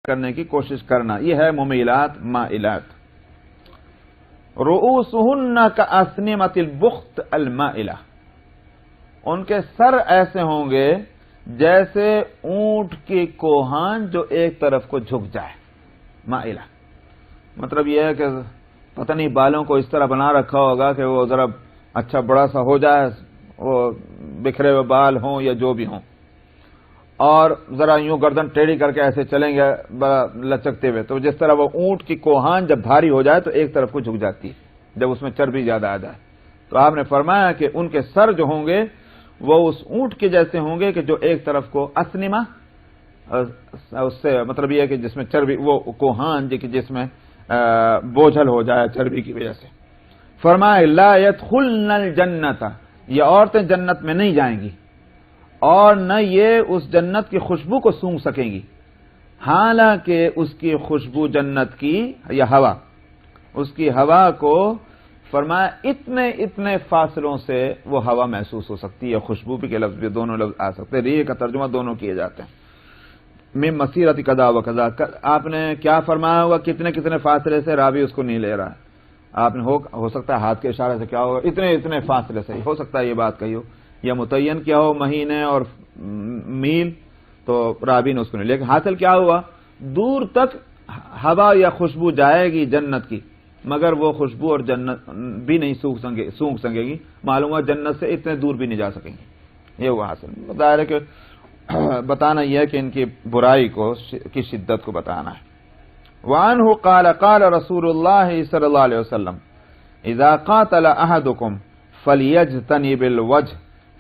کرنے کی کوشش کرنا، یہ ہے ممیلات مائلات۔ رؤوسہن کأسنمۃ البخت المائلہ، ان کے سر ایسے ہوں گے جیسے اونٹ کی کوہان جو ایک طرف کو جھک جائے۔ مائلہ مطلب یہ ہے کہ پتہ نہیں بالوں کو اس طرح بنا رکھا ہوگا کہ وہ ذرا اچھا بڑا سا ہو جائے، وہ بکھرے ہوئے بال ہوں یا جو بھی ہوں، اور ذرا یوں گردن ٹیڑھی کر کے ایسے چلیں گے بڑا لچکتے ہوئے، تو جس طرح وہ اونٹ کی کوہان جب بھاری ہو جائے تو ایک طرف کو جھک جاتی ہے جب اس میں چربی زیادہ آ جائے۔ تو آپ نے فرمایا کہ ان کے سر جو ہوں گے وہ اس اونٹ کے جیسے ہوں گے کہ جو ایک طرف کو اسنمہ، اس سے مطلب یہ ہے کہ جس میں چربی، وہ کوہان جس میں بوجھل ہو جائے چربی کی وجہ سے۔ فرمایا لا يدخلن الجنت، یہ عورتیں جنت میں نہیں جائیں گی اور نہ یہ اس جنت کی خوشبو کو سونگھ سکیں گی، حالانکہ اس کی خوشبو جنت کی یا ہوا، اس کی ہوا کو فرمایا اتنے فاصلوں سے وہ ہوا محسوس ہو سکتی ہے، خوشبو بھی کے لفظ بھی دونوں لفظ آ سکتے ہیں، ریح کا ترجمہ دونوں کیے جاتے ہیں۔ من مسیرت قضا و قضا، آپ نے کیا فرمایا ہوگا کتنے فاصلے سے، راوی اس کو نہیں لے رہا ہے، آپ نے ہو سکتا ہے ہاتھ کے اشارے سے کیا ہوگا اتنے فاصلے سے ہو سکتا ہے یہ بات کہی ہو، یا متعین کیا ہو مہینے اور میل، تو راوی نے اس کو نہیں، لیکن حاصل کیا ہوا دور تک ہوا یا خوشبو جائے گی جنت کی، مگر وہ خوشبو اور جنت بھی نہیں سونگھ سکے گی، معلوم ہوا جنت سے اتنے دور بھی نہیں جا سکیں گے، یہ ہوا حاصل۔ ظاہر ہے کہ بتانا یہ ہے کہ ان کی برائی کی شدت کو بتانا ہے۔ وعنہ قال قال رسول اللہ صلی اللہ علیہ وسلم اذا قاتل احدکم فلیجتنب الوجہ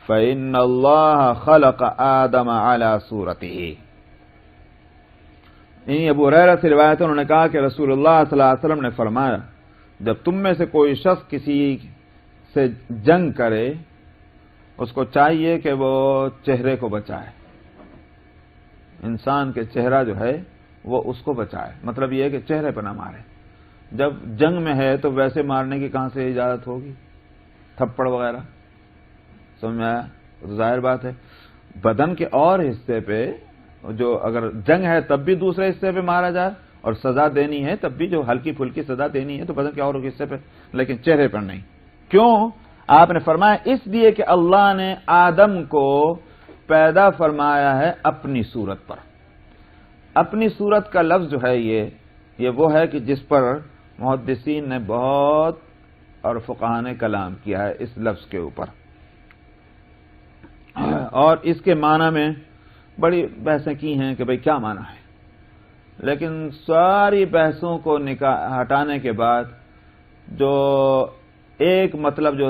فإن اللہ خلق آدم على صورته۔ ابو ہریرہ سے روایت ہے، انہوں نے کہا کہ رسول اللہ صلی اللہ علیہ وسلم نے فرمایا جب تم میں سے کوئی شخص کسی سے جنگ کرے اس کو چاہیے کہ وہ چہرے کو بچائے، انسان کے چہرہ جو ہے وہ اس کو بچائے، مطلب یہ ہے کہ چہرے پہ نہ مارے۔ جب جنگ میں ہے تو ویسے مارنے کی کہاں سے اجازت ہوگی، تھپڑ وغیرہ، سمجھ میں آیا؟ تو ظاہر بات ہے بدن کے اور حصے پہ جو اگر جنگ ہے تب بھی دوسرے حصے پہ مارا جائے، اور سزا دینی ہے تب بھی جو ہلکی پھلکی سزا دینی ہے تو بدن کے اور حصے پہ، لیکن چہرے پر نہیں۔ کیوں؟ آپ نے فرمایا اس لیے کہ اللہ نے آدم کو پیدا فرمایا ہے اپنی صورت پر۔ اپنی صورت کا لفظ جو ہے یہ وہ ہے کہ جس پر محدثین نے بہت اور فقہاء نے کلام کیا ہے اس لفظ کے اوپر، اور اس کے معنی میں بڑی بحثیں کی ہیں کہ بھئی کیا معنی ہے، لیکن ساری بحثوں کو ہٹانے کے بعد جو ایک مطلب جو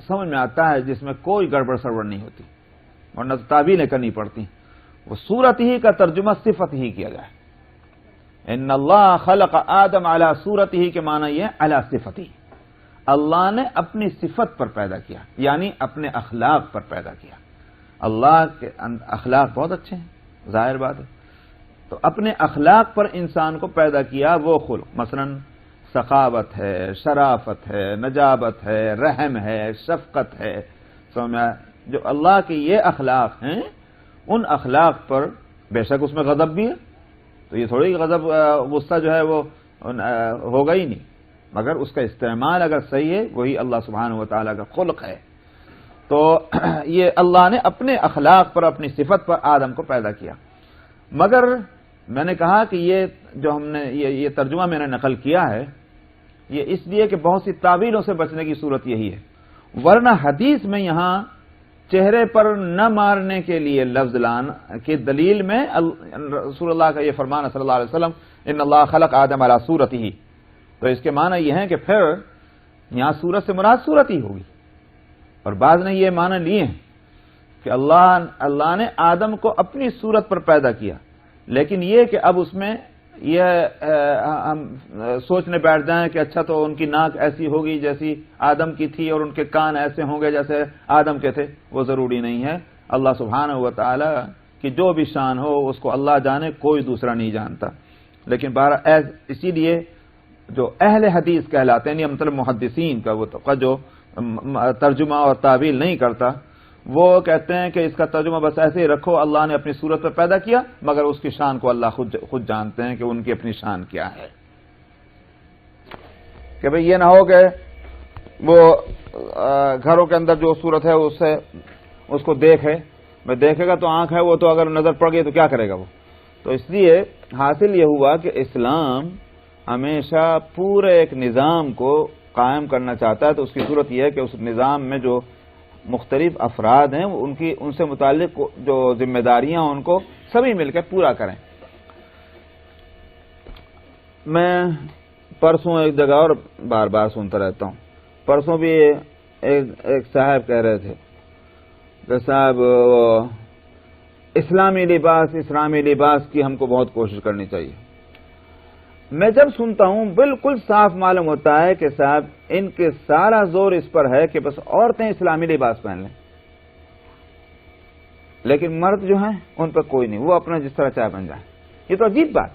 سمجھ میں آتا ہے جس میں کوئی گڑبڑ سڑبڑ نہیں ہوتی ورنہ تو تعبیریں کرنی پڑتی، وہ صورت ہی کا ترجمہ صفت ہی کیا جائے۔ ان اللہ خلق آدم علی صورت ہی کے معنی یہ علی صفت ہی، اللہ نے اپنی صفت پر پیدا کیا، یعنی اپنے اخلاق پر پیدا کیا۔ اللہ کے اخلاق بہت اچھے ہیں، ظاہر بات ہے، تو اپنے اخلاق پر انسان کو پیدا کیا، وہ خلق مثلا سخاوت ہے، شرافت ہے، نجابت ہے، رحم ہے، شفقت ہے، جو اللہ کے یہ اخلاق ہیں ان اخلاق پر بے شک اس میں غضب بھی ہے، تو یہ تھوڑی غضب غصہ جو ہے وہ ہوگا ہی نہیں، مگر اس کا استعمال اگر صحیح ہے وہی اللہ سبحانہ و تعالیٰ کا خلق ہے۔ تو یہ اللہ نے اپنے اخلاق پر اپنی صفت پر آدم کو پیدا کیا، مگر میں نے کہا کہ یہ جو ہم نے یہ ترجمہ میں نے نقل کیا ہے یہ اس لیے کہ بہت سی تعویلوں سے بچنے کی صورت یہی ہے، ورنہ حدیث میں یہاں چہرے پر نہ مارنے کے لیے لفظ لانا کی دلیل میں رسول اللہ کا یہ فرمان صلی اللہ علیہ وسلم ان اللہ خلق آدم علی صورتہ، تو اس کے معنی یہ ہیں کہ پھر یہاں صورت سے مراد صورت ہی ہوگی، اور بعض نے یہ معنی لیے ہیں کہ اللہ نے آدم کو اپنی صورت پر پیدا کیا، لیکن یہ کہ اب اس میں یہ ہم سوچنے بیٹھ جائیں کہ اچھا تو ان کی ناک ایسی ہوگی جیسی آدم کی تھی اور ان کے کان ایسے ہوں گے جیسے آدم کے تھے، وہ ضروری نہیں ہے۔ اللہ سبحانہ و تعالی کی جو بھی شان ہو اس کو اللہ جانے، کوئی دوسرا نہیں جانتا، لیکن اسی لیے جو اہل حدیث کہلاتے ہیں، مطلب محدثین کا وہ طبقہ جو ترجمہ اور تعویل نہیں کرتا، وہ کہتے ہیں کہ اس کا ترجمہ بس ایسے ہی رکھو، اللہ نے اپنی صورت پہ پیدا کیا، مگر اس کی شان کو اللہ خود جانتے ہیں کہ ان کی اپنی شان کیا ہے. کہ بھئی یہ نہ ہو کہ وہ گھروں کے اندر جو صورت ہے اس کو دیکھے گا تو آنکھ ہے، وہ تو اگر نظر پڑ گئی تو کیا کرے گا وہ. تو اس لیے حاصل یہ ہوا کہ اسلام ہمیشہ پورے ایک نظام کو قائم کرنا چاہتا ہے، تو اس کی صورت یہ ہے کہ اس نظام میں جو مختلف افراد ہیں ان سے متعلق جو ذمہ داریاں ان کو سبھی مل کے پورا کریں. میں پرسوں ایک جگہ اور بار بار سنتا رہتا ہوں، پرسوں بھی ایک صاحب کہہ رہے تھے کہ صاحب اسلامی لباس کی ہم کو بہت کوشش کرنی چاہیے. میں جب سنتا ہوں بالکل صاف معلوم ہوتا ہے کہ صاحب ان کے سارا زور اس پر ہے کہ بس عورتیں اسلامی لباس پہن لیں، لیکن مرد جو ہیں ان پر کوئی نہیں، وہ اپنا جس طرح چاہے بن جائیں. یہ تو عجیب بات.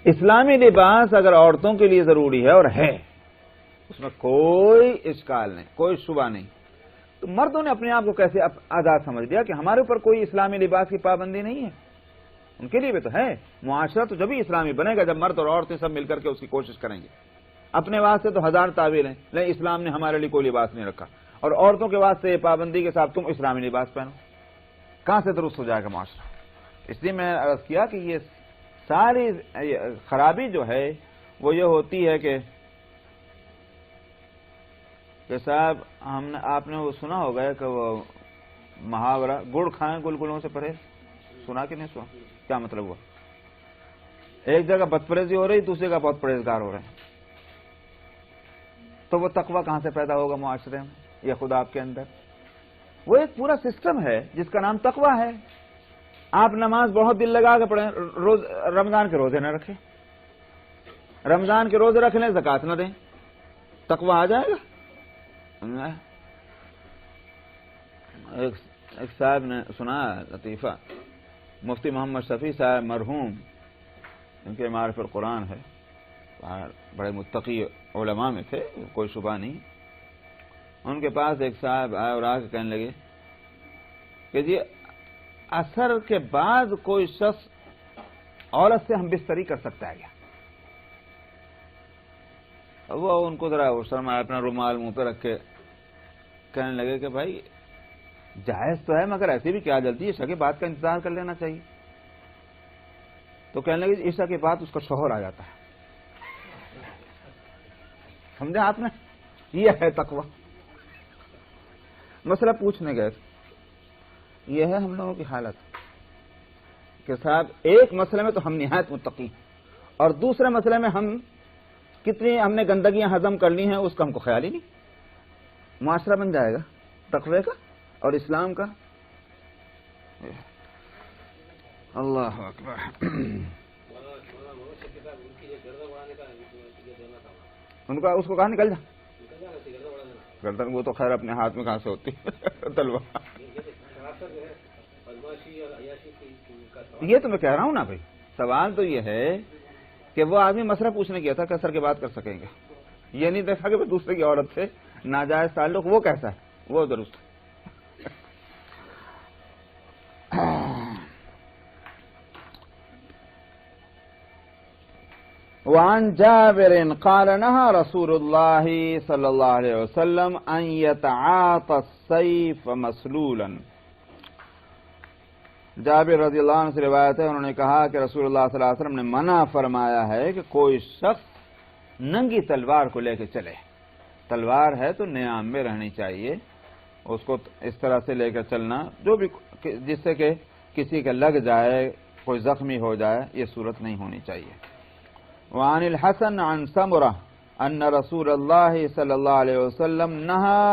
اسلامی لباس اگر عورتوں کے لیے ضروری ہے اور ہے، اس میں کوئی اشکال نہیں، کوئی شبہ نہیں، تو مردوں نے اپنے آپ کو کیسے آزاد سمجھ لیا کہ ہمارے اوپر کوئی اسلامی لباس کی پابندی نہیں ہے؟ ان کے لیے بھی تو ہے. معاشرہ تو جبھی اسلامی بنے گا جب مرد اور عورتیں سب مل کر کے اس کی کوشش کریں گے. اپنے واسطے تو ہزار تعویل ہیں، لیکن اسلام نے ہمارے لیے کوئی لباس نہیں رکھا، اور عورتوں کے واسطے یہ پابندی کے ساتھ تم اسلامی لباس پہنو. کہاں سے درست ہو جائے گا معاشرہ؟ اس لیے میں عرض کیا کہ یہ ساری خرابی جو ہے وہ یہ ہوتی ہے کہ صاحب آپ نے وہ سنا ہوگا کہ وہ محاورہ گڑ کھائیں گلگلوں سے پرہیز، سنا کہ نہیں سنا؟ کیا مطلب ہوا؟ ایک جگہ بدپریزی ہو رہی، دوسری جگہ بہت پرہیزگار ہو رہے ہیں. تو وہ تقوی کہاں سے پیدا ہوگا معاشرے میں یا خدا آپ کے اندر؟ وہ ایک پورا سسٹم ہے جس کا نام تقوی ہے. آپ نماز بہت دل لگا کے پڑھیں، رمضان کے روزے نہ رکھیں، رمضان کے روزے رکھ لیں، زکات نہ دیں، تقوی آ جائے گا؟ ایک صاحب نے سنا لطیفہ، مفتی محمد شفیع صاحب مرحوم، ان کے معارف القرآن ہے، بڑے متقی علماء میں تھے، کوئی شبہ نہیں. ان کے پاس ایک صاحب آئے اور آ کے کہنے لگے کہ جی عصر کے بعد کوئی شخص عورت سے ہم بستری کر سکتا ہے کیا؟ وہ ان کو ذرا شرمایا، اپنا رومال منہ پہ رکھ کے کہنے لگے کہ بھائی جائز تو ہے، مگر ایسی بھی کیا جلدی ہے، عشاء کے بعد کا انتظار کر لینا چاہیے. تو کہنے لگے عشاء کے بعد اس کا شوہر آ جاتا ہے. سمجھے آپ نے؟ یہ ہے تقوی. مسئلہ پوچھنے گئے، یہ ہے ہم لوگوں کی حالت کہ صاحب ایک مسئلے میں تو ہم نہایت متقی، اور دوسرے مسئلے میں کتنی ہم نے گندگیاں ہضم کر لی ہیں اس کا ہم کو خیال ہی نہیں. معاشرہ بن جائے گا تقوی کا اور اسلام کا. اللہ اکبر. اس کو کہا نکل جا گردن، وہ تو خیر اپنے ہاتھ میں کہاں سے ہوتی تلوار. یہ تو میں کہہ رہا ہوں نا بھائی، سوال تو یہ ہے کہ وہ آدمی مسئلہ پوچھنے گیا تھا کہ اثر کے بات کر سکیں گے، یہ نہیں دیکھا کہ دوسرے کی عورت سے ناجائز تعلق وہ کیسا ہے، وہ درست ہے. وعن جابر قال نهى رسول الله صلی اللہ علیہ وسلم ان يتعاطى السيف مسلولا. جابر رضی اللہ عنہ سے روایت ہے، انہوں نے کہا کہ رسول اللہ صلی اللہ علیہ وسلم نے منع فرمایا ہے کہ کوئی شخص ننگی تلوار کو لے کے چلے. تلوار ہے تو نیام میں رہنی چاہیے، اس کو اس طرح سے لے کر چلنا جو بھی جس سے کہ کسی کے لگ جائے، کوئی زخمی ہو جائے، یہ صورت نہیں ہونی چاہیے. وعن الحسن عن سمرہ ان رسول اللہ صلی اللہ علیہ وسلم نہى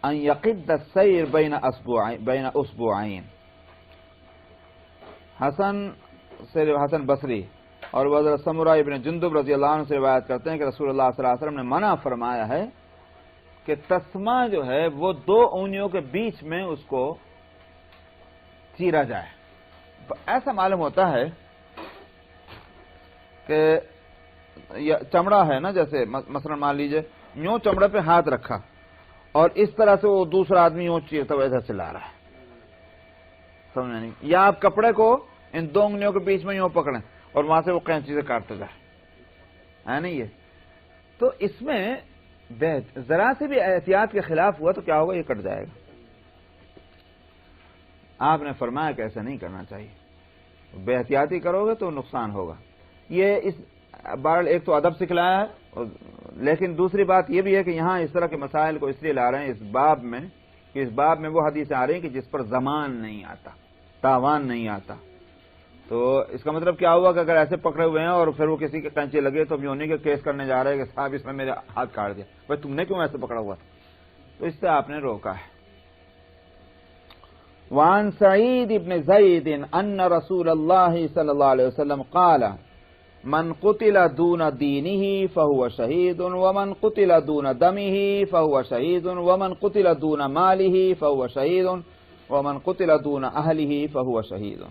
ان يقد السير بین اصبعین. حسن بصری اور حضرت سمرہ ابن جندب رضی اللہ عنہ سے روایت کرتے ہیں کہ رسول اللہ صلی اللہ علیہ وسلم نے منع فرمایا ہے کہ تسمہ جو ہے وہ دو انگلیوں کے بیچ میں اس کو چیرا جائے. ایسا معلوم ہوتا ہے کہ چمڑا ہے نا، جیسے مثلا مان لیجئے یوں چمڑے پہ ہاتھ رکھا اور اس طرح سے وہ دوسرا آدمی اونچ چیرتا ہوا ادھر سے لا رہا ہے، سمجھا نہیں؟ یا آپ کپڑے کو ان دو انگلیوں کے بیچ میں یوں پکڑیں اور وہاں سے وہ قینچی سے کاٹتے جائیں، ہے نہیں یہ؟ تو اس میں ذرا سے بھی احتیاط کے خلاف ہوا تو کیا ہوگا؟ یہ کٹ جائے گا۔ آپ نے فرمایا کہ ایسا نہیں کرنا چاہیے، بے احتیاطی کرو گے تو نقصان ہوگا۔ یہ اس بار ایک تو ادب سکھلایا ہے، لیکن دوسری بات یہ بھی ہے کہ یہاں اس طرح کے مسائل کو اس لیے لا رہے ہیں اس باب میں کہ اس باب میں وہ حدیثیں آ رہی ہیں کہ جس پر زمان نہیں آتا، تاوان نہیں آتا۔ تو اس کا مطلب کیا ہوا کہ اگر ایسے پکڑے ہوئے ہیں اور پھر وہ کسی کے کینچے لگے تو ہم یوں نہیں کہ کیس کرنے جا رہے ہیں کہ صاحب اس نے میرے ہاتھ کاٹ دیا، بھائی تم نے کیوں ایسے پکڑا ہوا تھا؟ تو اس سے آپ نے روکا ہے۔ وعن سعید ابن زید ان رسول اللہ صلی اللہ علیہ وسلم قال من قتل دون دینه فهو شہید ومن قتل دون دمه فهو شہید ومن قتل دون ماله فهو شہید ومن قتل دون اہله فهو شہید۔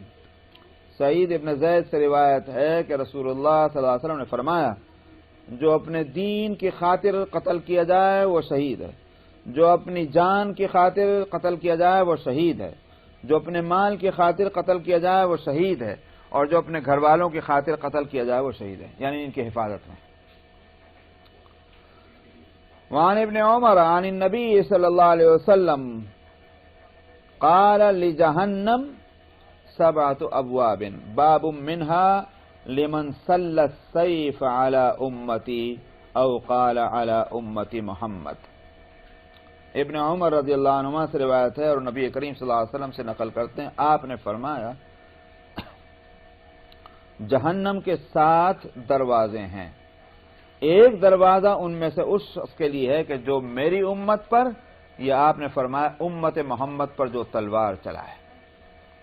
سعید ابن زید سے روایت ہے کہ رسول اللہ صلی اللہ علیہ وسلم نے فرمایا جو اپنے دین کی خاطر قتل کیا جائے وہ شہید ہے، جو اپنی جان کی خاطر قتل کیا جائے وہ شہید ہے، جو اپنے مال کی خاطر قتل کیا جائے وہ شہید ہے، اور جو اپنے گھر والوں کی خاطر قتل کیا جائے وہ شہید ہے، یعنی ان کی حفاظت میں۔ وعن ابن عمر عن النبی صلی اللہ علیہ وسلم قال لجہنم سبعۃ ابواب باب منها لمن سل السیف على امتی او قال على امتی محمد۔ ابن عمر رضی اللہ عنہما سے روایت ہے اور نبی کریم صلی اللہ علیہ وسلم سے نقل کرتے ہیں، آپ نے فرمایا جہنم کے 7 دروازے ہیں، ایک دروازہ ان میں سے اس شخص کے لیے ہے کہ جو میری امت پر، یا آپ نے فرمایا امت محمد پر جو تلوار چلائے،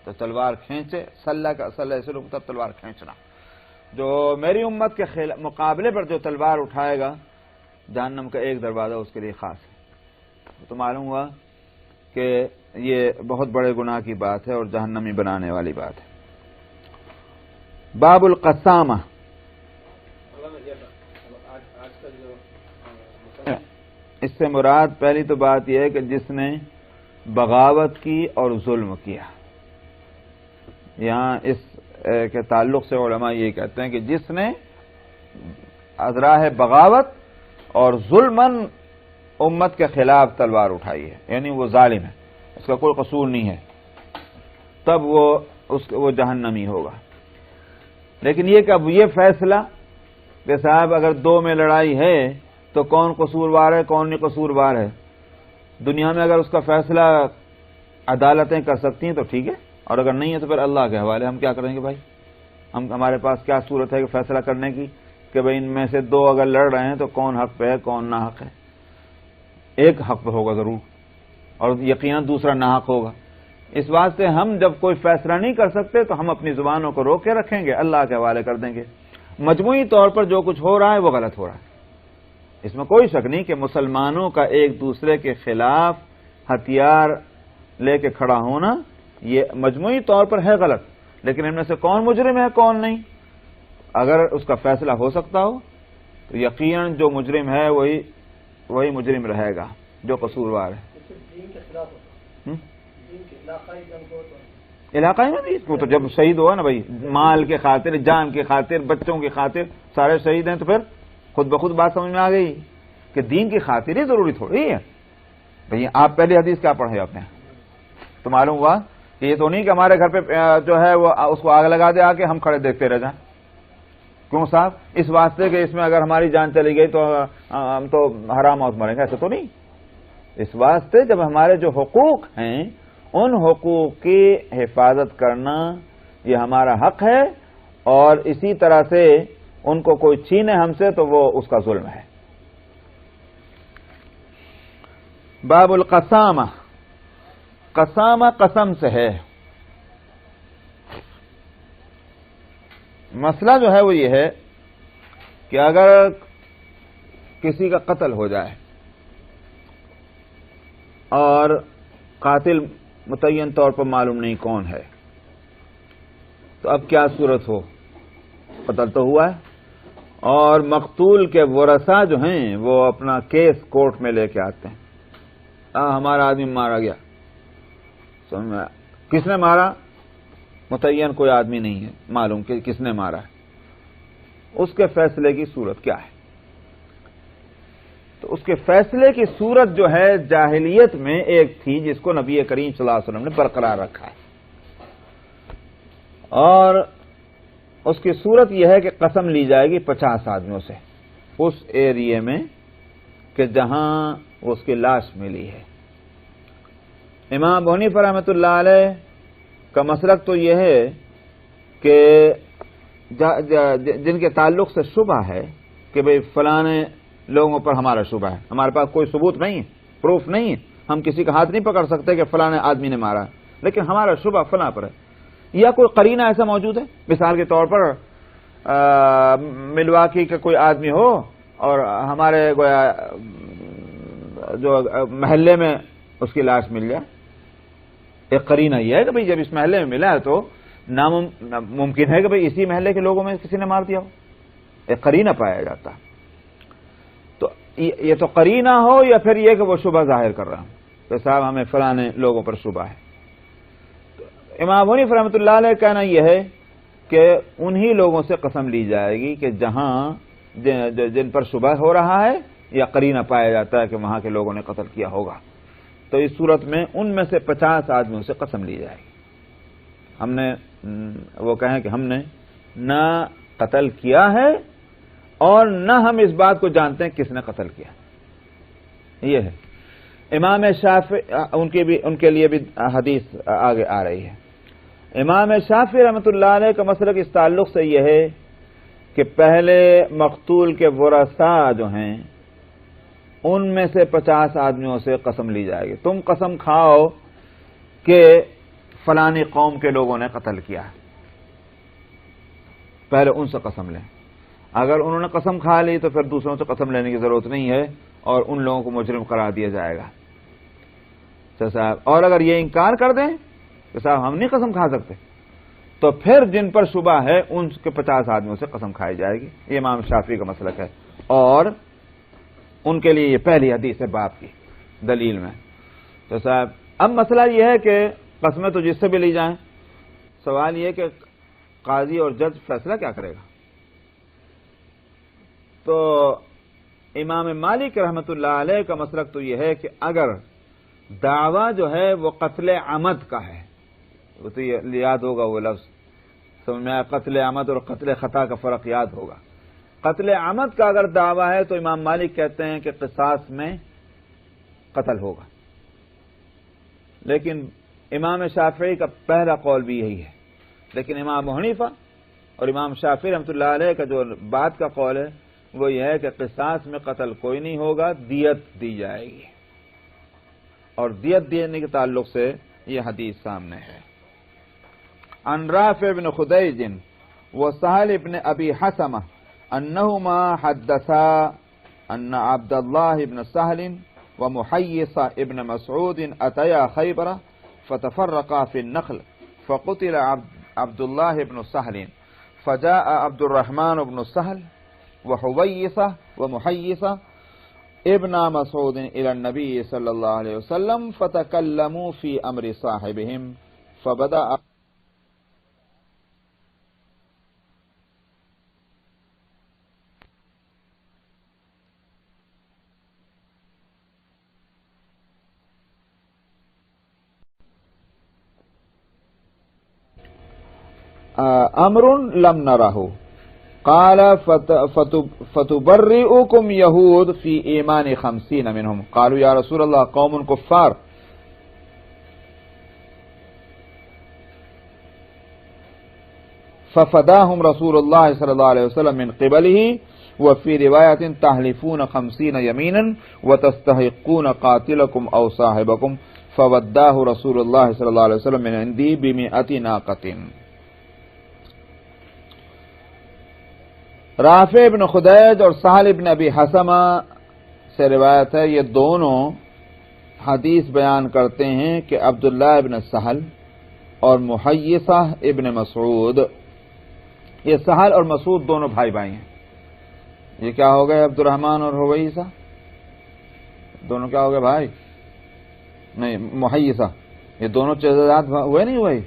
تو تلوار کھینچے، صلہ کا صلہ سے مطلب تلوار کھینچنا، جو میری امت کے مقابلے پر جو تلوار اٹھائے گا جہنم کا ایک دروازہ اس کے لیے خاص ہے۔ تو معلوم ہوا کہ یہ بہت بڑے گناہ کی بات ہے اور جہنمی بنانے والی بات ہے۔ باب القسامہ، اس سے مراد پہلی تو بات یہ ہے کہ جس نے بغاوت کی اور ظلم کیا۔ یہاں اس کے تعلق سے علماء یہ کہتے ہیں کہ جس نے ازراہ بغاوت اور ظلمن امت کے خلاف تلوار اٹھائی ہے، یعنی وہ ظالم ہے، اس کا کوئی قصور نہیں ہے، تب وہ جہنمی ہوگا۔ لیکن یہ کہ اب یہ فیصلہ کہ صاحب اگر 2 میں لڑائی ہے تو کون قصوروار ہے کون نہیں قصوروار ہے، دنیا میں اگر اس کا فیصلہ عدالتیں کر سکتی ہیں تو ٹھیک ہے، اور اگر نہیں ہے تو پھر اللہ کے حوالے، ہم کیا کریں گے بھائی؟ ہمارے پاس کیا صورت ہے کہ فیصلہ کرنے کی کہ بھائی ان میں سے 2 اگر لڑ رہے ہیں تو کون حق پہ ہے کون نہ حق ہے؟ ایک حق پہ ہوگا ضرور، اور یقیناً دوسرا ناحق ہوگا۔ اس واسطے ہم جب کوئی فیصلہ نہیں کر سکتے تو ہم اپنی زبانوں کو روک کے رکھیں گے، اللہ کے حوالے کر دیں گے۔ مجموعی طور پر جو کچھ ہو رہا ہے وہ غلط ہو رہا ہے، اس میں کوئی شک نہیں کہ مسلمانوں کا ایک دوسرے کے خلاف ہتھیار لے کے کھڑا ہونا یہ مجموعی طور پر ہے غلط، لیکن ان میں سے کون مجرم ہے کون نہیں، اگر اس کا فیصلہ ہو سکتا ہو تو یقیناً جو مجرم ہے وہی مجرم رہے گا جو قصوروار ہے۔ علاقائی میں بھی وہ تو جب شہید ہوا نا بھائی، مال کے خاطر جان کی خاطر بچوں کی خاطر سارے شہید ہیں، تو پھر خود بخود بات سمجھ میں آ گئی کہ دین کی خاطر ہی ضروری تھوڑی ہے بھئی۔ آپ پہلی حدیث کیا پڑھے آپ نے؟ تو معلوم ہوا کہ یہ تو نہیں کہ ہمارے گھر پہ جو ہے وہ اس کو آگ لگا دے آ کے ہم کھڑے دیکھتے رہ جائیں، کیوں صاحب؟ اس واسطے کہ اس میں اگر ہماری جان چلی گئی تو ہم تو حرام موت مریں گے، ایسا تو نہیں۔ اس واسطے جب ہمارے جو حقوق ہیں ان حقوق کی حفاظت کرنا یہ ہمارا حق ہے، اور اسی طرح سے ان کو کوئی چھینے ہم سے تو وہ اس کا ظلم ہے۔ باب القسامہ، قسامہ قسم سے ہے۔ مسئلہ جو ہے وہ یہ ہے کہ اگر کسی کا قتل ہو جائے اور قاتل متعین طور پر معلوم نہیں کون ہے، تو اب کیا صورت ہو؟ قتل تو ہوا ہے اور مقتول کے ورثاء جو ہیں وہ اپنا کیس کورٹ میں لے کے آتے ہیں ہمارا آدمی مارا گیا، سمجھ میں؟ کس نے مارا؟ متعین کوئی آدمی نہیں ہے معلوم کہ کس نے مارا ہے، اس کے فیصلے کی صورت کیا ہے؟ تو اس کے فیصلے کی صورت جو ہے جاہلیت میں ایک تھی جس کو نبی کریم صلی اللہ علیہ وسلم نے برقرار رکھا ہے، اور اس کی صورت یہ ہے کہ قسم لی جائے گی 50 آدمیوں سے اس ایریے میں کہ جہاں اس کی لاش ملی ہے۔ امام ابو حنیفہ رحمۃ اللہ علیہ کا مسلک تو یہ ہے کہ جن کے تعلق سے شبہ ہے کہ بھئی فلانے لوگوں پر ہمارا شبہ ہے، ہمارے پاس کوئی ثبوت نہیں ہے، پروف نہیں ہے، ہم کسی کا ہاتھ نہیں پکڑ سکتے کہ فلانے آدمی نے مارا، لیکن ہمارا شبہ فلاں پر ہے، یا کوئی قرینہ ایسا موجود ہے، مثال کے طور پر ملواکی کا کوئی آدمی ہو اور ہمارے گویا جو محلے میں اس کی لاش مل جائے، ایک قرینہ یہ ہے کہ بھئی جب اس محلے میں ملا ہے تو ممکن ہے کہ بھئی اسی محلے کے لوگوں میں کسی نے مار دیا ہو، ایک قرینہ پایا جاتا ہے۔ تو یہ تو قرینہ ہو یا پھر یہ کہ وہ شبہ ظاہر کر رہا ہوں کہ صاحب ہمیں فلانے لوگوں پر شبہ ہے۔ امام ابو حنیفہ رحمۃ اللہ علیہ کہنا یہ ہے کہ انہی لوگوں سے قسم لی جائے گی کہ جہاں جن پر شبہ ہو رہا ہے یا قرینہ پایا جاتا ہے کہ وہاں کے لوگوں نے قتل کیا ہوگا، تو اس صورت میں ان میں سے 50 آدمیوں سے قسم لی جائے گی۔ ہم نے وہ کہیں کہ ہم نے نہ قتل کیا ہے اور نہ ہم اس بات کو جانتے ہیں کس نے قتل کیا، یہ ہے۔ امام شافعی ان کے لیے بھی حدیث آگے آ رہی ہے۔ امام شافعی رحمۃ اللہ علیہ کا مسلک اس تعلق سے یہ ہے کہ پہلے مقتول کے ورثاء جو ہیں ان میں سے 50 آدمیوں سے قسم لی جائے گی، تم قسم کھاؤ کہ فلانی قوم کے لوگوں نے قتل کیا ہے، پہلے ان سے قسم لیں۔ اگر انہوں نے قسم کھا لی تو پھر دوسروں سے قسم لینے کی ضرورت نہیں ہے اور ان لوگوں کو مجرم قرار دیا جائے گا صاحب۔ اور اگر یہ انکار کر دیں کہ صاحب ہم نہیں قسم کھا سکتے، تو پھر جن پر شبہ ہے ان کے 50 آدمیوں سے قسم کھائی جائے گی۔ یہ امام شافعی کا مسلک ہے، اور ان کے لیے یہ پہلی حدیث ہے باب کی دلیل میں۔ تو صاحب اب مسئلہ یہ ہے کہ قسمیں تو جس سے بھی لی جائیں، سوال یہ کہ قاضی اور جج فیصلہ کیا کرے گا؟ تو امام مالک رحمۃ اللہ علیہ کا مسلک تو یہ ہے کہ اگر دعویٰ جو ہے وہ قتل عمد کا ہے، وہ تو یاد ہوگا وہ لفظ، سمجھ میں آیا؟ قتل عمد اور قتل خطا کا فرق یاد ہوگا۔ قتل عمد کا اگر دعویٰ ہے تو امام مالک کہتے ہیں کہ قصاص میں قتل ہوگا، لیکن امام شافعی کا پہلا قول بھی یہی ہے، لیکن امام ابو حنیفہ اور امام شافعی رحمۃ اللہ علیہ کا جو بعد کا قول ہے وہ یہ ہے کہ قصاص میں قتل کوئی نہیں ہوگا، دیت دی جائے گی، اور دیت دینے کے تعلق سے یہ حدیث سامنے ہے۔ عن رافع بن خدیج وسہل بن ابی حسمہ انہما حدثا ان عبد اللہ بن سہل ومحیص ابن مسعود اتیا خیبر فتفرقا في النخل فقتل عبد الله بن سهل فجاء عبد الرحمن بن سهل وحويصة ومحيصة ابن مسعود إلى النبي صلى الله عليه وسلم فتكلموا في أمر صاحبهم فبدأ امر لم نره قال فتبرئكم يهود في ايمان 50 منهم قالوا يا رسول الله قوم كفار ففداهم رسول الله صلى الله عليه وسلم من قبله وفي رواية تحلفون 50 يمينا وتستحقون قاتلكم او صاحبكم فوداه رسول الله صلى الله عليه وسلم من عندي ب100 ناقة۔ رافع بن خدیج اور سہل بن ابی حسمہ سے روایت ہے، یہ دونوں حدیث بیان کرتے ہیں کہ عبداللہ ابن سہل اور محیصہ ابن مسعود، یہ سہل اور مسعود دونوں بھائی بھائی ہیں۔ یہ کیا ہو گئے؟ عبد الرحمن اور حویصہ دونوں کیا ہو گئے؟ بھائی۔ نہیں محیصہ، یہ دونوں چچا زاد ہوئے نہیں ہوئے،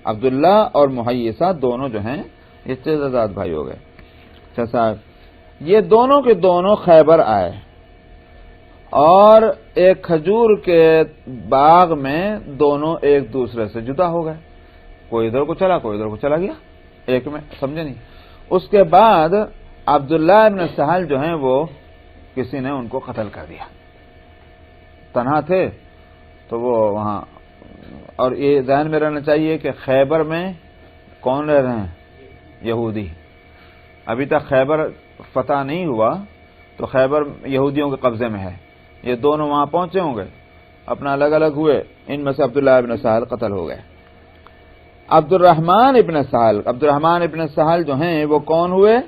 عبداللہ اور محیصہ دونوں جو ہیں یہ چچا زاد بھائی ہو گئے۔ اچھا صاحب، یہ دونوں کے دونوں خیبر آئے اور ایک کھجور کے باغ میں دونوں ایک دوسرے سے جدا ہو گئے، کوئی ادھر کو چلا کوئی ادھر کو چلا گیا، ایک میں سمجھے نہیں۔ اس کے بعد عبداللہ ابن سہل جو ہیں وہ کسی نے ان کو قتل کر دیا، تنہا تھے تو وہ وہاں، اور یہ ذہن میں رہنا چاہیے کہ خیبر میں کون رہ رہے ہیں؟ یہودی۔ ابھی تک خیبر فتح نہیں ہوا تو خیبر یہودیوں کے قبضے میں ہے، یہ دونوں وہاں پہنچے ہوں گے، اپنا الگ الگ ہوئے، ان میں سے عبداللہ ابن سہل قتل ہو گئے۔ عبد الرحمن ابن سہل جو ہیں وہ کون ہوئے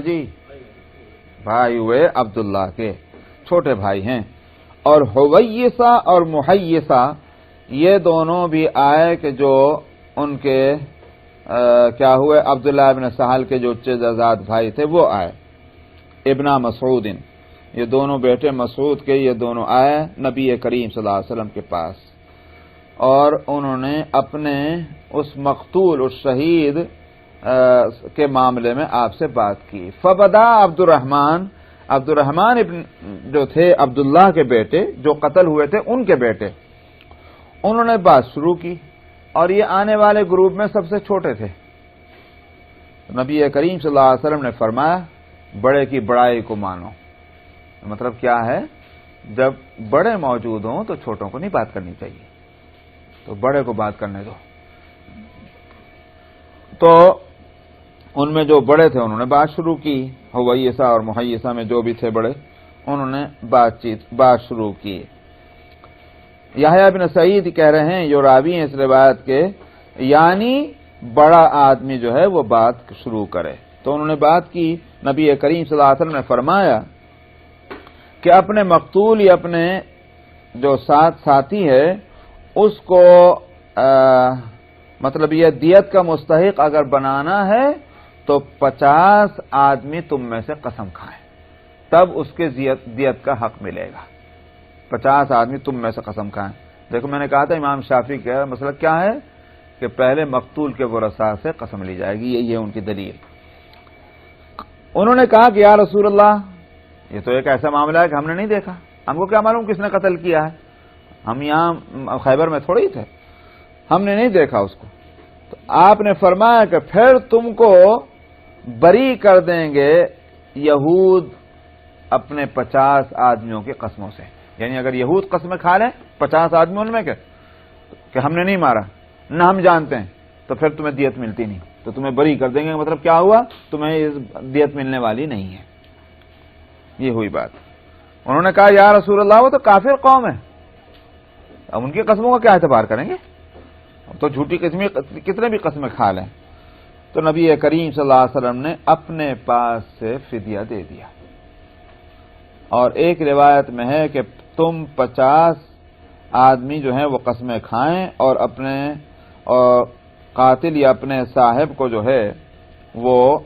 جی؟ بھائی ہوئے عبداللہ کے، چھوٹے بھائی ہیں۔ اور حویصہ اور محیصہ یہ دونوں بھی آئے کہ جو ان کے کیا ہوئے، عبداللہ ابن سہل کے جو چچا زاد بھائی تھے وہ آئے، ابن مسعود، یہ دونوں بیٹے مسعود کے، یہ دونوں آئے نبی کریم صلی اللہ علیہ وسلم کے پاس، اور انہوں نے اپنے اس مقتول اس شہید کے معاملے میں آپ سے بات کی۔ فبدا عبد الرحمن ابن جو تھے عبداللہ کے بیٹے، جو قتل ہوئے تھے ان کے بیٹے، انہوں نے بات شروع کی، اور یہ آنے والے گروپ میں سب سے چھوٹے تھے۔ نبی کریم صلی اللہ علیہ وسلم نے فرمایا بڑے کی بڑائی کو مانو، مطلب کیا ہے، جب بڑے موجود ہوں تو چھوٹوں کو نہیں بات کرنی چاہیے، تو بڑے کو بات کرنے دو۔ تو ان میں جو بڑے تھے انہوں نے بات شروع کی، حویصہ اور محیصہ میں جو بھی تھے بڑے، انہوں نے بات شروع کی۔ یحییٰ بن سعید کہہ رہے ہیں، جو راوی ہیں اس روایت کے، یعنی بڑا آدمی جو ہے وہ بات شروع کرے۔ تو انہوں نے بات کی، نبی کریم صلی اللہ علیہ وسلم نے فرمایا کہ اپنے مقتول یا اپنے جو ساتھی ہے اس کو مطلب یہ دیت کا مستحق اگر بنانا ہے تو 50 آدمی تم میں سے قسم کھائیں، تب اس کے دیت کا حق ملے گا۔ 50 آدمی تم میں سے قسم کھائیں۔ دیکھو میں نے کہا تھا امام شافعی کا مسئلہ کیا ہے کہ پہلے مقتول کے ورثاء سے قسم لی جائے گی، یہ ان کی دلیل۔ انہوں نے کہا کہ یا رسول اللہ، یہ تو ایک ایسا معاملہ ہے کہ ہم نے نہیں دیکھا، ہم کو کیا معلوم کس نے قتل کیا ہے، ہم یہاں خیبر میں تھوڑی تھے، ہم نے نہیں دیکھا اس کو۔ تو آپ نے فرمایا کہ پھر تم کو بری کر دیں گے یہود اپنے 50 آدمیوں کی قسموں سے، یعنی اگر یہود قسمیں کھا لیں 50 آدمی ان میں کہ ہم نے نہیں مارا، نہ ہم جانتے ہیں، تو پھر تمہیں دیت ملتی نہیں، تو تمہیں بری کر دیں گے، مطلب کیا ہوا، تمہیں دیت ملنے والی نہیں ہے۔ یہ ہوئی بات۔ انہوں نے کہا یا رسول اللہ وہ تو کافر قوم ہے، اب ان کی قسموں کا کیا اعتبار کریں گے، اب تو جھوٹی قسمیں کتنے بھی قسمیں کھا لیں۔ تو نبی کریم صلی اللہ علیہ وسلم نے اپنے پاس سے فدیہ دے دیا، اور ایک روایت میں ہے کہ تم 50 آدمی جو ہیں وہ قسمیں کھائیں اور اپنے قاتل یا اپنے صاحب کو جو ہے وہ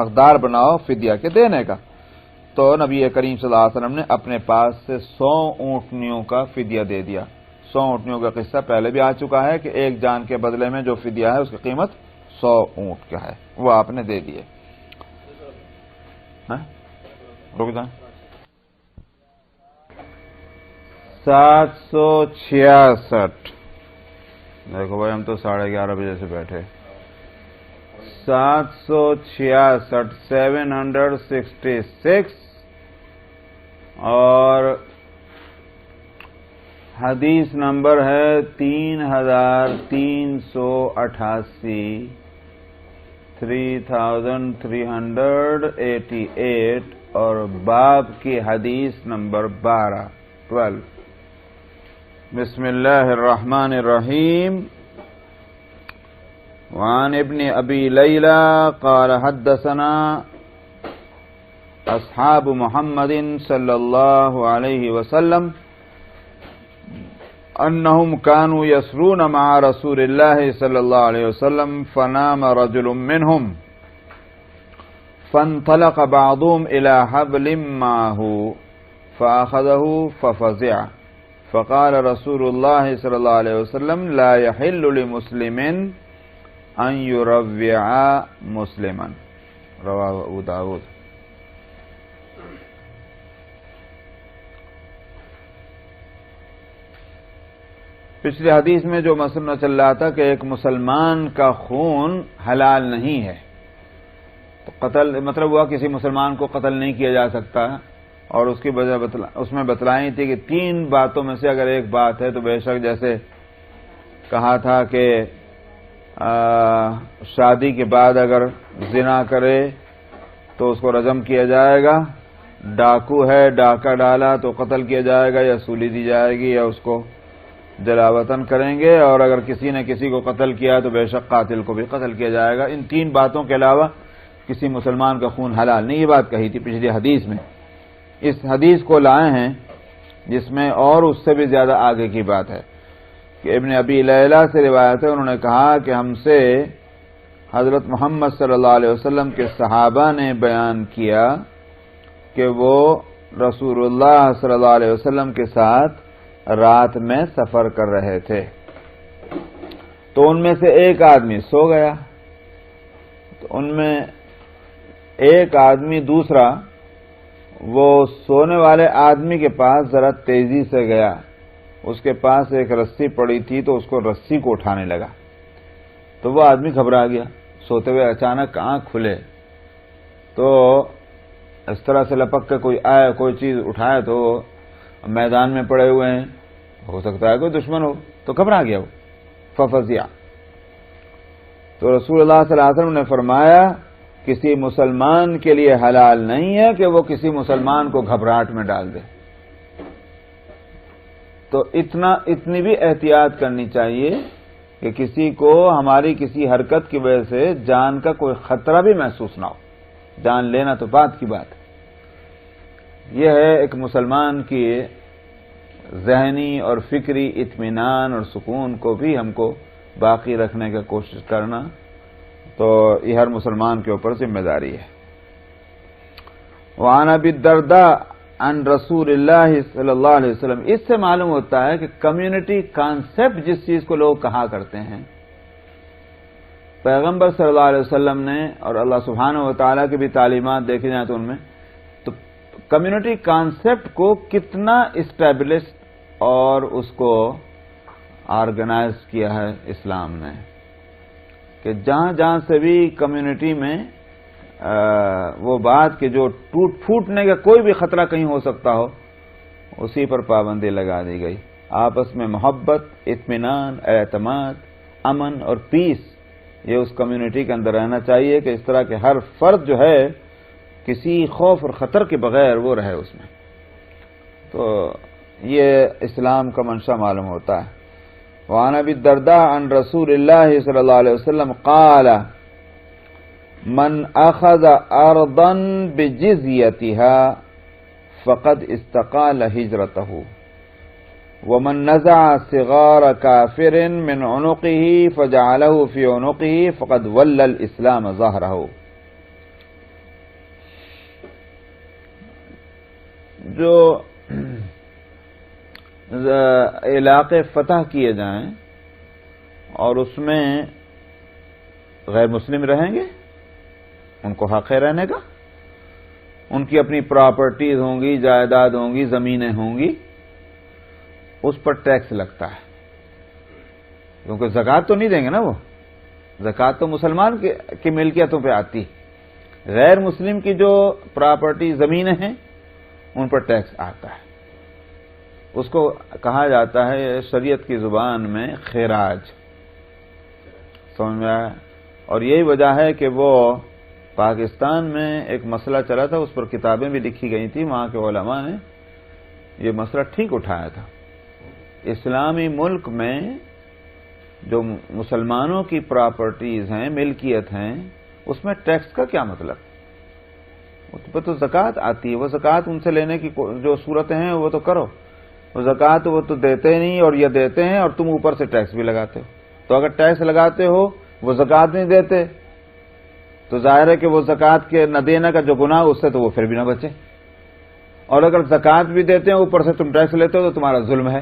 حقدار بناؤ فدیہ کے دینے کا۔ تو نبی کریم صلی اللہ علیہ وسلم نے اپنے پاس سے 100 اونٹنیوں کا فدیہ دے دیا۔ 100 اونٹنیوں کا قصہ پہلے بھی آ چکا ہے کہ ایک جان کے بدلے میں جو فدیہ ہے اس کی قیمت 100 اونٹ کا ہے، وہ آپ نے دے دیے۔ رک جائیں، 766 دیکھو بھائی ہم تو 11:30 بجے سے بیٹھے، 766 766 اور حدیث نمبر ہے 3388 3388 اور باب کی حدیث نمبر 12 بسم اللہ الرحمن الرحیم وعن ابن ابی لیلى قال حدثنا اصحاب محمد صلی اللہ علیہ وسلم انہم كانوا يسرون مع رسول اللہ صلی اللہ علیہ وسلم فنام رجل منهم فانطلق بعضهم الى حبل معه فأخذه ففزع فقال رسول الله صلى الله عليه وسلم لا يحل لمسلم أن يروع مسلما رواه ابو داود. پچھلی حدیث میں جو مسئلہ چل رہا تھا کہ ایک مسلمان کا خون حلال نہیں ہے، تو قتل مطلب ہوا کسی مسلمان کو قتل نہیں کیا جا سکتا، اور اس کی وجہ اس میں بتلائی تھی کہ 3 باتوں میں سے اگر ایک بات ہے تو بے شک جیسے کہا تھا کہ شادی کے بعد اگر زنا کرے تو اس کو رجم کیا جائے گا، ڈاکو ہے ڈاکہ ڈالا تو قتل کیا جائے گا یا سولی دی جائے گی یا اس کو جلا وطن کریں گے، اور اگر کسی نے کسی کو قتل کیا تو بے شک قاتل کو بھی قتل کیا جائے گا. ان 3 باتوں کے علاوہ کسی مسلمان کا خون حلال نہیں، یہ بات کہی تھی پچھلی حدیث میں. اس حدیث کو لائے ہیں جس میں اور اس سے بھی زیادہ آگے کی بات ہے کہ ابن ابی لیلہ سے روایت ہے، انہوں نے کہا کہ ہم سے حضرت محمد صلی اللہ علیہ وسلم کے صحابہ نے بیان کیا کہ وہ رسول اللہ صلی اللہ علیہ وسلم کے ساتھ رات میں سفر کر رہے تھے، تو ان میں سے ایک آدمی سو گیا، تو ان میں ایک آدمی دوسرا وہ سونے والے آدمی کے پاس ذرا تیزی سے گیا، اس کے پاس ایک رسی پڑی تھی تو اس کو رسی کو اٹھانے لگا، تو وہ آدمی گھبرا گیا. سوتے ہوئے اچانک آنکھ کھلے تو اس طرح سے لپک کے کوئی آئے کوئی چیز اٹھائے تو میدان میں پڑے ہوئے ہیں، ہو سکتا ہے کوئی دشمن ہو، تو گھبرا گیا وہ ففزع. تو رسول اللہ صلی اللہ علیہ وسلم نے فرمایا کسی مسلمان کے لیے حلال نہیں ہے کہ وہ کسی مسلمان کو گھبراہٹ میں ڈال دے. تو اتنی بھی احتیاط کرنی چاہیے کہ کسی کو ہماری کسی حرکت کی وجہ سے جان کا کوئی خطرہ بھی محسوس نہ ہو. جان لینا تو بات کی بات ہے. یہ ہے ایک مسلمان کی ذہنی اور فکری اطمینان اور سکون کو بھی ہم کو باقی رکھنے کا کوشش کرنا، تو یہ ہر مسلمان کے اوپر ذمہ داری ہے. وعن ابی الدرداء عن رسول اللہ صلی اللہ علیہ وسلم. اس سے معلوم ہوتا ہے کہ کمیونٹی کانسیپٹ جس چیز کو لوگ کہا کرتے ہیں، پیغمبر صلی اللہ علیہ وسلم نے اور اللہ سبحانہ و تعالیٰ کی بھی تعلیمات دیکھی جائیں تو ان میں تو کمیونٹی کانسیپٹ کو کتنا اسٹیبلش اور اس کو آرگنائز کیا ہے اسلام نے، کہ جہاں جہاں سے بھی کمیونٹی میں وہ بات کہ جو ٹوٹ پھوٹنے کا کوئی بھی خطرہ کہیں ہو سکتا ہو، اسی پر پابندی لگا دی گئی. آپس میں محبت، اطمینان، اعتماد، امن اور پیس یہ اس کمیونٹی کے اندر رہنا چاہیے کہ اس طرح کے ہر فرد جو ہے کسی خوف اور خطر کے بغیر وہ رہے اس میں. تو یہ اسلام کا منشا معلوم ہوتا ہے. وعن ابی الدرداء عن رسول اللہ صلی اللہ علیہ وسلم قال من اخذ ارضا بجزیتها فقد استقال ہجرته ومن نزع صغار کافر من عنقه فجعله في عنقه فقد ولى الاسلام ظهره. جو علاقے فتح کیے جائیں اور اس میں غیر مسلم رہیں گے، ان کو حق ہے رہنے کا، ان کی اپنی پراپرٹیز ہوں گی، جائیداد ہوں گی، زمینیں ہوں گی، اس پر ٹیکس لگتا ہے، کیونکہ زکوٰۃ تو نہیں دیں گے نا، وہ زکوٰۃ تو مسلمان کی ملکیتوں پہ آتی. غیر مسلم کی جو پراپرٹی زمینیں ہیں ان پر ٹیکس آتا ہے. اس کو کہا جاتا ہے شریعت کی زبان میں خراج. سمجھ میں آیا؟ اور یہی وجہ ہے کہ وہ پاکستان میں ایک مسئلہ چلا تھا، اس پر کتابیں بھی لکھی گئی تھیں، وہاں کے علماء نے یہ مسئلہ ٹھیک اٹھایا تھا. اسلامی ملک میں جو مسلمانوں کی پراپرٹیز ہیں، ملکیت ہیں، اس میں ٹیکس کا کیا مطلب؟ اس پہ تو زکوٰۃ آتی ہے. وہ زکوٰۃ ان سے لینے کی جو صورتیں ہیں وہ تو کرو. وہ زکوٰۃ وہ تو دیتے نہیں اور یہ دیتے ہیں اور تم اوپر سے ٹیکس بھی لگاتے ہو. تو اگر ٹیکس لگاتے ہو وہ زکوٰۃ نہیں دیتے تو ظاہر ہے کہ وہ زکوٰۃ کے نہ دینے کا جو گناہ اس سے تو وہ پھر بھی نہ بچے. اور اگر زکات بھی دیتے ہیں اوپر سے تم ٹیکس لیتے ہو تو تمہارا ظلم ہے.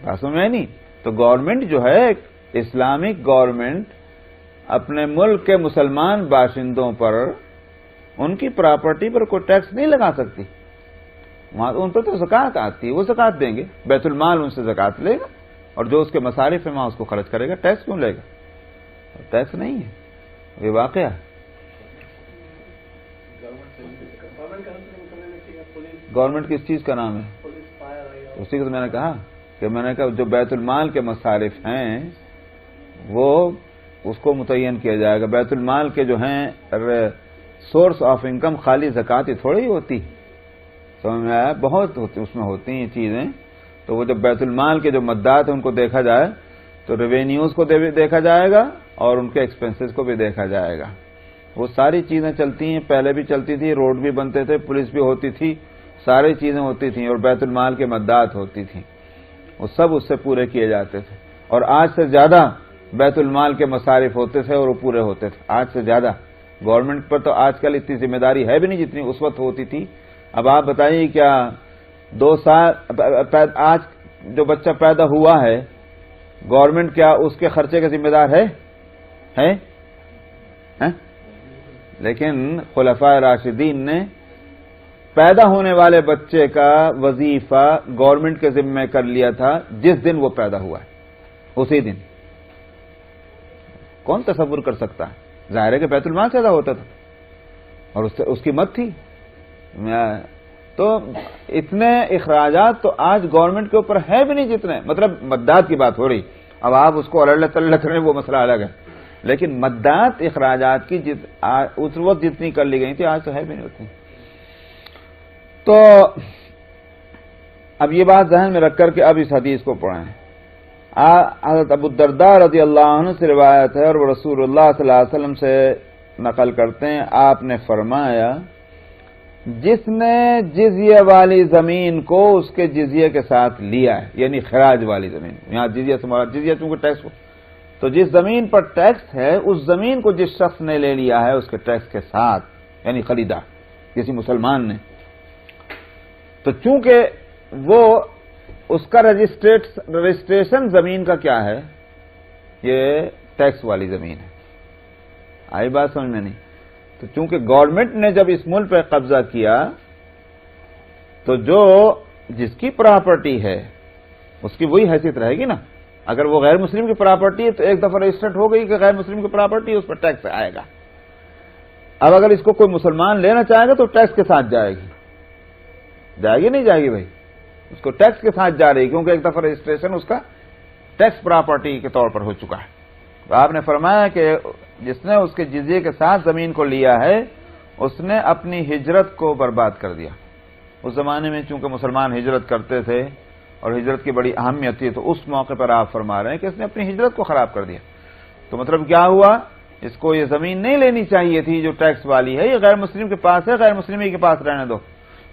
بات سمجھ میں نہیں؟ تو گورنمنٹ جو ہے اسلامک گورنمنٹ اپنے ملک کے مسلمان باشندوں پر ان کی پراپرٹی پر کوئی ٹیکس نہیں لگا سکتی. وہاں ان پر تو زکات آتی ہے، وہ زکات دیں گے، بیت المال ان سے زکات لے گا اور جو اس کے مصارف ہیں وہاں اس کو خرچ کرے گا. ٹیکس کیوں لے گا؟ ٹیکس نہیں ہے، یہ واقعہ ہے. گورنمنٹ کس چیز کا نام ہے؟ اسی کو تو میں نے کہا جو بیت المال کے مصارف ہیں وہ اس کو متعین کیا جائے گا. بیت المال کے جو ہیں سورس آف انکم خالی زکات ہی تھوڑی ہوتی، سمجھ میں آیا؟ بہت ہوتی، اس میں ہوتی ہیں چیزیں. تو وہ جب بیت المال کے جو مدات ہیں ان کو دیکھا جائے تو ریونیوز کو دیکھا جائے گا اور ان کے ایکسپنسز کو بھی دیکھا جائے گا. وہ ساری چیزیں چلتی ہیں، پہلے بھی چلتی تھی، روڈ بھی بنتے تھے، پولیس بھی ہوتی تھی، ساری چیزیں ہوتی تھیں اور بیت المال کے مدات ہوتی تھیں، وہ سب اس سے پورے کیے جاتے تھے. اور آج سے زیادہ بیت المال کے مصارف ہوتے تھے اور وہ پورے ہوتے تھے. آج سے زیادہ گورنمنٹ پر تو آج کل اتنی ذمہ داری ہے بھی نہیں جتنی اس وقت ہوتی تھی. اب آپ بتائیے کیا 2 سال آج جو بچہ پیدا ہوا ہے گورنمنٹ کیا اس کے خرچے کا ذمہ دار ہے؟ لیکن خلفائے راشدین نے پیدا ہونے والے بچے کا وظیفہ گورنمنٹ کے ذمہ کر لیا تھا جس دن وہ پیدا ہوا ہے اسی دن. کون تصور کر سکتا ہے؟ ظاہر ہے کہ بیت المال سے ادا ہوتا تھا اور اس کی مت تھی. تو اتنے اخراجات تو آج گورنمنٹ کے اوپر ہے بھی نہیں جتنے، مطلب مدات کی بات ہو رہی. اب آپ اس کو اللہ تعالیٰ کریں وہ مسئلہ الگ ہے، لیکن مدات اخراجات کی اس وقت جتنی کر لی گئی تھی آج تو ہے بھی نہیں ہوتی. تو اب یہ بات ذہن میں رکھ کر کے اب اس حدیث کو پڑھیں. حضرت ابو الدرداء رضی اللہ عنہ سے روایت ہے اور وہ رسول اللہ صلی اللہ علیہ وسلم سے نقل کرتے ہیں، آپ نے فرمایا جس نے جزیہ والی زمین کو اس کے جزیے کے ساتھ لیا ہے، یعنی خراج والی زمین، یہاں جزیہ سے مراد جزیہ چونکہ ٹیکس ہو، تو جس زمین پر ٹیکس ہے اس زمین کو جس شخص نے لے لیا ہے اس کے ٹیکس کے ساتھ، یعنی خریدا کسی مسلمان نے، تو چونکہ وہ اس کا رجسٹریشن زمین کا کیا ہے، یہ ٹیکس والی زمین ہے. آئی بات سمجھ میں نہیں؟ تو چونکہ گورنمنٹ نے جب اس ملک پہ قبضہ کیا تو جو جس کی پراپرٹی ہے اس کی وہی حیثیت رہے گی نا. اگر وہ غیر مسلم کی پراپرٹی ہے تو ایک دفعہ رجسٹرڈ ہو گئی کہ غیر مسلم کی پراپرٹی ہے، اس پر ٹیکس آئے گا. اب اگر اس کو کوئی مسلمان لینا چاہے گا تو ٹیکس کے ساتھ جائے گی نہیں جائے گی بھائی، اس کو ٹیکس کے ساتھ جا رہی ہے کیونکہ ایک دفعہ رجسٹریشن اس کا ٹیکس پراپرٹی کے طور پر ہو چکا ہے. تو آپ نے فرمایا کہ جس نے اس کے جزیے کے ساتھ زمین کو لیا ہے اس نے اپنی ہجرت کو برباد کر دیا. اس زمانے میں چونکہ مسلمان ہجرت کرتے تھے اور ہجرت کی بڑی اہمیت تھی، تو اس موقع پر آپ فرما رہے ہیں کہ اس نے اپنی ہجرت کو خراب کر دیا. تو مطلب کیا ہوا، اس کو یہ زمین نہیں لینی چاہیے تھی جو ٹیکس والی ہے، یہ غیر مسلم کے پاس ہے، غیر مسلم کے پاس رہنے دو.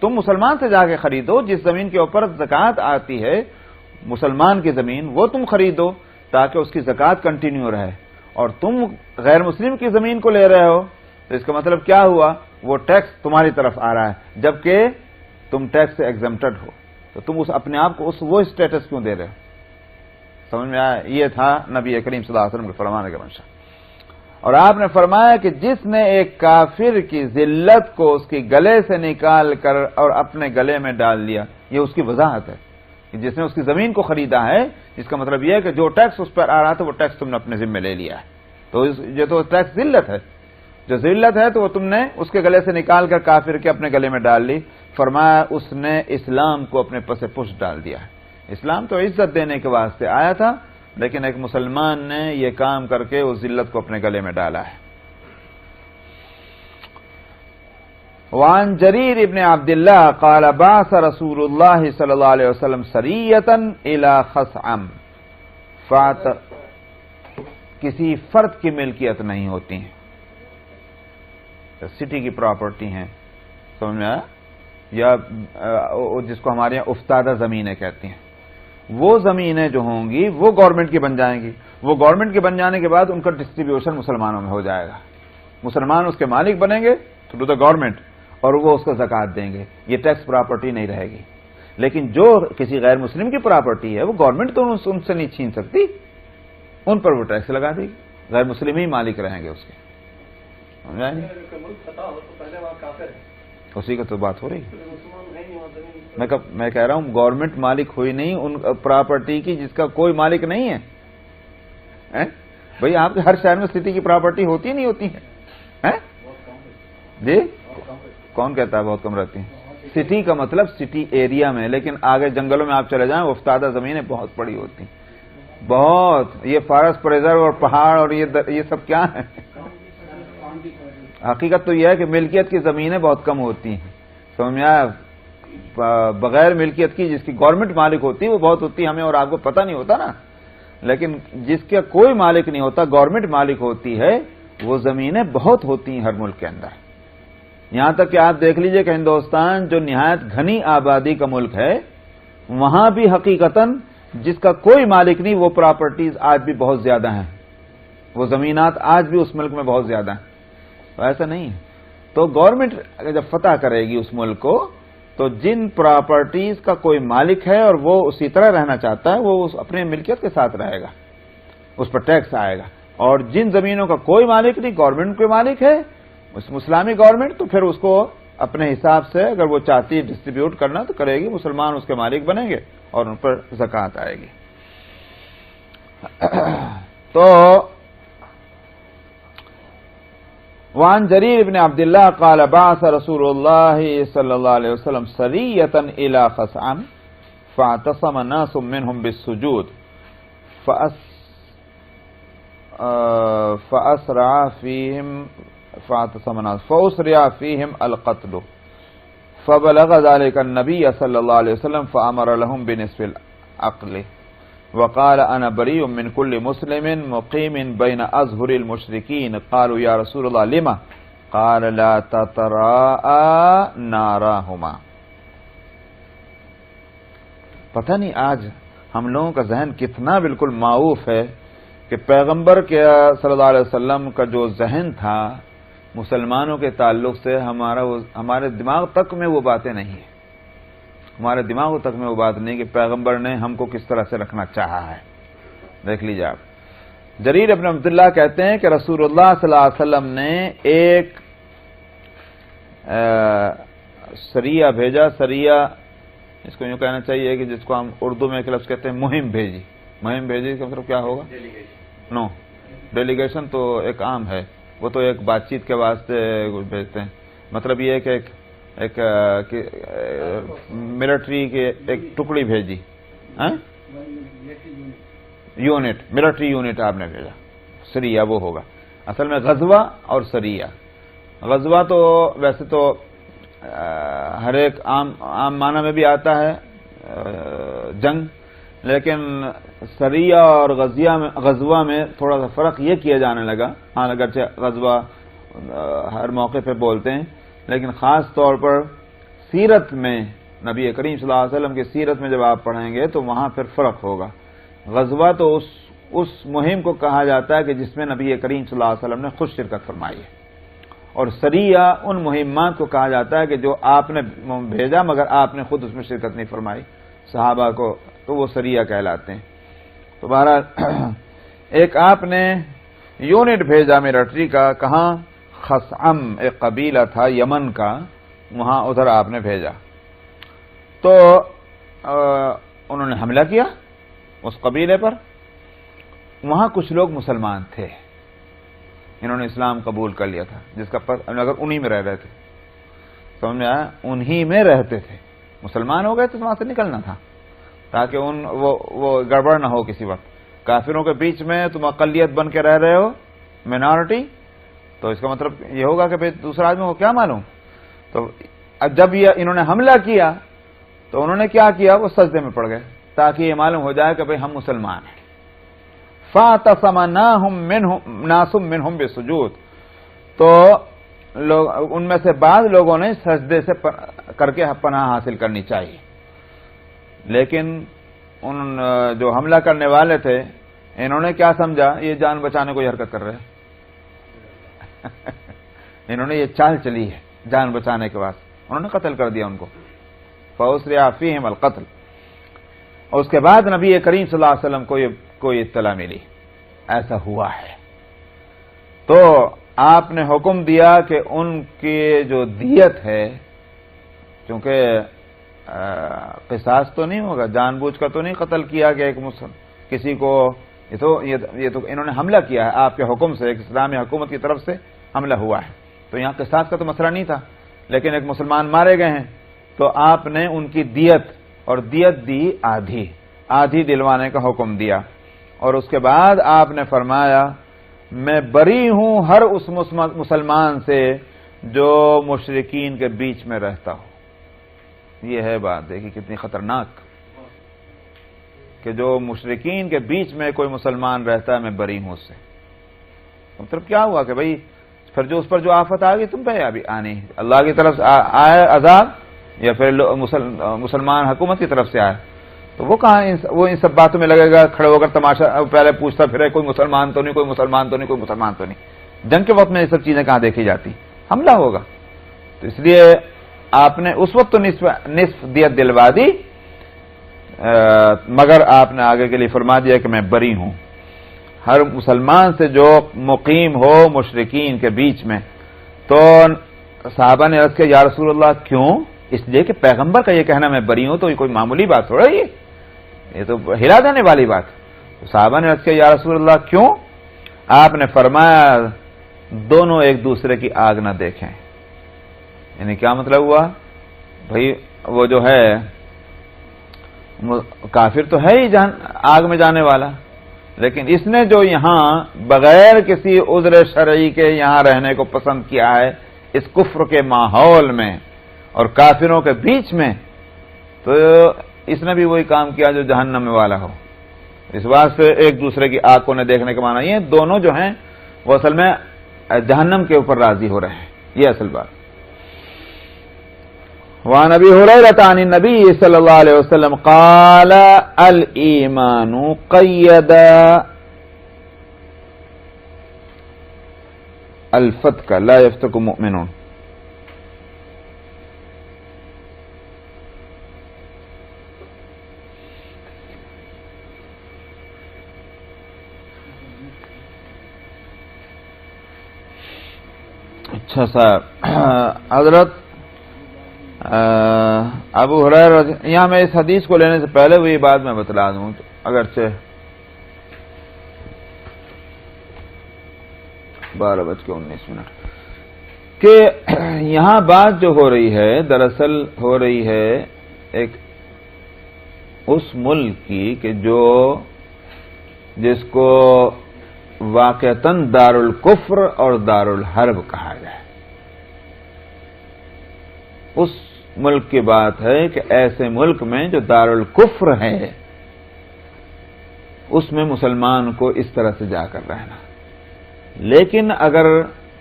تم مسلمان سے جا کے خریدو، جس زمین کے اوپر زکات آتی ہے مسلمان کی زمین وہ تم خریدو تاکہ اس کی زکات کنٹینیو رہے. اور تم غیر مسلم کی زمین کو لے رہے ہو تو اس کا مطلب کیا ہوا، وہ ٹیکس تمہاری طرف آ رہا ہے جبکہ تم ٹیکس سے ایگزمپٹڈ ہو. تو تم اپنے آپ کو وہ اسٹیٹس کیوں دے رہے ہو؟ سمجھ میں آیا؟ یہ تھا نبی کریم صلی اللہ علیہ وسلم کے فرمانے کا منشا. اور آپ نے فرمایا کہ جس نے ایک کافر کی ذلت کو اس کی گلے سے نکال کر اور اپنے گلے میں ڈال لیا، یہ اس کی وضاحت ہے کہ جس نے اس کی زمین کو خریدا ہے، اس کا مطلب یہ ہے کہ جو ٹیکس اس پر آ رہا تھا وہ ٹیکس تم نے اپنے ذمہ لے لیا ہے. تو یہ تو ٹیکس ذلت ہے، جو ذلت ہے تو وہ تم نے اس کے گلے سے نکال کر کافر کے اپنے گلے میں ڈال لی. فرمایا اس نے اسلام کو اپنے پس پشت ڈال دیا ہے. اسلام تو عزت دینے کے واسطے آیا تھا، لیکن ایک مسلمان نے یہ کام کر کے اس ذلت کو اپنے گلے میں ڈالا ہے. وعن جریر ابن عبداللہ قال بعث رسول اللہ صلی اللہ علیہ وسلم سریۃ الی خثعم کسی فرد کی ملکیت نہیں ہوتی ہیں، سٹی کی پراپرٹی ہیں، سمجھ میں آیا؟ یا جس کو ہمارے یہاں افتادہ زمینیں کہتی ہیں، وہ زمینیں جو ہوں گی وہ گورنمنٹ کی بن جائیں گی. وہ گورنمنٹ کے بن جانے کے بعد ان کا ڈسٹریبیوشن مسلمانوں میں ہو جائے گا. مسلمان اس کے مالک بنیں گے تھرو دا گورنمنٹ، اور وہ اس کو زکات دیں گے، یہ ٹیکس پراپرٹی نہیں رہے گی۔ لیکن جو کسی غیر مسلم کی پراپرٹی ہے وہ گورنمنٹ تو ان سے نہیں چھین سکتی، ان پر وہ ٹیکس لگا دے گی، غیر مسلم ہی مالک رہیں گے اس کے۔ اسی کا تو بات ہو رہی ہے، میں کہہ رہا ہوں گورنمنٹ مالک ہوئی نہیں ان پراپرٹی کی جس کا کوئی مالک نہیں ہے۔ بھئی آپ کے ہر شہر میں سٹی کی پراپرٹی ہوتی نہیں ہوتی ہے جی؟ کون کہتا ہے بہت کم رہتی ہیں؟ سٹی کا مطلب سٹی ایریا میں، لیکن آگے جنگلوں میں آپ چلے جائیں افتادہ زمینیں بہت بڑی ہوتی ہیں، بہت۔ یہ فارسٹ پریزرو اور پہاڑ اور یہ سب کیا ہے؟ حقیقت تو یہ ہے کہ ملکیت کی زمینیں بہت کم ہوتی ہیں، سمجھ میں آیا؟ بغیر ملکیت کی جس کی گورنمنٹ مالک ہوتی ہے وہ بہت ہوتی ہے، ہمیں اور آپ کو پتہ نہیں ہوتا نا، لیکن جس کا کوئی مالک نہیں ہوتا، گورنمنٹ مالک ہوتی ہے، وہ زمینیں بہت ہوتی ہیں ہر ملک کے اندر۔ یہاں تک کہ آپ دیکھ لیجئے کہ ہندوستان جو نہایت گھنی آبادی کا ملک ہے، وہاں بھی حقیقتاً جس کا کوئی مالک نہیں وہ پراپرٹیز آج بھی بہت زیادہ ہیں، وہ زمینات آج بھی اس ملک میں بہت زیادہ ہیں۔ تو ایسا نہیں ہے، تو گورنمنٹ جب فتح کرے گی اس ملک کو تو جن پراپرٹیز کا کوئی مالک ہے اور وہ اسی طرح رہنا چاہتا ہے وہ اپنے ملکیت کے ساتھ رہے گا، اس پر ٹیکس آئے گا، اور جن زمینوں کا کوئی مالک نہیں، گورنمنٹ کے مالک ہے اسلامی گورنمنٹ، تو پھر اس کو اپنے حساب سے اگر وہ چاہتی ہے ڈسٹریبیوٹ کرنا تو کرے گی، مسلمان اس کے مالک بنیں گے اور ان پر زکوٰۃ آئے گی۔ تو وعن جریر بن عبداللہ قال بعث رسول اللہ صلی اللہ علیہ وسلم سریۃ الی خثعم فاعتصم ناس منهم بالسجود فأسرع فيهم القتل فبلغ ذلك النبي صلى الله عليه وسلم فأمر لهم بنصف العقل وقال أنا بريء من كل مسلم مقيم بين أظهر المشركين قالوا يا رسول الله لما قال لا تتراءى ناراهما۔ پتہ نہیں آج ہم لوگوں کا ذہن کتنا بالکل معوف ہے کہ پیغمبر کے صلی اللہ علیہ وسلم کا جو ذہن تھا مسلمانوں کے تعلق سے ہمارے دماغ تک میں وہ باتیں نہیں ہیں، ہمارے دماغوں تک میں وہ بات نہیں کہ پیغمبر نے ہم کو کس طرح سے رکھنا چاہا ہے۔ دیکھ لیجیے آپ، جریر ابن عبداللہ کہتے ہیں کہ رسول اللہ صلی اللہ علیہ وسلم نے ایک سریہ بھیجا، سریہ اس کو یوں کہنا چاہیے کہ جس کو ہم اردو میں ایک لفظ کہتے ہیں مہم بھیجی۔ مہم بھیجی کا مطلب کیا ہوگا؟ نو، ڈیلیگیشن تو ایک عام ہے، وہ تو ایک بات چیت کے واسطے بھیجتے ہیں، مطلب یہ ہے کہ ایک ملٹری کے ایک ٹکڑی بھیجی، یونٹ، ملٹری یونٹ آپ نے بھیجا، سریہ وہ ہوگا۔ اصل میں غزوہ اور سریہ، غزوہ تو ویسے تو ہر ایک عام معنی میں بھی آتا ہے جنگ، لیکن سریہ اور غزوہ میں تھوڑا سا فرق یہ کیا جانے لگا، ہاں اگرچہ غزوہ ہر موقع پہ بولتے ہیں، لیکن خاص طور پر سیرت میں نبی کریم صلی اللہ علیہ وسلم کی سیرت میں جب آپ پڑھیں گے تو وہاں پھر فرق ہوگا۔ غزوہ تو اس مہم کو کہا جاتا ہے کہ جس میں نبی کریم صلی اللہ علیہ وسلم نے خود شرکت فرمائی ہے، اور سریہ ان مہمات کو کہا جاتا ہے کہ جو آپ نے بھیجا مگر آپ نے خود اس میں شرکت نہیں فرمائی صحابہ کو، تو وہ سریہ کہلاتے ہیں۔ تو بہرحال ایک آپ نے یونٹ بھیجا ملٹری کا، کہاں؟ خثعم، ایک قبیلہ تھا یمن کا، وہاں ادھر آپ نے بھیجا، تو انہوں نے حملہ کیا اس قبیلے پر۔ وہاں کچھ لوگ مسلمان تھے، انہوں نے اسلام قبول کر لیا تھا، جس کا اگر انہی میں رہ رہے تھے، سمجھ میں آیا؟ انہی میں رہتے تھے، مسلمان ہو گئے تو وہاں سے نکلنا تھا تاکہ وہ گڑبڑ نہ ہو کسی وقت۔ کافروں کے بیچ میں تم اقلیت بن کے رہ رہے ہو، مینارٹی، تو اس کا مطلب یہ ہوگا کہ دوسرا آدمی کو کیا معلوم۔ تو جب انہوں نے حملہ کیا تو انہوں نے کیا کیا؟ وہ سجدے میں پڑ گئے تاکہ یہ معلوم ہو جائے کہ بھئی ہم مسلمان ہیں۔ فَاعْتَصَمَ نَاسٌ مِّنْهُمْ بِالسُّجُودِ، تو ان میں سے بعض لوگوں نے سجدے سے کر کے پناہ حاصل کرنی چاہیے، لیکن ان جو حملہ کرنے والے تھے انہوں نے کیا سمجھا؟ یہ جان بچانے کو یہ حرکت کر رہے ہیں انہوں نے یہ چال چلی ہے، جان بچانے کے بعد انہوں نے قتل کر دیا ان کو، فَأُسْرِعَ فِيهِمْ الْقَتْلُ. اور اس کے بعد نبی کریم صلی اللہ علیہ وسلم کو یہ اطلاع ملی ایسا ہوا ہے، تو آپ نے حکم دیا کہ ان کی جو دیت ہے، کیونکہ قصاص تو نہیں ہوگا، جان بوجھ کر تو نہیں قتل کیا کہ ایک کسی کو، یہ تو انہوں نے حملہ کیا ہے آپ کے حکم سے، ایک اسلامی حکومت کی طرف سے حملہ ہوا ہے، تو یہاں قصاص کا تو مسئلہ نہیں تھا، لیکن ایک مسلمان مارے گئے ہیں تو آپ نے ان کی دیت، اور دیت دی آدھی دلوانے کا حکم دیا. اور اس کے بعد آپ نے فرمایا میں بری ہوں ہر اس مسلمان سے جو مشرکین کے بیچ میں رہتا ہو. یہ ہے بات، دیکھیے کتنی خطرناک، کہ جو مشرکین کے بیچ میں کوئی مسلمان رہتا ہے میں بری ہوں اس سے. مطلب کیا ہوا کہ بھئی پھر جو اس پر جو آفت آ گئی تم پہ ابھی آنی، اللہ کی طرف سے آئے عذاب یا پھر مسلمان حکومت کی طرف سے آئے، تو وہ کہاں وہ ان سب باتوں میں لگے گا کھڑے ہو کر تماشا پہلے پوچھتا پھرے کوئی مسلمان تو نہیں، کوئی مسلمان تو نہیں، کوئی مسلمان تو نہیں. جنگ کے وقت میں یہ سب چیزیں کہاں دیکھی جاتی، حملہ ہوگا. تو اس لیے آپ نے اس وقت تو نصف دیت دلوا دی، مگر آپ نے آگے کے لیے فرما دیا کہ میں بری ہوں ہر مسلمان سے جو مقیم ہو مشرکین کے بیچ میں. تو صحابہ نے عرض کیا یا رسول اللہ کیوں؟ اس لیے کہ پیغمبر کا یہ کہنا میں بری ہوں تو یہ کوئی معمولی بات تھوڑا، یہ تو ہلا دینے والی بات. تو صحابہ نے عرض کیا یا رسول اللہ کیوں؟ آپ نے فرمایا دونوں ایک دوسرے کی آگ نہ دیکھیں. یعنی کیا مطلب ہوا؟ بھئی وہ جو ہے کافر تو ہے ہی آگ میں جانے والا، لیکن اس نے جو یہاں بغیر کسی عذر شرعی کے یہاں رہنے کو پسند کیا ہے اس کفر کے ماحول میں اور کافروں کے بیچ میں، تو اس نے بھی وہی کام کیا جو جہنم میں والا ہو. اس بات سے ایک دوسرے کی آگ کو نہ دیکھنے کا معنی یہ دونوں جو ہیں وہ اصل میں جہنم کے اوپر راضی ہو رہے ہیں، یہ اصل بات. وعن ابی ہریرہ عن النبی صلی اللہ علیہ وسلم قال الایمان قید الفتک لا یفتک مؤمن. اچھا صاحب، حضرت ابو ہریرہ، یہاں میں اس حدیث کو لینے سے پہلے وہی بات میں بتلا دوں، اگرچہ 12:19 کہ یہاں بات جو ہو رہی ہے دراصل ہو رہی ہے ایک اس ملک کی کہ جس کو واقعتاً دار الکفر اور دار الحرب کہا جائے. اس ملک کی بات ہے کہ ایسے ملک میں جو دار الکفر ہے اس میں مسلمان کو اس طرح سے جا کر رہنا. لیکن اگر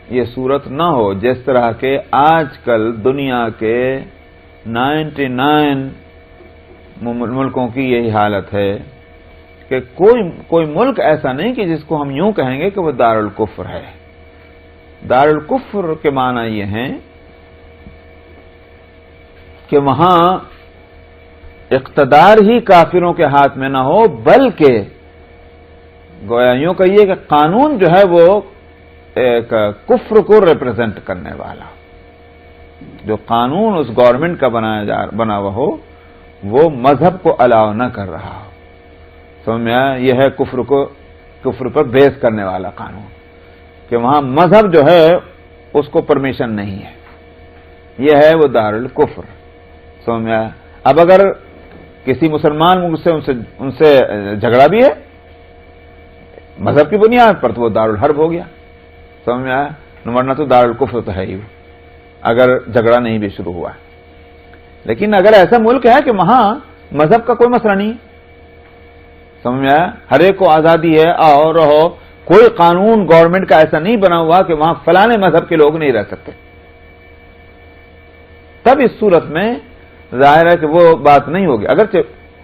یہ صورت نہ ہو جس طرح کے آج کل دنیا کے 99 ملکوں کی یہی حالت ہے کہ کوئی ملک ایسا نہیں کہ جس کو ہم یوں کہیں گے کہ وہ دار الکفر ہے. دار الکفر کے معنی یہ ہیں کہ وہاں اقتدار ہی کافروں کے ہاتھ میں نہ ہو، بلکہ گویا یوں کہیے کہ قانون جو ہے وہ ایک کفر کو ریپرزینٹ کرنے والا، جو قانون اس گورنمنٹ کا بنا ہوا ہو وہ مذہب کو الاؤ نہ کر رہا ہو. سمجھ میں آیا؟ یہ ہے کفر پر بیس کرنے والا قانون، کہ وہاں مذہب جو ہے اس کو پرمیشن نہیں ہے. یہ ہے وہ دار الکفر. سمجھ میں آیا؟ اب اگر کسی مسلمان ملک سے ان سے جھگڑا بھی ہے مذہب کی بنیاد پر تو وہ دار الحرب ہو گیا. سمجھ میں آیا؟ ورنہ تو دار الکفر تو ہے ہی اگر جھگڑا نہیں بھی شروع ہوا ہے. لیکن اگر ایسا ملک ہے کہ وہاں مذہب کا کوئی مسئلہ نہیں، سمجھ میں آیا، ہر ایک کو آزادی ہے، آؤ رہو، کوئی قانون گورنمنٹ کا ایسا نہیں بنا ہوا کہ وہاں فلانے مذہب کے لوگ نہیں رہ سکتے، تب اس صورت میں ظاہر ہے کہ وہ بات نہیں ہوگی. اگرچہ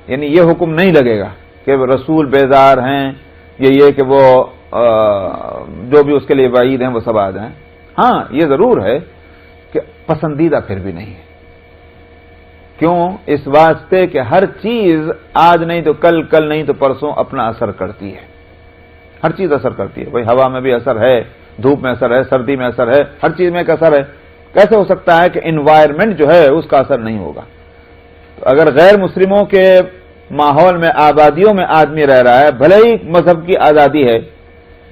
یعنی یہ حکم نہیں لگے گا کہ رسول بیزار ہیں، یہ کہ وہ جو بھی اس کے لیے وعید ہیں وہ سب آ جائیں. ہاں یہ ضرور ہے کہ پسندیدہ پھر بھی نہیں ہے. کیوں؟ اس واسطے کہ ہر چیز آج نہیں تو کل، کل نہیں تو پرسوں اپنا اثر کرتی ہے. ہر چیز اثر کرتی ہے. بھائی ہوا میں بھی اثر ہے، دھوپ میں اثر ہے، سردی میں اثر ہے، ہر چیز میں ایک اثر ہے. کیسے ہو سکتا ہے کہ انوائرمنٹ جو ہے اس کا اثر نہیں ہوگا؟ تو اگر غیر مسلموں کے ماحول میں، آبادیوں میں آدمی رہ رہا ہے، بھلے ہی مذہب کی آزادی ہے،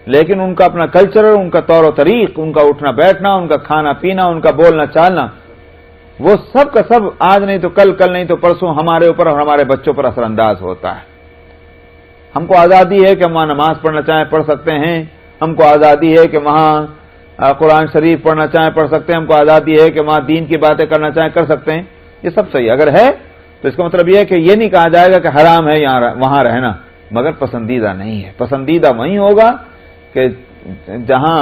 لیکن ان کا اپنا کلچر، ان کا طور و طریق، ان کا اٹھنا بیٹھنا، ان کا کھانا پینا، ان کا بولنا چالنا، وہ سب کا سب آج نہیں تو کل، کل نہیں تو پرسوں ہمارے اوپر اور ہمارے بچوں پر اثر انداز ہوتا ہے. ہم کو آزادی ہے کہ ہم وہاں نماز پڑھنا چاہیں پڑھ سکتے ہیں، ہم کو آزادی ہے کہ وہاں قرآن شریف پڑھنا چاہیں پڑھ سکتے ہیں، ہم کو آزادی ہے کہ وہاں دین کی باتیں کرنا چاہیں کر سکتے ہیں. یہ سب صحیح اگر ہے تو اس کا مطلب یہ ہے کہ یہ نہیں کہا جائے گا کہ حرام ہے وہاں رہنا، مگر پسندیدہ نہیں ہے. پسندیدہ وہیں ہوگا کہ جہاں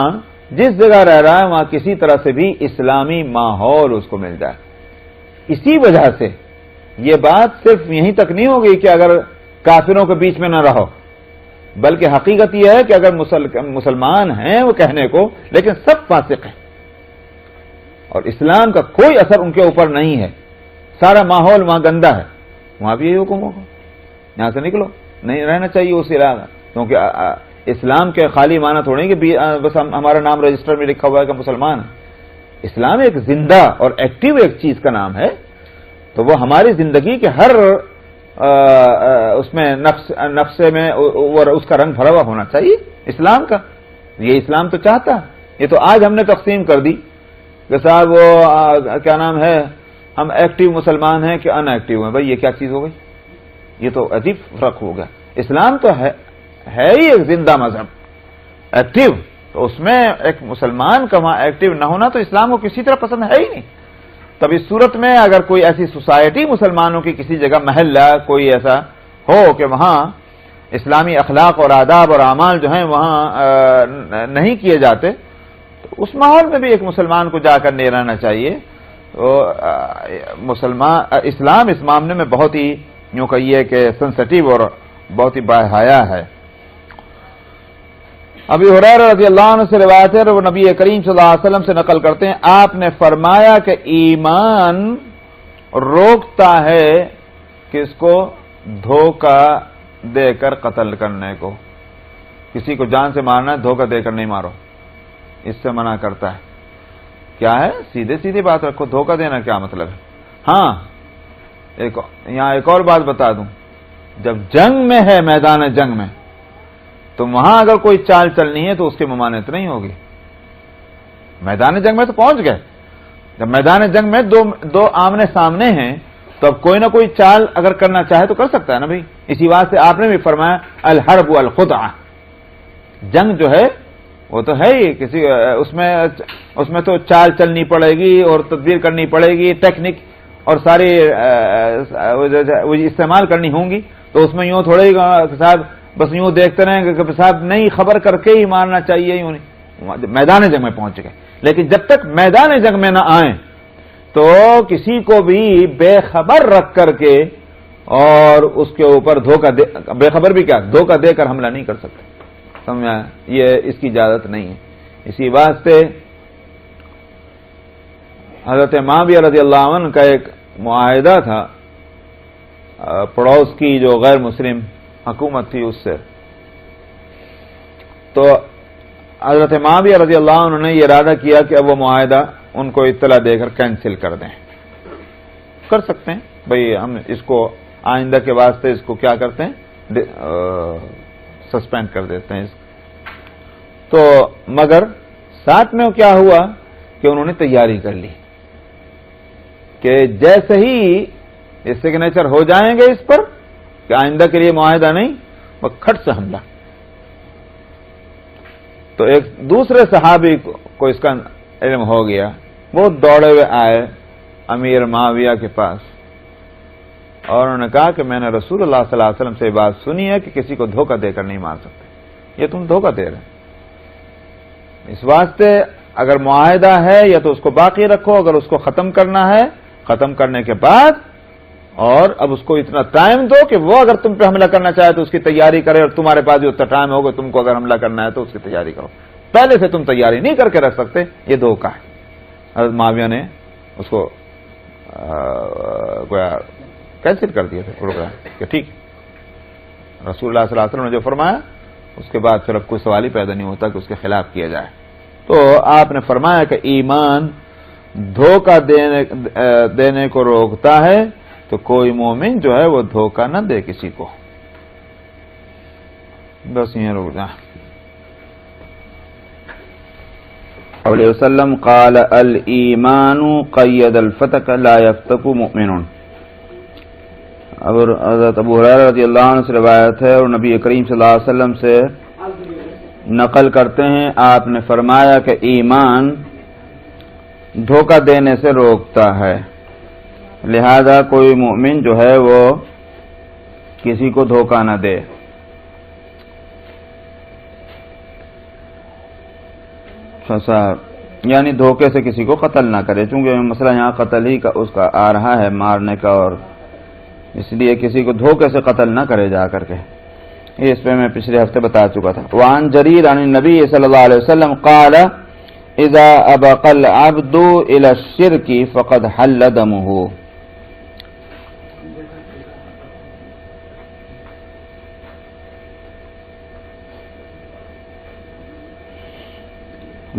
جس جگہ رہ رہا ہے وہاں کسی طرح سے بھی اسلامی ماحول اس کو مل جائے. اسی وجہ سے یہ بات صرف یہیں تک نہیں ہوگی کہ اگر کافروں کے بیچ میں نہ رہو، بلکہ حقیقت یہ ہے کہ اگر مسلمان ہیں وہ کہنے کو، لیکن سب فاسق ہیں اور اسلام کا کوئی اثر ان کے اوپر نہیں ہے، سارا ماحول وہاں گندا ہے، وہاں بھی یہی حکم ہوگا یہاں سے نکلو، نہیں رہنا چاہیے اس علاقہ. کیونکہ اسلام کے خالی معنی تھوڑے کہ بس ہمارا نام رجسٹر میں لکھا ہوا ہے کہ مسلمان ہے. اسلام ایک زندہ اور ایکٹیو ایک چیز کا نام ہے، تو وہ ہماری زندگی کے ہر اس میں نفس میں اس کا رنگ بھرا ہوا ہونا چاہیے اسلام کا. یہ اسلام تو چاہتا ہے. یہ تو آج ہم نے تقسیم کر دی کہ صاحب وہ کیا نام ہے، ہم ایکٹیو مسلمان ہیں کہ ان ایکٹیو ہیں. بھائی یہ کیا چیز ہو گئی؟ یہ تو عجیب فرق ہو گیا. اسلام تو ہے ہی ایک زندہ مذہب، ایکٹیو. تو اس میں ایک مسلمان کا وہاں ایکٹیو نہ ہونا تو اسلام کو کسی طرح پسند ہے ہی نہیں. تب اس صورت میں اگر کوئی ایسی سوسائٹی مسلمانوں کی کسی جگہ محلہ کوئی ایسا ہو کہ وہاں اسلامی اخلاق اور آداب اور اعمال جو ہیں وہاں نہیں کیے جاتے، تو اس ماحول میں بھی ایک مسلمان کو جا کر نہیں رہنا چاہیے. تو اسلام اس معاملے میں بہت ہی یوں کہیے کہ سینسٹیو اور بہت ہی باحیا ہے. ابی ہریرہ رضی اللہ عنہ سے روایت ہے، وہ نبی کریم صلی اللہ علیہ وسلم سے نقل کرتے ہیں، آپ نے فرمایا کہ ایمان روکتا ہے کس کو؟ دھوکہ دے کر قتل کرنے کو. کسی کو جان سے مارنا ہے، دھوکہ دے کر نہیں مارو، اس سے منع کرتا ہے. کیا ہے؟ سیدھی بات رکھو. دھوکہ دینا کیا مطلب ہے؟ ہاں یہاں ایک اور بات بتا دوں، جب جنگ میں ہے، میدان جنگ میں، تو وہاں اگر کوئی چال چلنی ہے تو اس کی ممانعت نہیں ہوگی. میدان جنگ میں تو پہنچ گئے، جب میدان جنگ میں دو آمنے سامنے ہیں تو اب کوئی نہ کوئی چال اگر کرنا چاہے تو کر سکتا ہے نا بھائی. اسی بات سے آپ نے بھی فرمایا الحرب والخدعہ، جنگ جو ہے وہ تو ہے ہی، کسی اس میں تو چال چلنی پڑے گی اور تدبیر کرنی پڑے گی، ٹیکنک اور ساری استعمال کرنی ہوں گی. تو اس میں یوں تھوڑے صاحب بس یوں دیکھتے رہیں کہ صاحب نہیں، خبر کر کے ہی مارنا چاہیے، یوں نہیں. میدان جنگ میں پہنچ گئے، لیکن جب تک میدان جنگ میں نہ آئیں تو کسی کو بھی بے خبر رکھ کر کے اور اس کے اوپر بے خبر بھی کیا دھوکہ دے کر حملہ نہیں کر سکتے. سمجھا؟ یہ اس کی اجازت نہیں ہے. اسی واسطے حضرت معاویہ رضی اللہ عنہ کا ایک معاہدہ تھا پڑوس کی جو غیر مسلم حکومت تھی اس سے. تو حضرت معاویہ رضی اللہ عنہ نے یہ ارادہ کیا کہ اب وہ معاہدہ ان کو اطلاع دے کر کینسل کر دیں. کر سکتے ہیں بھئی، ہم اس کو آئندہ کے واسطے اس کو کیا کرتے ہیں، سسپینڈ کر دیتے ہیں. تو مگر ساتھ میں کیا ہوا کہ انہوں نے تیاری کر لی کہ جیسے ہی سگنیچر ہو جائیں گے اس پر کہ آئندہ کے لیے معاہدہ نہیں، وہ کھٹ سے حملہ. تو ایک دوسرے صحابی کو اس کا علم ہو گیا، وہ دوڑے ہوئے آئے امیر معاویہ کے پاس اور انہوں نے کہا کہ میں نے رسول اللہ صلی اللہ علیہ وسلم سے یہ بات سنی ہے کہ کسی کو دھوکہ دے کر نہیں مار سکتے، یہ تم دھوکہ دے رہے. اس واسطے اگر معاہدہ ہے یا تو اس کو باقی رکھو، اگر اس کو ختم کرنا ہے ختم کرنے کے بعد، اور اب اس کو اتنا ٹائم دو کہ وہ اگر تم پہ حملہ کرنا چاہے تو اس کی تیاری کرے، اور تمہارے پاس جو اتنا ٹائم ہوگا تم کو اگر حملہ کرنا ہے تو اس کی تیاری کرو. پہلے سے تم تیاری نہیں کر کے رکھ سکتے، یہ دھوکہ ہے. حضرت معاویہ نے اس کو گویا کینسل کر دیا تھا پروگرام کہ ٹھیک رسول اللہ صلی اللہ علیہ وسلم نے جو فرمایا اس کے بعد پھر اب کوئی سوال ہی پیدا نہیں ہوتا کہ اس کے خلاف کیا جائے. تو آپ نے فرمایا کہ ایمان دھوکہ دینے کو روکتا ہے تو کوئی مومن جو ہے وہ دھوکہ نہ دے کسی کو. بس یہ رک جائیں. علیہ وسلم قال الایمان قید الفتق لا یفتق مؤمن. حضرت ابو ہریرہ رضی اللہ عنہ سے روایت ہے اور نبی کریم صلی اللہ علیہ وسلم سے نقل کرتے ہیں آپ نے فرمایا کہ ایمان دھوکہ دینے سے روکتا ہے، لہذا کوئی مومن جو ہے وہ کسی کو دھوکہ نہ دے. یعنی دھوکے سے کسی کو قتل نہ کرے، چونکہ مسئلہ یہاں قتل ہی کا اس کا آ رہا ہے، مارنے کا، اور اس لیے کسی کو دھوکے سے قتل نہ کرے جا کر کے. یہ اس پہ میں پچھلے ہفتے بتا چکا تھا. وعن جریر عن النبی صلی اللہ علیہ وسلم قال اذا ابق العبد الى الشرك فقد حل دمه.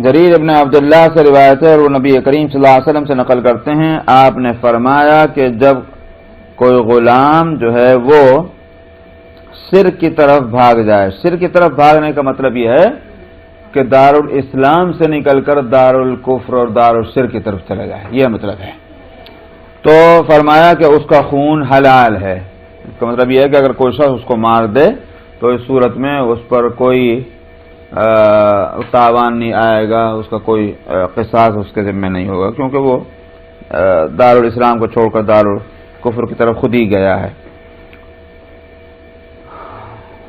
جریر ابن عبداللہ سے روایت ہے اور وہ نبی کریم صلی اللہ علیہ وسلم سے نقل کرتے ہیں آپ نے فرمایا کہ جب کوئی غلام جو ہے وہ شرک کی طرف بھاگ جائے. شرک کی طرف بھاگنے کا مطلب یہ ہے کہ دارالاسلام سے نکل کر دارالکفر اور دارالشرک کی طرف چلا جائے، یہ مطلب ہے. تو فرمایا کہ اس کا خون حلال ہے. اس کا مطلب یہ ہے کہ اگر کوئی شخص اس کو مار دے تو اس صورت میں اس پر کوئی تاوان نہیں آئے گا، اس کا کوئی قصاص اس کے ذمہ نہیں ہوگا، کیونکہ وہ دارالاسلام کو چھوڑ کر دارالکفر کی طرف خود ہی گیا ہے.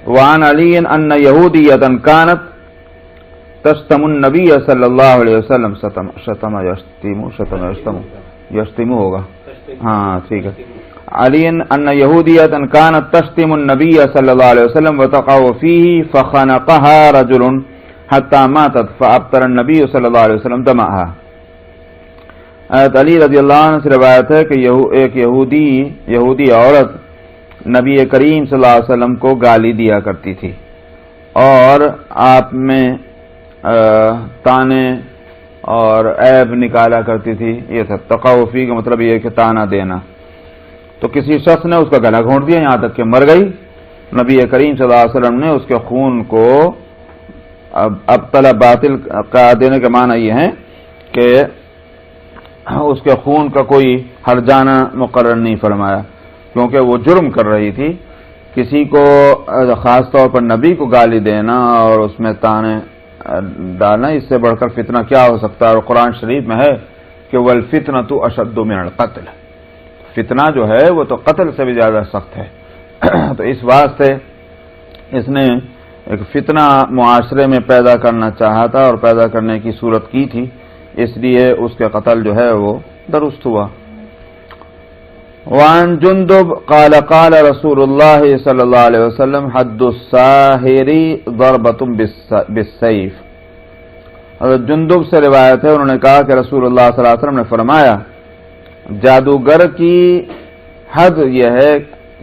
وعن علی ان یہودیۃ کانت تشتم النبی صلی اللہ علیہ وسلم یشتم ہوگا، ہاں ٹھیک ہے. علی ان یہودیۃ کانت تشتم النبی صلی اللہ علیہ وسلم وتقع فیہ فخنقها رجل حتی ماتت فابطر النبی صلی اللہ علیہ وسلم دمعها. حضرت علی رضی اللہ عنہ سے روایت ہے کہ ایک یہودی عورت نبی کریم صلی اللہ علیہ وسلم کو گالی دیا کرتی تھی اور آپ میں تانے اور عیب نکالا کرتی تھی. یہ تھا تقوفی کا مطلب یہ کہ تانا دینا. تو کسی شخص نے اس کا گلا گھونٹ دیا یہاں تک کہ مر گئی. نبی کریم صلی اللہ علیہ وسلم نے اس کے خون کو ابطل باطل قرار دینے کے معنی یہ ہے کہ اس کے خون کا کوئی ہرجانہ مقرر نہیں فرمایا، کیونکہ وہ جرم کر رہی تھی. کسی کو خاص طور پر نبی کو گالی دینا اور اس میں تانے ڈالنا، اس سے بڑھ کر فتنہ کیا ہو سکتا ہے. اور قرآن شریف میں ہے کہ والفتنۃ اشد من القتل، فتنہ جو ہے وہ تو قتل سے بھی زیادہ سخت ہے. تو اس واسطے اس نے ایک فتنہ معاشرے میں پیدا کرنا چاہا تھا اور پیدا کرنے کی صورت کی تھی، اس لیے اس کے قتل جو ہے وہ درست ہوا. وعن جندب قال قال رسول اللہ صلی اللہ علیہ وسلم حد الساحر ضربۃ بالسیف. حضرت جندب سے روایت ہے، انہوں نے کہا کہ رسول اللہ صلی اللہ علیہ وسلم نے فرمایا جادوگر کی حد یہ ہے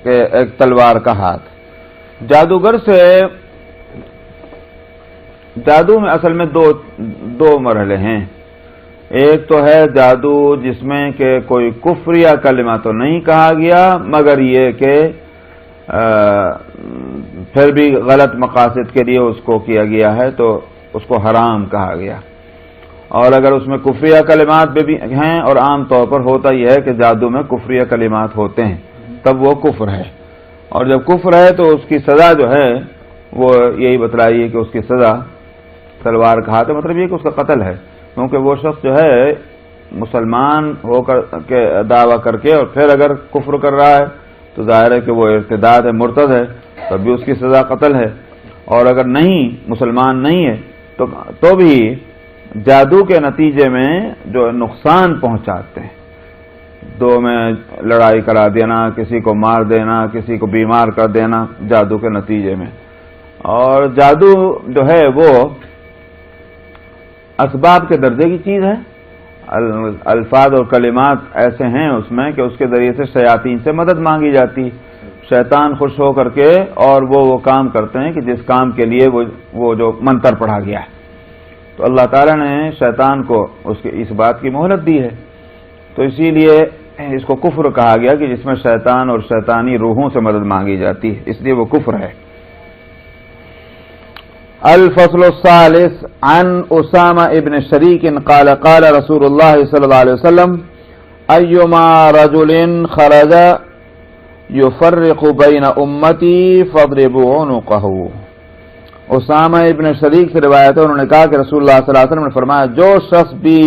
کہ ایک تلوار کا ہاتھ. جادوگر سے جادو میں اصل میں دو مرحلے ہیں. ایک تو ہے جادو جس میں کہ کوئی کفر یا کلمہ تو نہیں کہا گیا، مگر یہ کہ پھر بھی غلط مقاصد کے لیے اس کو کیا گیا ہے تو اس کو حرام کہا گیا. اور اگر اس میں کفریہ کلمات بھی ہیں، اور عام طور پر ہوتا یہ ہے کہ جادو میں کفریہ کلمات ہوتے ہیں، تب وہ کفر ہے. اور جب کفر ہے تو اس کی سزا جو ہے وہ یہی بتلائی کہ اس کی سزا تلوار کا ہاتھ ہے. مطلب یہ کہ اس کا قتل ہے، کیونکہ وہ شخص جو ہے مسلمان ہو کر کے دعویٰ کر کے اور پھر اگر کفر کر رہا ہے تو ظاہر ہے کہ وہ ارتداد ہے، مرتد ہے، تب بھی اس کی سزا قتل ہے. اور اگر نہیں مسلمان نہیں ہے تو بھی جادو کے نتیجے میں جو نقصان پہنچاتے ہیں، دو میں لڑائی کرا دینا، کسی کو مار دینا، کسی کو بیمار کر دینا جادو کے نتیجے میں. اور جادو جو ہے وہ اسباب کے درجے کی چیز ہے، الفاظ اور کلمات ایسے ہیں اس میں کہ اس کے ذریعے سے شیاطین سے مدد مانگی جاتی، شیطان خوش ہو کر کے اور وہ کام کرتے ہیں کہ جس کام کے لیے وہ جو منتر پڑھا گیا ہے. تو اللہ تعالیٰ نے شیطان کو اس بات کی مہلت دی ہے، تو اسی لیے اس کو کفر کہا گیا کہ جس میں شیطان اور شیطانی روحوں سے مدد مانگی جاتی ہے، اس لیے وہ کفر ہے. الفصل الثالث عن اسامہ ابن شریک قال قال رسول اللہ صلی اللہ علیہ وسلم ایما رجل خرج یفرق بین امتی فاضربوا عنقہ. اسامہ ابن شریک سے روایت ہے، انہوں نے کہا کہ رسول اللہ صلی اللہ علیہ وسلم نے فرمایا جو شخص بھی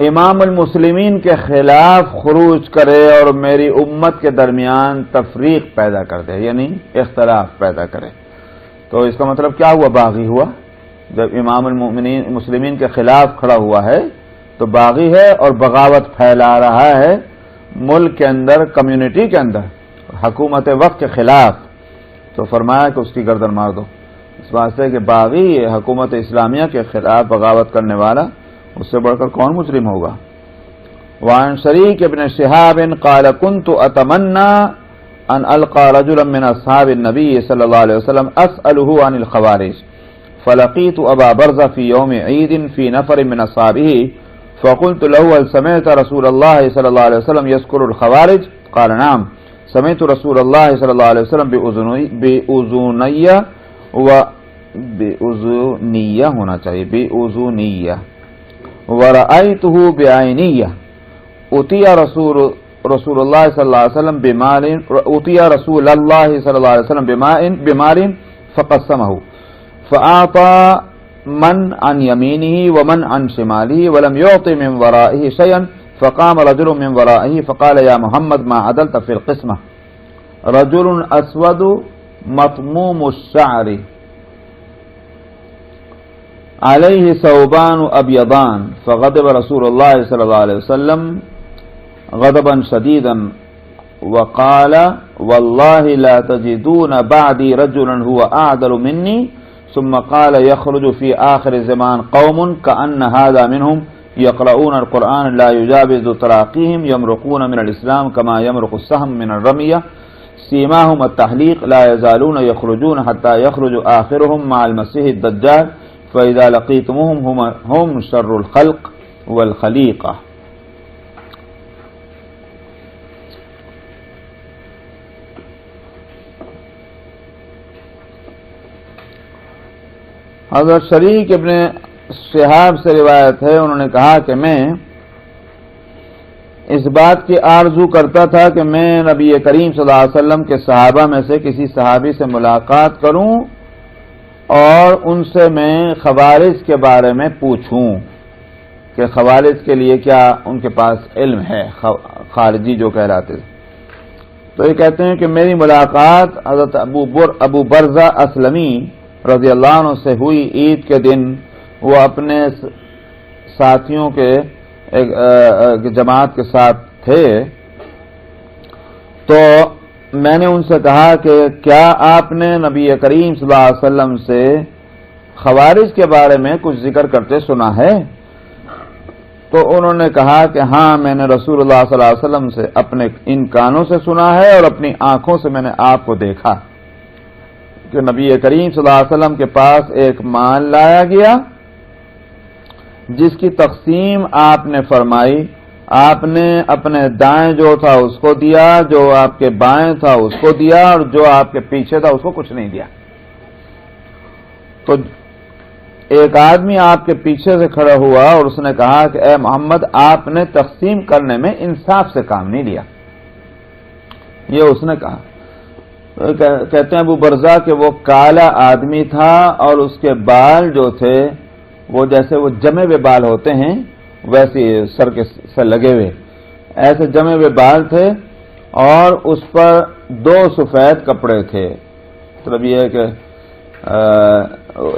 امام المسلمین کے خلاف خروج کرے اور میری امت کے درمیان تفریق پیدا کر دے، یعنی اختلاف پیدا کرے، تو اس کا مطلب کیا ہوا؟ باغی ہوا. جب امام المسلمین کے خلاف کھڑا ہوا ہے تو باغی ہے اور بغاوت پھیلا رہا ہے ملک کے اندر، کمیونٹی کے اندر، حکومت وقت کے خلاف. تو فرمایا کہ اس کی گردن مار دو، اس واسطے کہ باغی حکومت اسلامیہ کے خلاف بغاوت کرنے والا، اس سے بڑھ کر کون مجرم ہوگا. وعن شریک ابن شہاب قال كنت اتمنى ان القى رجلا من اصحاب النبي صلى الله عليه وسلم اساله عن الخوارج فلقيت ابا برزة في يوم عيد في نفر من اصحابه فقلت له هل سمعت رسول الله صلى الله عليه وسلم يذكر الخوارج؟ قال نعم سمعت رسول الله صلى الله عليه وسلم بأذنية ہونا چاہیے بأذنية ورأيته بعينية أتي رسول الله صلى الله عليه وسلم بمال أتي رسول الله صلى الله عليه وسلم بمال فقسمه فأعطى من عن يمينه ومن عن شماله ولم يعطي من ورائه شيئا فقام رجل من ورائه فقال يا محمد ما عدلت في القسمة رجل أسود مطموم الشعر عليه ثوبان أبيضان فغضب رسول الله صلى الله عليه وسلم غضبا شديدا وقال والله لا تجدون بعدي رجلا هو أعدل مني ثم قال يخرج في آخر الزمان قوم كأن هذا منهم يقرؤون القرآن لا يجاوز تراقيهم يمرقون من الإسلام كما يمرق السهم من الرمية سيماهم التحليق لا يزالون يخرجون حتى يخرج آخرهم مع المسيح الدجال فإذا لقيتموهم هم شر الخلق والخليقة. حضرت شریک ابن شہاب سے روایت ہے، انہوں نے کہا کہ میں اس بات کی آرزو کرتا تھا کہ میں نبی کریم صلی اللہ علیہ وسلم کے صحابہ میں سے کسی صحابی سے ملاقات کروں اور ان سے میں خوارج کے بارے میں پوچھوں کہ خوارج کے لیے کیا ان کے پاس علم ہے، خارجی جو کہلاتے تھے. تو یہ کہتے ہیں کہ میری ملاقات حضرت ابو برزہ اسلمی رضی اللہ عنہ سے ہوئی. عید کے دن وہ اپنے ساتھیوں کے ایک جماعت کے ساتھ تھے، تو میں نے ان سے کہا کہ کیا آپ نے نبی کریم صلی اللہ علیہ وسلم سے خوارج کے بارے میں کچھ ذکر کرتے سنا ہے؟ تو انہوں نے کہا کہ ہاں میں نے رسول اللہ صلی اللہ علیہ وسلم سے اپنے ان کانوں سے سنا ہے اور اپنی آنکھوں سے میں نے آپ کو دیکھا کہ نبی کریم صلی اللہ علیہ وسلم کے پاس ایک مال لایا گیا جس کی تقسیم آپ نے فرمائی. آپ نے اپنے دائیں جو تھا اس کو دیا، جو آپ کے بائیں تھا اس کو دیا، اور جو آپ کے پیچھے تھا اس کو کچھ نہیں دیا. تو ایک آدمی آپ کے پیچھے سے کھڑا ہوا اور اس نے کہا کہ اے محمد آپ نے تقسیم کرنے میں انصاف سے کام نہیں لیا. یہ اس نے کہا. کہتے ہیں ابو برزہ کہ وہ کالا آدمی تھا اور اس کے بال جو تھے وہ جیسے وہ جمے ہوئے بال ہوتے ہیں ویسے سر کے سے لگے ہوئے ایسے جمے ہوئے بال تھے اور اس پر 2 سفید کپڑے تھے. مطلب یہ ہے کہ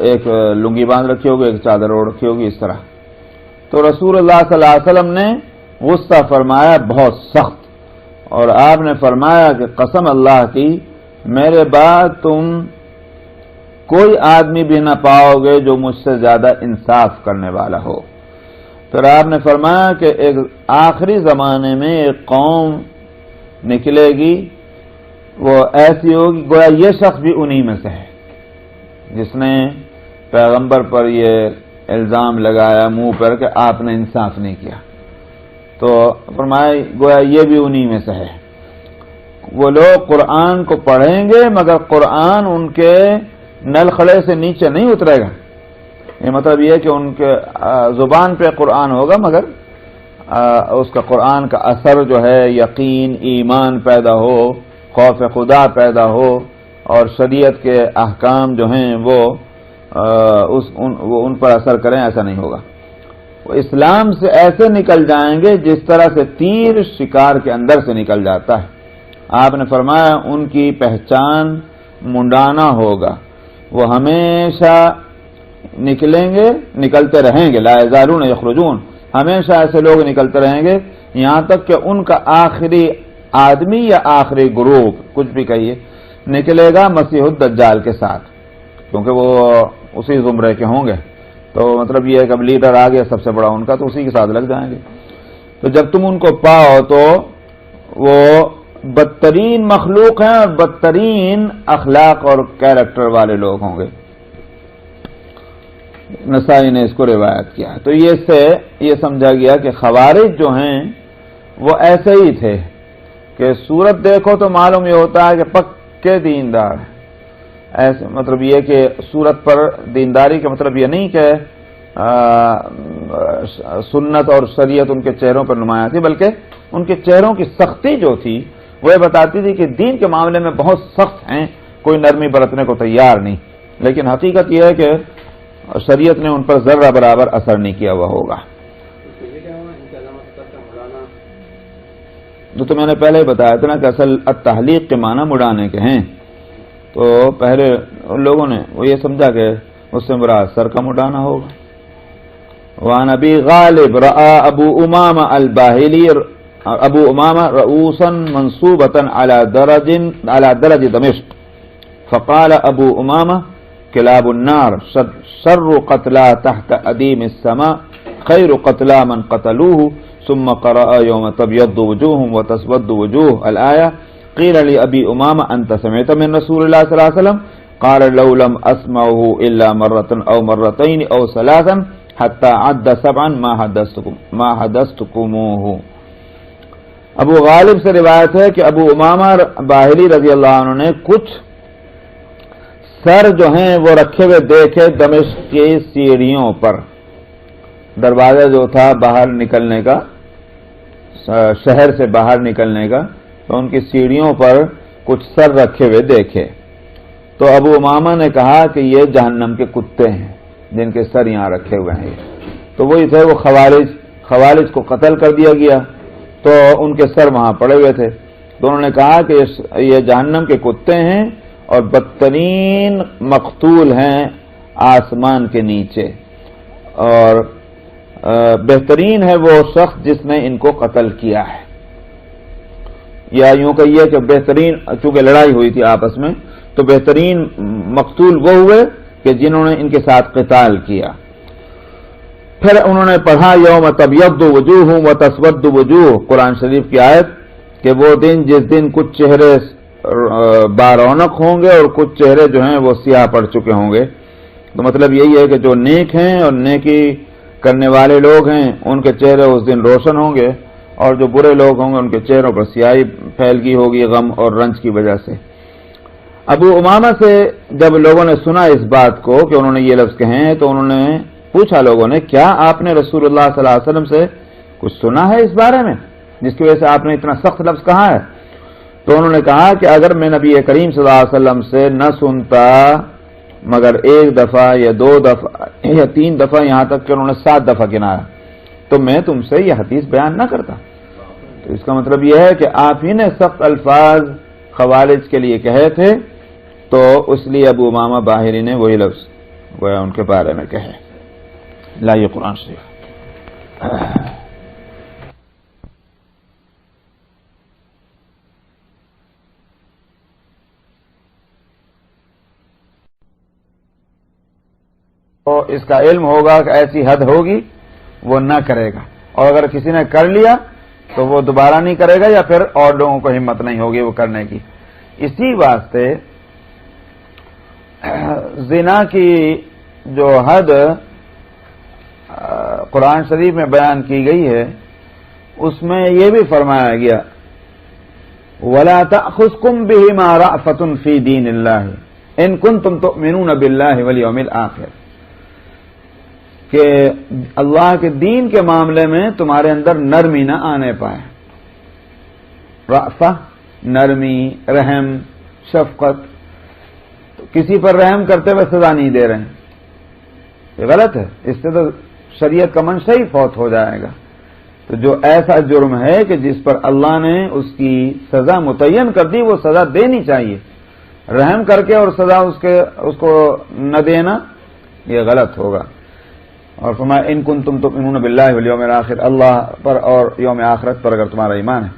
ایک لنگی باندھ رکھی ہوگی، ایک چادر اوڑھ رکھی ہوگی، اس طرح. تو رسول اللہ صلی اللہ علیہ وسلم نے غصہ فرمایا بہت سخت، اور آپ نے فرمایا کہ قسم اللہ کی میرے بعد تم کوئی آدمی بھی نہ پاؤ گے جو مجھ سے زیادہ انصاف کرنے والا ہو. پھر آپ نے فرمایا کہ ایک آخری زمانے میں ایک قوم نکلے گی، وہ ایسی ہوگی گویا یہ شخص بھی انہی میں سے ہے جس نے پیغمبر پر یہ الزام لگایا منہ پر کہ آپ نے انصاف نہیں کیا، تو فرمایا گویا یہ بھی انہی میں سے ہے۔ وہ لوگ قرآن کو پڑھیں گے مگر قرآن ان کے نل خڑے سے نیچے نہیں اترے گا، یہ مطلب یہ کہ ان کے زبان پہ قرآن ہوگا مگر اس کا قرآن کا اثر جو ہے یقین ایمان پیدا ہو، خوف خدا پیدا ہو اور شریعت کے احکام جو ہیں وہ ان پر اثر کریں، ایسا نہیں ہوگا۔ وہ اسلام سے ایسے نکل جائیں گے جس طرح سے تیر شکار کے اندر سے نکل جاتا ہے۔ آپ نے فرمایا ان کی پہچان منڈانا ہوگا، وہ ہمیشہ نکلیں گے، نکلتے رہیں گے، لا یزالون یخرجون، ہمیشہ ایسے لوگ نکلتے رہیں گے یہاں تک کہ ان کا آخری آدمی یا آخری گروپ کچھ بھی کہیے نکلے گا مسیح الدجال کے ساتھ، کیونکہ وہ اسی زمرے کے ہوں گے، تو مطلب یہ ہے کہ اب لیڈر آ گیا سب سے بڑا ان کا، تو اسی کے ساتھ لگ جائیں گے۔ تو جب تم ان کو پاؤ تو وہ بدترین مخلوق ہیں اور بدترین اخلاق اور کیریکٹر والے لوگ ہوں گے۔ نسائی نے اس کو روایت کیا، تو یہ سے یہ سمجھا گیا کہ خوارج جو ہیں وہ ایسے ہی تھے کہ صورت دیکھو تو معلوم یہ ہوتا ہے کہ پکے دیندار، ایسے مطلب یہ کہ صورت پر دینداری کا مطلب یہ نہیں کہ سنت اور شریعت ان کے چہروں پر نمایاں تھی، بلکہ ان کے چہروں کی سختی جو تھی وہ بتاتی تھی کہ دین کے معاملے میں بہت سخت ہیں، کوئی نرمی برتنے کو تیار نہیں، لیکن حقیقت یہ ہے کہ شریعت نے ان پر ذرہ برابر اثر نہیں کیا ہوا ہوگا۔ تو میں نے پہلے ہی بتایا تھا نا کہ اصل التحلیق کے معنی مڑانے کے ہیں، تو پہلے ان لوگوں نے وہ یہ سمجھا کہ اس سے مراد سر کا مڑانا ہوگا۔ وعن ابی غالب رأى ابو امامہ رؤوسا منصوبة على درج دمشق فقال ابو امامہ کلاب النار شر قتلى تحت ادیم السماء خیر قتلى من قتلوه ثم قرأ يوم تبيض وجوههم وتسود وجوه الآية قيل لأبي أمامة أنت سمعت من رسول الله صلى الله عليه وسلم قال لو لم أسمعه إلا مرة أو مرتين أو ثلاثا حتى عد سبعا ما حدثتكموه۔ ابو غالب سے روایت ہے کہ ابو امامہ باہلی رضی اللہ عنہ نے کچھ سر جو ہیں وہ رکھے ہوئے دیکھے دمشق کی سیڑھیوں پر، دروازہ جو تھا باہر نکلنے کا، شہر سے باہر نکلنے کا، تو ان کی سیڑھیوں پر کچھ سر رکھے ہوئے دیکھے، تو ابو امامہ نے کہا کہ یہ جہنم کے کتے ہیں جن کے سر یہاں رکھے ہوئے ہیں، تو وہی تھے وہ خوارج کو قتل کر دیا گیا تو ان کے سر وہاں پڑے ہوئے تھے، تو انہوں نے کہا کہ یہ جہنم کے کتے ہیں اور بدترین مقتول ہیں آسمان کے نیچے، اور بہترین ہے وہ شخص جس نے ان کو قتل کیا ہے، یا یوں کہیے کہ بہترین، چونکہ لڑائی ہوئی تھی آپس میں تو بہترین مقتول وہ ہوئے کہ جنہوں نے ان کے ساتھ قتال کیا۔ پھر انہوں نے پڑھا یوم تبیض وجوہ وتسود وجوہ، قرآن شریف کی آیت کہ وہ دن جس دن کچھ چہرے بارونق ہوں گے اور کچھ چہرے جو ہیں وہ سیاہ پڑ چکے ہوں گے، تو مطلب یہی ہے کہ جو نیک ہیں اور نیکی کرنے والے لوگ ہیں ان کے چہرے اس دن روشن ہوں گے، اور جو برے لوگ ہوں گے ان کے چہروں پر سیاہی پھیل گئی ہوگی غم اور رنج کی وجہ سے۔ ابو امامہ سے جب لوگوں نے سنا اس بات کو کہ انہوں نے یہ لفظ کہے ہیں، تو انہوں نے پوچھا لوگوں نے کیا آپ نے رسول اللہ صلی اللہ علیہ وسلم سے کچھ سنا ہے اس بارے میں جس کی وجہ سے آپ نے اتنا سخت لفظ کہا ہے؟ تو انہوں نے کہا کہ اگر میں نبی کریم صلی اللہ علیہ وسلم سے نہ سنتا مگر ایک دفعہ یا دو دفعہ یا تین دفعہ، یہاں تک کہ انہوں نے 7 دفعہ گنایا، تو میں تم سے یہ حدیث بیان نہ کرتا۔ تو اس کا مطلب یہ ہے کہ آپ ہی نے سخت الفاظ خوارج کے لیے کہے تھے، تو اس لیے ابو امامہ باہری نے وہی لفظ گویا ان کے بارے میں کہے۔ لائیے قرآن شریف۔ تو اس کا علم ہوگا کہ ایسی حد ہوگی وہ نہ کرے گا، اور اگر کسی نے کر لیا تو وہ دوبارہ نہیں کرے گا، یا پھر اور لوگوں کو ہمت نہیں ہوگی وہ کرنے کی۔ اسی واسطے زنا کی جو حد قرآن شریف میں بیان کی گئی ہے اس میں یہ بھی فرمایا گیا وَلَا تَأْخُذْكُمْ بِهِمَا رَأْفَةٌ فِي دِينِ اللَّهِ إِن كُنتُمْ تُؤْمِنُونَ بِاللَّهِ وَالْيَوْمِ الْآخِرِ، کہ اللہ کے دین کے معاملے میں تمہارے اندر نرمی نہ آنے پائے۔ رأفہ نرمی، رحم، شفقت، کسی پر رحم کرتے ہوئے سزا نہیں دے رہے ہیں، یہ غلط ہے، اس سے تو شریعت کا منشا ہی فوت ہو جائے گا۔ تو جو ایسا جرم ہے کہ جس پر اللہ نے اس کی سزا متعین کر دی وہ سزا دینی چاہیے، رحم کر کے اور سزا اس کو نہ دینا یہ غلط ہوگا۔ اور فرمایا ان کنتم تؤمنون باللہ والیوم الآخر، اللہ پر اور یوم آخرت پر اگر تمہارا ایمان ہے۔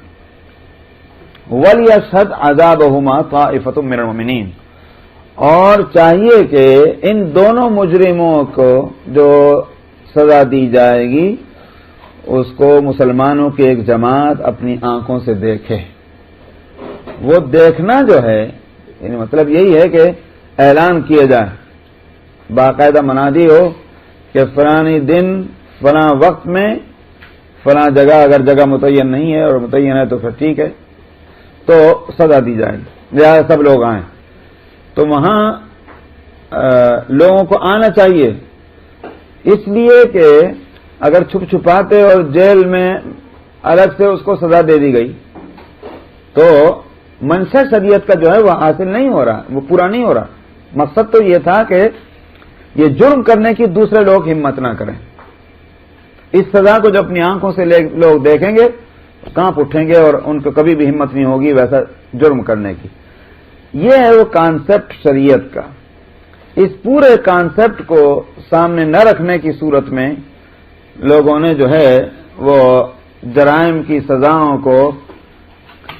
وَلْيَشْهَدْ عَذَابَهُمَا طَائِفَةٌ مِّنَ الْمُؤْمِنِينَ، اور چاہیے کہ ان دونوں مجرموں کو جو سزا دی جائے گی اس کو مسلمانوں کی ایک جماعت اپنی آنکھوں سے دیکھے۔ وہ دیکھنا جو ہے یعنی مطلب یہی ہے کہ اعلان کیا جائے، باقاعدہ منادی ہو کہ فلانی دن فلاں وقت میں فلاں جگہ، اگر جگہ متعین نہیں ہے اور متعین ہے تو پھر ٹھیک ہے تو سزا دی جائے گی، لہٰذا سب لوگ آئیں۔ تو وہاں لوگوں کو آنا چاہیے، اس لیے کہ اگر چھپ چھپاتے اور جیل میں الگ سے اس کو سزا دے دی گئی تو منشا شریعت کا جو ہے وہ حاصل نہیں ہو رہا، وہ پورا نہیں ہو رہا۔ مقصد تو یہ تھا کہ یہ جرم کرنے کی دوسرے لوگ ہمت نہ کریں۔ اس سزا کو جو اپنی آنکھوں سے لوگ دیکھیں گے کانپ اٹھیں گے اور ان کو کبھی بھی ہمت نہیں ہوگی ویسا جرم کرنے کی۔ یہ ہے وہ کانسیپٹ شریعت کا۔ اس پورے کانسیپٹ کو سامنے نہ رکھنے کی صورت میں لوگوں نے جو ہے وہ جرائم کی سزاؤں کو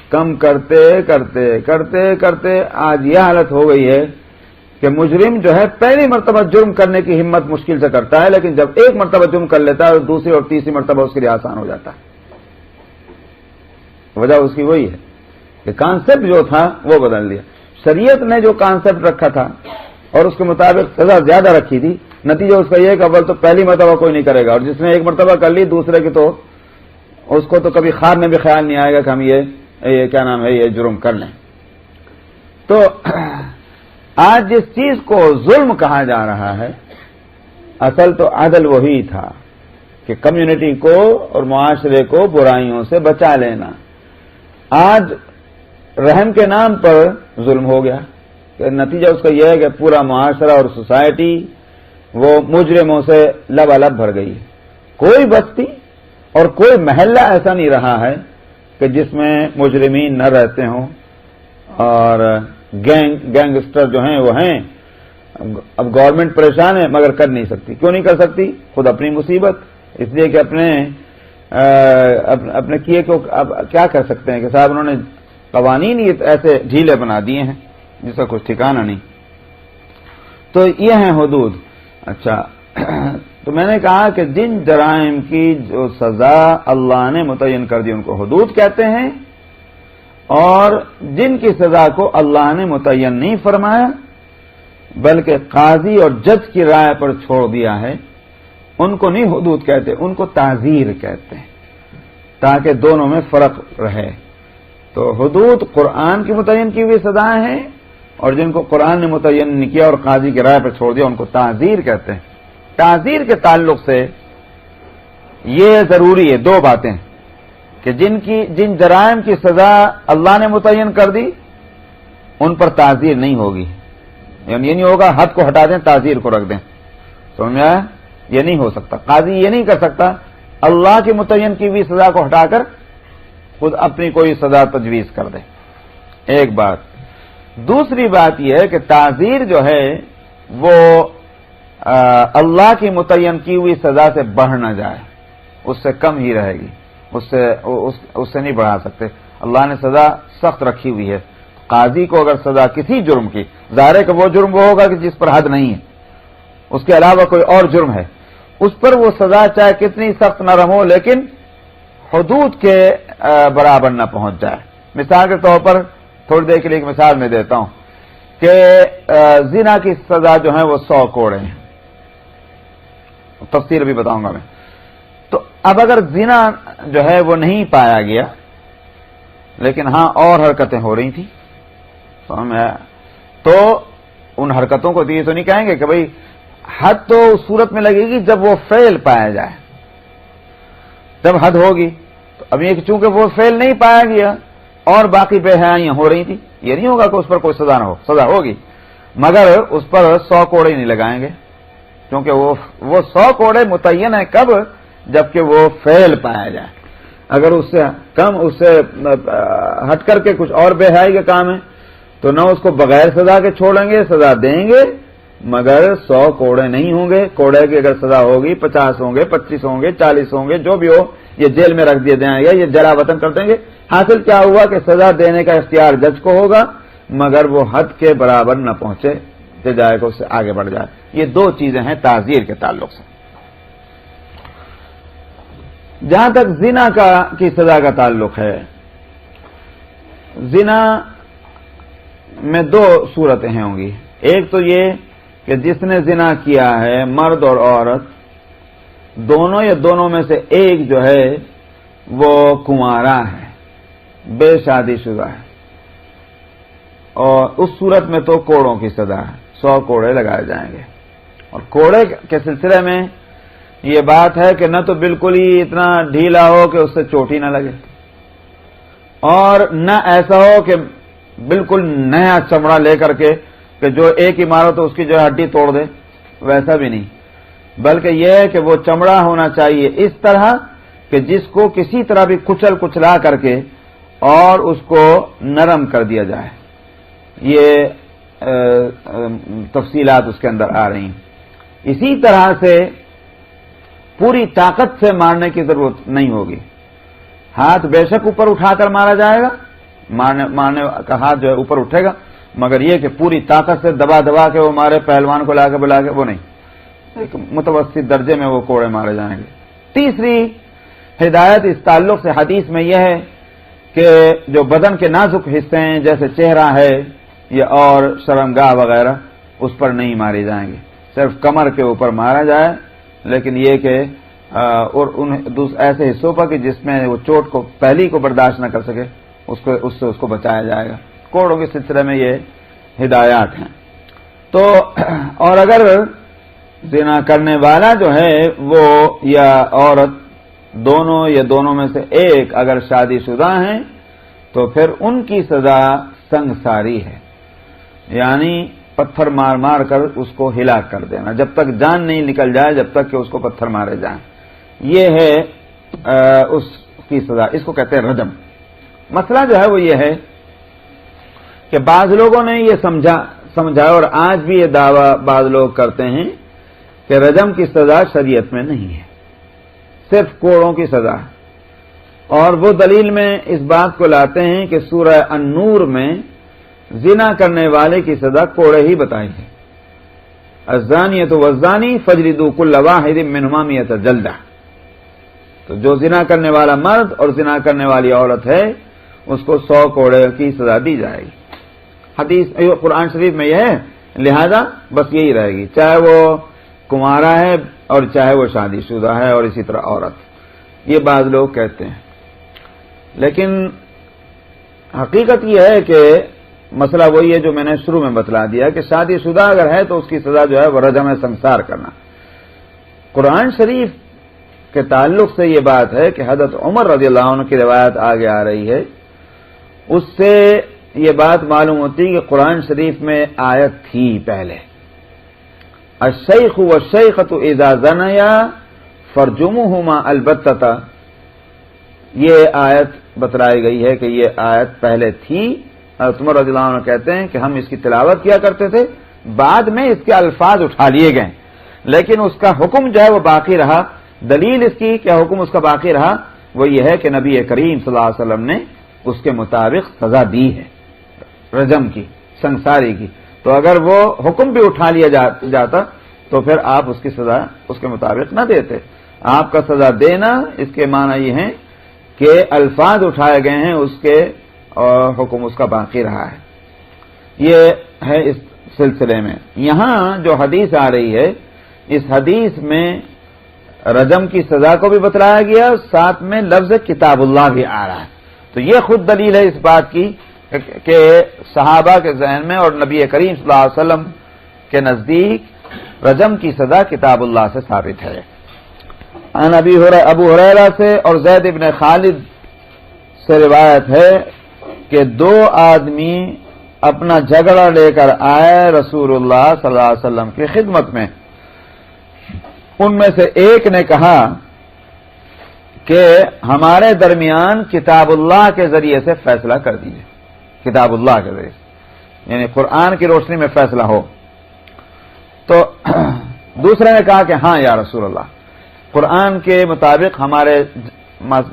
کم کرتے کرتے کرتے کرتے آج یہ حالت ہو گئی ہے کہ مجرم جو ہے پہلی مرتبہ جرم کرنے کی ہمت مشکل سے کرتا ہے، لیکن جب ایک مرتبہ جرم کر لیتا ہے تو دوسری اور تیسری مرتبہ اس کے لیے آسان ہو جاتا ہے۔ وجہ اس کی وہی ہے کہ کانسیپٹ جو تھا وہ بدل دیا۔ شریعت نے جو کانسیپٹ رکھا تھا اور اس کے مطابق سزا زیادہ رکھی تھی، نتیجہ اس کا یہ کہ اول تو پہلی مرتبہ کوئی نہیں کرے گا، اور جس نے ایک مرتبہ کر لی دوسرے کی تو اس کو تو کبھی خواب میں بھی خیال نہیں آئے گا کہ ہم یہ کیا نام ہے یہ جرم کر لیں۔ تو آج جس چیز کو ظلم کہا جا رہا ہے اصل تو عدل وہی تھا کہ کمیونٹی کو اور معاشرے کو برائیوں سے بچا لینا۔ آج رحم کے نام پر ظلم ہو گیا کہ نتیجہ اس کا یہ ہے کہ پورا معاشرہ اور سوسائٹی وہ مجرموں سے لبالب بھر گئی ہے۔ کوئی بستی اور کوئی محلہ ایسا نہیں رہا ہے کہ جس میں مجرمین نہ رہتے ہوں، اور گینگسٹر جو ہیں وہ ہیں۔ اب گورنمنٹ پریشان ہے مگر کر نہیں سکتی۔ کیوں نہیں کر سکتی؟ خود اپنی مصیبت، اس لیے کہ اپنے کیے کو اب کیا کر سکتے ہیں کہ صاحب انہوں نے قوانین یہ ایسے ڈھیلے بنا دیے ہیں جس کا کچھ ٹھکانہ نہیں۔ تو یہ ہیں حدود۔ اچھا، تو میں نے کہا کہ جن جرائم کی جو سزا اللہ نے متعین کر دی ان کو حدود کہتے ہیں، اور جن کی سزا کو اللہ نے متعین نہیں فرمایا بلکہ قاضی اور جج کی رائے پر چھوڑ دیا ہے ان کو نہیں حدود کہتے، ان کو تعزیر کہتے ہیں، تاکہ دونوں میں فرق رہے۔ تو حدود قرآن کی متعین کی ہوئی سزائیں ہیں، اور جن کو قرآن نے متعین نہیں کیا اور قاضی کی رائے پر چھوڑ دیا ان کو تعزیر کہتے ہیں۔ تعزیر کے تعلق سے یہ ضروری ہے دو باتیں کہ جن جرائم کی سزا اللہ نے متعین کر دی ان پر تعزیر نہیں ہوگی، یعنی یہ نہیں ہوگا حد کو ہٹا دیں تعزیر کو رکھ دیں، سمجھ میں آیا؟ یہ نہیں ہو سکتا۔ قاضی یہ نہیں کر سکتا اللہ کی متعین کی ہوئی سزا کو ہٹا کر خود اپنی کوئی سزا تجویز کر دے، ایک بات۔ دوسری بات یہ ہے کہ تعزیر جو ہے وہ اللہ کی متعین کی ہوئی سزا سے بڑھ نہ جائے، اس سے کم ہی رہے گی، اس سے نہیں بڑھا سکتے۔ اللہ نے سزا سخت رکھی ہوئی ہے۔ قاضی کو اگر سزا کسی جرم کی، ظاہر ہے کہ وہ جرم وہ ہوگا کہ جس پر حد نہیں ہے، اس کے علاوہ کوئی اور جرم ہے، اس پر وہ سزا چاہے کتنی سخت نرم ہو لیکن حدود کے برابر نہ پہنچ جائے. مثال کے طور پر تھوڑی دیر کے لیے ایک مثال میں دیتا ہوں کہ زنا کی سزا جو ہے وہ 100 کوڑے ہیں. تفصیل بھی بتاؤں گا میں. تو اب اگر زنا جو ہے وہ نہیں پایا گیا لیکن ہاں اور حرکتیں ہو رہی تھیں تو ان حرکتوں کو یہ تو نہیں کہیں گے کہ بھئی حد تو اس صورت میں لگے گی جب وہ فعل پایا جائے. جب حد ہوگی تو اب یہ کہ چونکہ وہ فعل نہیں پایا گیا اور باقی بے حیائیاں ہو رہی تھی، یہ نہیں ہوگا کہ اس پر کوئی سزا نہ ہو. سزا ہوگی مگر اس پر 100 کوڑے نہیں لگائیں گے کیونکہ وہ 100 کوڑے متعین ہے کب؟ جبکہ وہ فعل پایا جائے. اگر اس سے کم، اس سے ہٹ کر کے کچھ اور بے حیائی کا کام ہے تو نہ اس کو بغیر سزا کے چھوڑیں گے، سزا دیں گے مگر 100 کوڑے نہیں ہوں گے. کوڑے کی اگر سزا ہوگی 50 ہوں گے، 25 ہوں گے، 40 ہوں گے، جو بھی ہو یہ جیل میں رکھ دیا جائے گا، یہ جلا وطن کر دیں گے. حاصل کیا ہوا کہ سزا دینے کا اختیار جج کو ہوگا مگر وہ حد کے برابر نہ پہنچے کہ جائے کہ اس سے آگے بڑھ جائے. یہ دو چیزیں ہیں تعزیر کے تعلق سے. جہاں تک زنا کی سزا کا تعلق ہے، زنا میں 2 صورتیں ہوں گی. ایک تو یہ کہ جس نے زنا کیا ہے مرد اور عورت دونوں یا دونوں میں سے ایک جو ہے وہ کنوارا ہے، بے شادی شدہ ہے، اور اس صورت میں تو کوڑوں کی سزا ہے، 100 کوڑے لگائے جائیں گے. اور کوڑے کے سلسلے میں یہ بات ہے کہ نہ تو بالکل ہی اتنا ڈھیلا ہو کہ اس سے چوٹ ہی نہ لگے اور نہ ایسا ہو کہ بالکل نیا چمڑا لے کر کے کہ جو ایک ہی مارو تو اس کی جو ہڈی توڑ دے، ویسا بھی نہیں. بلکہ یہ ہے کہ وہ چمڑا ہونا چاہیے اس طرح کہ جس کو کسی طرح بھی کچلا کر کے اور اس کو نرم کر دیا جائے. یہ تفصیلات اس کے اندر آ رہی ہیں. اسی طرح سے پوری طاقت سے مارنے کی ضرورت نہیں ہوگی. ہاتھ بے شک اوپر اٹھا کر مارا جائے گا، مارنے کا ہاتھ جو ہے اوپر اٹھے گا مگر یہ کہ پوری طاقت سے دبا کے وہ مارے، پہلوان کو لا کے بلا کے، وہ نہیں. ایک متوسط درجے میں وہ کوڑے مارے جائیں گے. تیسری ہدایت اس تعلق سے حدیث میں یہ ہے کہ جو بدن کے نازک حصے ہیں جیسے چہرہ ہے یا اور شرمگاہ وغیرہ اس پر نہیں مارے جائیں گے، صرف کمر کے اوپر مارا جائے. لیکن یہ کہ اور ان ایسے حصوں پر کہ جس میں وہ چوٹ کو پہلی کو برداشت نہ کر سکے اس سے اس کو بچایا جائے گا. کوڑوں کے سلسلے میں یہ ہدایات ہیں. تو اور اگر زنا کرنے والا جو ہے وہ یا عورت دونوں یا دونوں میں سے ایک اگر شادی شدہ ہیں تو پھر ان کی سزا سنگساری ہے، یعنی پتھر مار کر اس کو ہلاک کر دینا جب تک جان نہیں نکل جائے، جب تک کہ اس کو پتھر مارے جائیں. یہ ہے اس کی سزا. اس کو کہتے ہیں رجم. مسئلہ جو ہے وہ یہ ہے کہ بعض لوگوں نے یہ سمجھا اور آج بھی یہ دعویٰ بعض لوگ کرتے ہیں کہ رجم کی سزا شریعت میں نہیں ہے، صرف کوڑوں کی سزا ہے. اور وہ دلیل میں اس بات کو لاتے ہیں کہ سورہ النور میں زنا کرنے والے کی سزا کوڑے ہی بتائی ہے. الزانیۃ والزانی فاجلدوا کل واحد منہما 100 جلدہ. تو جو زنا کرنے والا مرد اور زنا کرنے والی عورت ہے اس کو 100 کوڑے کی سزا دی جائے گی. حدیث قرآن شریف میں یہ ہے، لہذا بس یہی رہے گی، چاہے وہ کنوارا ہے اور چاہے وہ شادی شدہ ہے اور اسی طرح عورت. یہ بعض لوگ کہتے ہیں. لیکن حقیقت یہ ہے کہ مسئلہ وہی ہے جو میں نے شروع میں بتلا دیا کہ شادی شدہ اگر ہے تو اس کی سزا جو ہے وہ رجم سنسار کرنا. قرآن شریف کے تعلق سے یہ بات ہے کہ حضرت عمر رضی اللہ عنہ کی روایت آگے آ رہی ہے، اس سے یہ بات معلوم ہوتی کہ قرآن شریف میں آیت تھی پہلے، الشیخ والشیخۃ اذا زنیا فرجموہما البتۃ. یہ آیت بتلائی گئی ہے کہ یہ آیت پہلے تھی. حضرت عمر رضی اللہ عنہ کہتے ہیں کہ ہم اس کی تلاوت کیا کرتے تھے، بعد میں اس کے الفاظ اٹھا لیے گئے لیکن اس کا حکم جو ہے وہ باقی رہا. دلیل اس کی کیا حکم اس کا باقی رہا وہ یہ ہے کہ نبی کریم صلی اللہ علیہ وسلم نے اس کے مطابق سزا دی ہے رجم کی، سنساری کی. تو اگر وہ حکم بھی اٹھا لیا جاتا تو پھر آپ اس کی سزا اس کے مطابق نہ دیتے. آپ کا سزا دینا اس کے معنی یہ ہیں کہ الفاظ اٹھائے گئے ہیں اس کے اور حکم اس کا باقی رہا ہے. یہ ہے اس سلسلے میں. یہاں جو حدیث آ رہی ہے اس حدیث میں رجم کی سزا کو بھی بتلایا گیا، ساتھ میں لفظ کتاب اللہ بھی آ رہا ہے. تو یہ خود دلیل ہے اس بات کی کہ صحابہ کے ذہن میں اور نبی کریم صلی اللہ علیہ وسلم کے نزدیک رجم کی سزا کتاب اللہ سے ثابت ہے. ابو ہریرہ سے اور زید ابن خالد سے روایت ہے کہ دو آدمی اپنا جھگڑا لے کر آئے رسول اللہ صلی اللہ علیہ وسلم کی خدمت میں. ان میں سے ایک نے کہا کہ ہمارے درمیان کتاب اللہ کے ذریعے سے فیصلہ کر دیجیے. کتاب اللہ کے ذریعے سے یعنی قرآن کی روشنی میں فیصلہ ہو. تو دوسرے نے کہا کہ ہاں یا رسول اللہ، قرآن کے مطابق ہمارے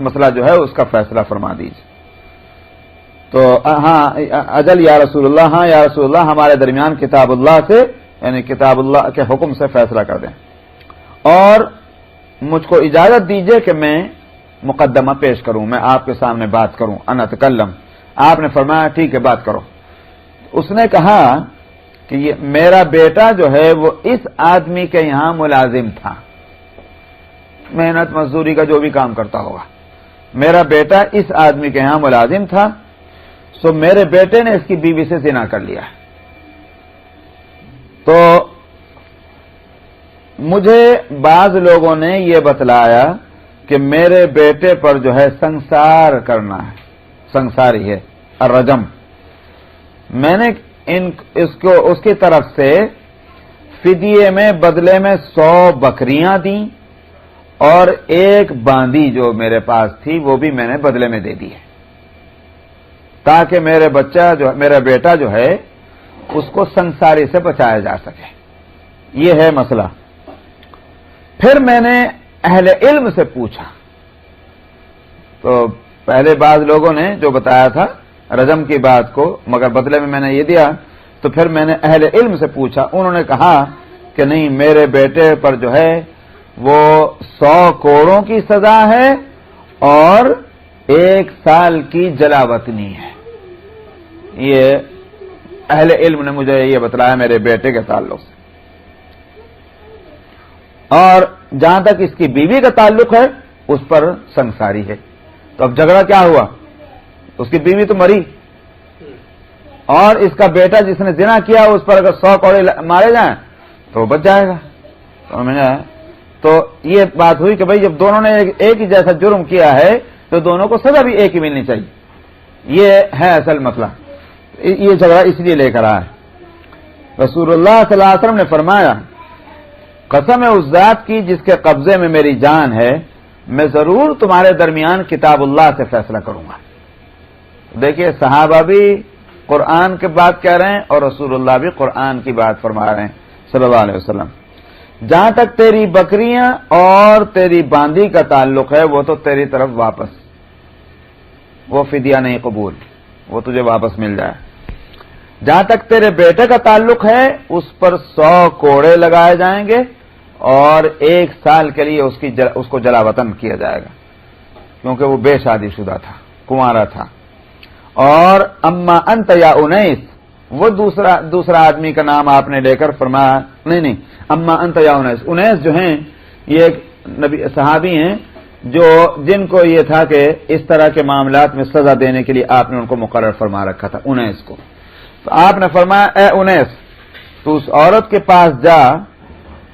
مسئلہ جو ہے اس کا فیصلہ فرما دیجیے. تو ہاں اجل یا رسول اللہ، ہاں یا رسول اللہ، ہمارے درمیان کتاب اللہ سے یعنی کتاب اللہ کے حکم سے فیصلہ کر دیں اور مجھ کو اجازت دیجیے کہ میں مقدمہ پیش کروں، میں آپ کے سامنے بات کروں. انا اتکلم. آپ نے فرمایا ٹھیک ہے بات کرو. اس نے کہا کہ یہ میرا بیٹا جو ہے وہ اس آدمی کے یہاں ملازم تھا، محنت مزدوری کا جو بھی کام کرتا ہوگا. میرا بیٹا اس آدمی کے یہاں ملازم تھا، سو میرے بیٹے نے اس کی بیوی سے زنا کر لیا. تو مجھے بعض لوگوں نے یہ بتلایا کہ میرے بیٹے پر جو ہے سنسار کرنا ہے، سنساری ہے الرجم. میں نے اس کی طرف سے فدیے میں بدلے میں 100 بکریاں دیں اور ایک باندی جو میرے پاس تھی وہ بھی میں نے بدلے میں دے دی ہے تاکہ میرا بیٹا جو ہے اس کو سنساری سے بچایا جا سکے. یہ ہے مسئلہ. پھر میں نے اہل علم سے پوچھا تو پہلے بعض لوگوں نے جو بتایا تھا رجم کی بات کو مگر بدلے میں میں نے یہ دیا، تو پھر میں نے اہل علم سے پوچھا. انہوں نے کہا کہ نہیں، میرے بیٹے پر جو ہے وہ 100 کوڑوں کی سزا ہے اور 1 سال کی جلاوطنی ہے. یہ اہل علم نے مجھے یہ بتلایا میرے بیٹے کے تعلق سے. اور جہاں تک اس کی بیوی کا تعلق ہے اس پر سنساری ہے. تو اب جھگڑا کیا ہوا؟ اس کی بیوی تو مری اور اس کا بیٹا جس نے زنا کیا اس پر اگر 100 کوڑے مارے جائیں تو بچ جائے گا. تو یہ بات ہوئی کہ بھئی جب دونوں نے ایک ہی جیسا جرم کیا ہے تو دونوں کو سزا بھی ایک ہی ملنی چاہیے. یہ ہے اصل مسئلہ. یہ جھگڑا اس لیے لے کر آیا. رسول اللہ صلی اللہ علیہ وسلم نے فرمایا قسم ہے اس ذات کی جس کے قبضے میں میری جان ہے، میں ضرور تمہارے درمیان کتاب اللہ سے فیصلہ کروں گا. دیکھیے صحابہ بھی قرآن کی بات کہہ رہے ہیں اور رسول اللہ بھی قرآن کی بات فرما رہے ہیں صلی اللہ علیہ وسلم. جہاں تک تیری بکریاں اور تیری باندی کا تعلق ہے وہ تو تیری طرف واپس، وہ فدیہ نہیں قبول، وہ تجھے واپس مل جائے. جہاں تک تیرے بیٹے کا تعلق ہے اس پر 100 کوڑے لگائے جائیں گے اور 1 سال کے لیے اس کو جلا وطن کیا جائے گا کیونکہ وہ بے شادی شدہ تھا، کنوارا تھا. اور اما انت یا انیس، وہ دوسرا آدمی کا نام آپ نے لے کر فرمایا نہیں اما انت یا انیس جو ہیں یہ ایک نبی صحابی ہیں جن کو یہ تھا کہ اس طرح کے معاملات میں سزا دینے کے لیے آپ نے ان کو مقرر فرما رکھا تھا انیس کو. تو آپ نے فرمایا اے انیس تو اس عورت کے پاس جا